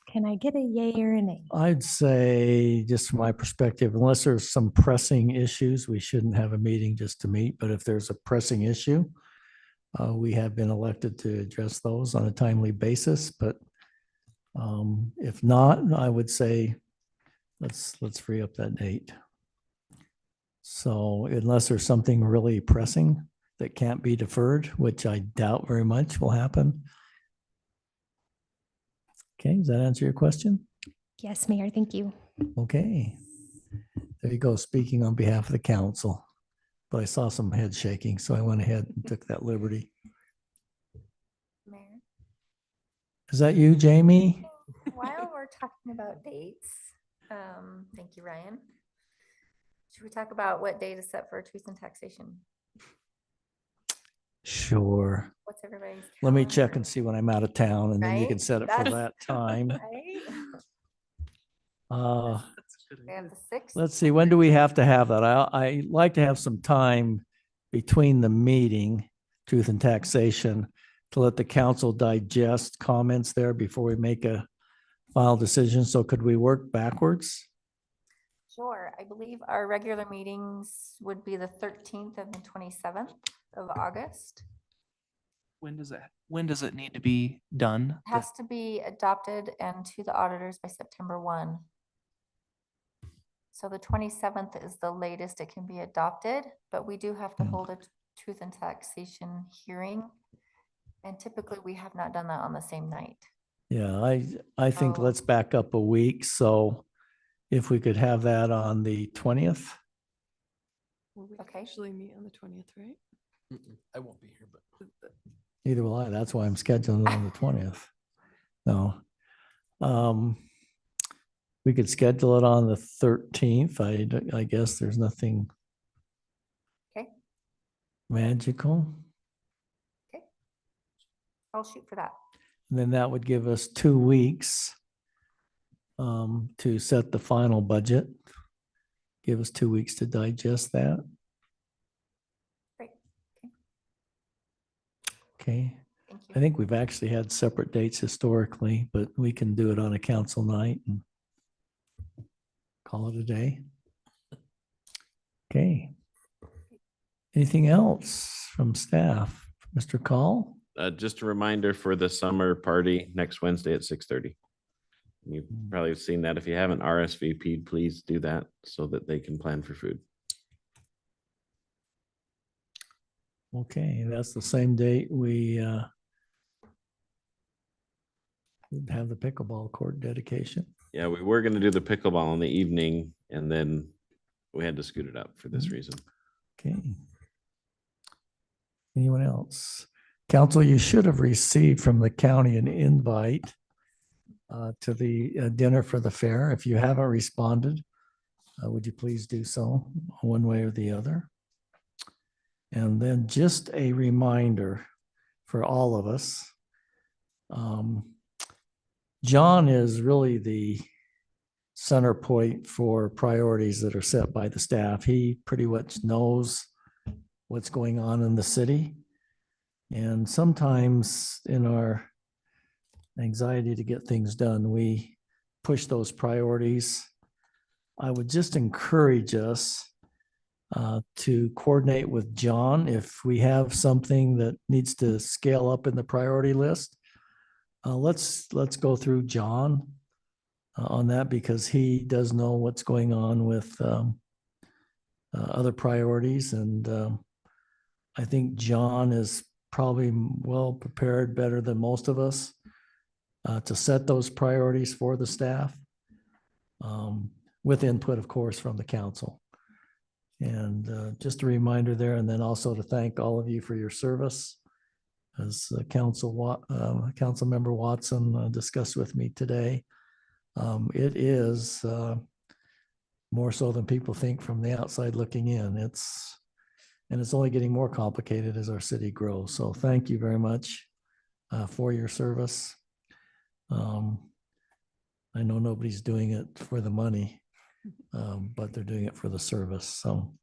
Can I get a yay or a nay? I'd say, just from my perspective, unless there's some pressing issues, we shouldn't have a meeting just to meet. But if there's a pressing issue, we have been elected to address those on a timely basis. But if not, I would say let's free up that date. So unless there's something really pressing that can't be deferred, which I doubt very much will happen. Okay, does that answer your question? Yes, Mayor, thank you. Okay. There you go, speaking on behalf of the council. But I saw some head shaking, so I went ahead and took that liberty. Is that you, Jamie? While we're talking about dates, thank you, Ryan. Should we talk about what date is set for truth and taxation? Sure. What's everybody's? Let me check calendar? and see when I'm out of town and then you can Right? set it for That's- that time. Right? Uh, We have the 6th. let's see, when do we have to have that? I like to have some time between the meeting, truth and taxation, to let the council digest comments there before we make a final decision. So could we work backwards? Sure. I believe our regular meetings would be the 13th and the 27th of August. When does it need to be done? It has to be adopted and to the auditors by September 1. So the 27th is the latest it can be adopted, but we do have to hold a truth and taxation hearing. And typically we have not done that on the same night. Yeah, I think Oh. let's back up a week. So if we could have that on the 20th. Well, we Okay. usually meet on the 20th, right? I won't be here, but. Either will I. That's why I'm scheduling it on the 20th. No. We could schedule it on the 13th. I guess there's nothing Okay. magical. Okay. I'll shoot for that. And then that would give us 2 weeks to set the final budget. Give us 2 weeks to digest that. Great. Okay. Thank you. I think we've actually had separate dates historically, but we can do it on a council night and call it a day. Okay. Anything else from staff? Mr. Call? Just a reminder for the summer party next Wednesday at 6:30. You've probably seen that. If you haven't RSVP'd, please do that so that they can plan for food. Okay, that's the same date we have the pickleball court dedication. Yeah, we were gonna do the pickleball in the evening and then we had to scoot it up for this reason. Okay. Anyone else? Council, you should have received from the county an invite to the dinner for the fair. If you haven't responded, would you please do so one way or the other? And then just a reminder for all of us. John is really the center point for priorities that are set by the staff. He pretty much knows what's going on in the city. And sometimes in our anxiety to get things done, we push those priorities. I would just encourage us to coordinate with John if we have something that needs to scale up in the priority list. Let's go through John on that because he does know what's going on with other priorities. And I think John is probably well prepared, better than most of us, to set those priorities for the staff, with input, of course, from the council. And just a reminder there, and then also to thank all of you for your service. As Council Member Watson discussed with me today, it is more so than people think from the outside looking in. And it's only getting more complicated as our city grows. So thank you very much for your service. I know nobody's doing it for the money, but they're doing it for the service. So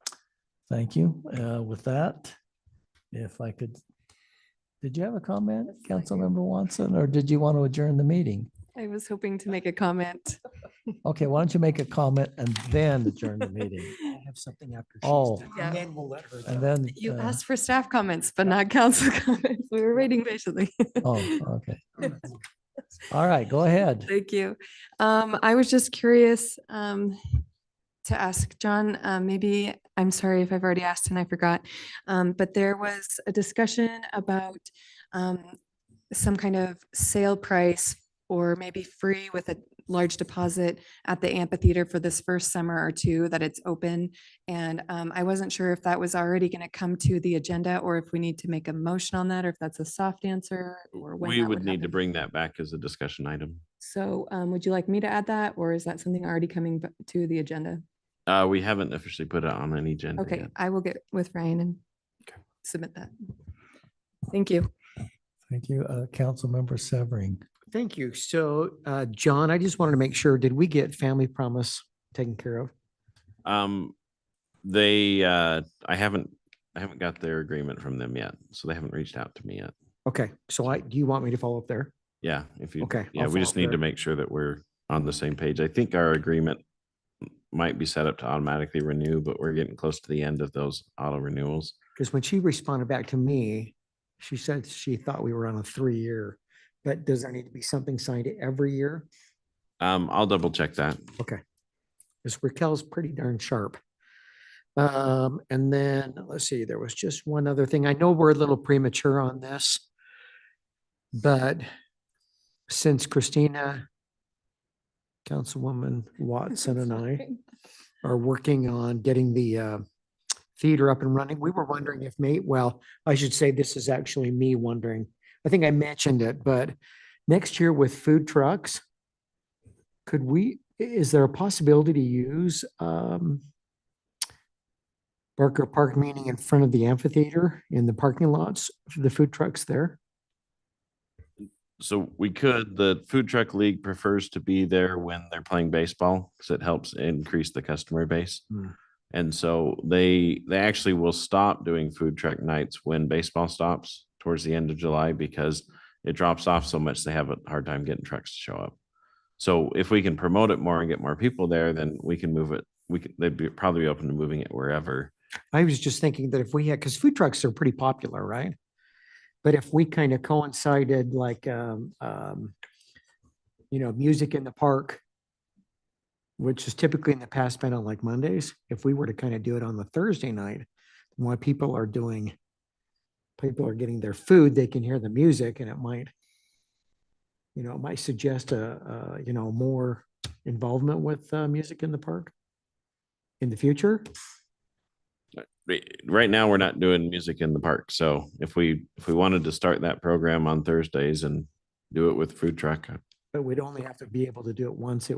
thank you. With that, if I could, did you have a comment, Councilmember Watson, or did you want to adjourn the meeting? I was hoping to make a comment. Okay, why don't you make a comment and then adjourn the meeting? I have something after. Oh. And then we'll let her. And go. then, You asked for staff comments, but not council comments. We were waiting patiently. oh, okay. All right, go ahead. Thank you. I was just curious to ask John, maybe, I'm sorry if I've already asked and I forgot, but there was a discussion about some kind of sale price or maybe free with large deposit at the amphitheater for this first summer or two that it's open. And I wasn't sure if that was already going to come to the agenda or if we need to make a motion on that, or if that's a soft answer or when We that would need to happen. bring that back as a discussion item. So would you like me to add that, or is that something already coming to the agenda? We haven't officially put it on any agenda Okay, yet. I will get with Ryan and submit that. Thank you. Thank you. Councilmember Severing. Thank you. So, John, I just wanted to make sure, did we get Family Promise taken care of? I haven't got their agreement from them yet, so they haven't reached out to me yet. Okay, so do you want me to follow up there? Yeah, if you, Okay, yeah, I'll we just follow up need to there. make sure that we're on the same page. I think our agreement might be set up to automatically renew, but we're getting close to the end of those auto renewals. Because when she responded back to me, she said she thought we were on a 3-year, but does there need to be something signed every year? I'll double check that. Okay. Because Raquel's pretty darn sharp. And then let's see, there was just one other thing. I know we're a little premature on this, but since Christina, Councilwoman Watson and I are working on getting the theater up and running, we were wondering if I should say this is actually me wondering. I think I mentioned it, but next year with food trucks, is there a possibility to use Barker Park, meaning in front of the amphitheater in the parking lots for the food trucks there? So we could, the Food Truck League prefers to be there when they're playing baseball because it helps increase the customer base. Hmm. And so they actually will stop doing food truck nights when baseball stops towards the end of July because it drops off so much they have a hard time getting trucks to show up. So if we can promote it more and get more people there, then we can move it. They'd probably be open to moving it wherever. I was just thinking that if we had, because food trucks are pretty popular, right? But if we kind of coincided like, music in the park, which is typically in the past been on like Mondays, if we were to kind of do it on the Thursday night, while people are getting their food, they can hear the music and it might suggest more involvement with music in the park in the future. Right now, we're not doing music in the park. So if we wanted to start that program on Thursdays and do it with food truck. But we'd only have to be able to do it once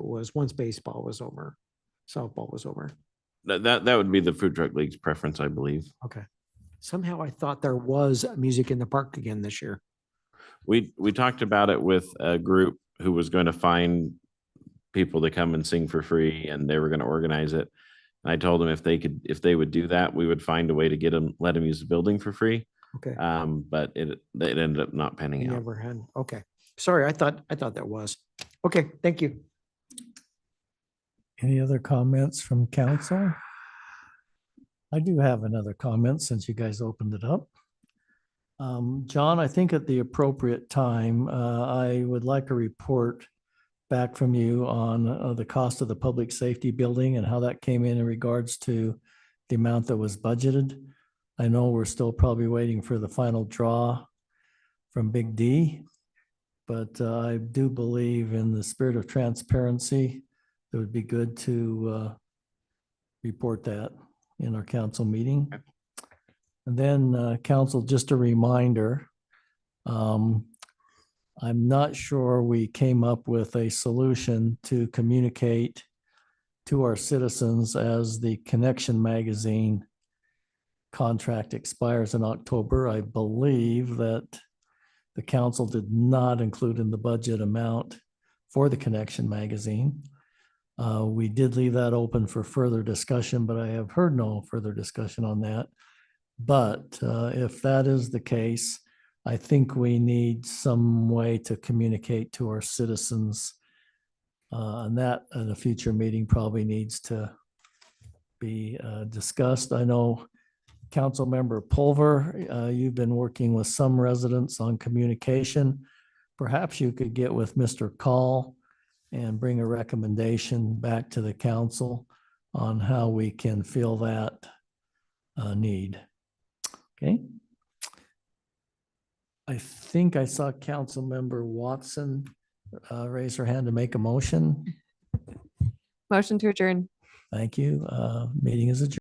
baseball was over, softball was over. That would be the Food Truck League's preference, I believe. Okay. Somehow I thought there was music in the park again this year. We talked about it with a group who was going to find people to come and sing for free, and they were going to organize it. I told them if they would do that, we would find a way to let them use the building for free. Okay. But it ended up not panning out. Never had. Okay. Sorry, I thought that was. Okay, thank you. Any other comments from council? I do have another comment since you guys opened it up. John, I think at the appropriate time, I would like a report back from you on the cost of the public safety building and how that came in regards to the amount that was budgeted. I know we're still probably waiting for the final draw from Big D, but I do believe in the spirit of transparency, it would be good to report that in our council meeting. And then council, just a reminder, I'm not sure we came up with a solution to communicate to our citizens as the Connection magazine contract expires in October. I believe that the council did not include in the budget amount for the Connection magazine. We did leave that open for further discussion, but I have heard no further discussion on that. But if that is the case, I think we need some way to communicate to our citizens. And that in a future meeting probably needs to be discussed. I know Council Member Pulver, you've been working with some residents on communication. Perhaps you could get with Mr. Call and bring a recommendation back to the council on how we can fill that need. Okay. I think I saw Council Member Watson raise her hand to make a motion? Motion to adjourn. Thank you. Meeting is adjourned.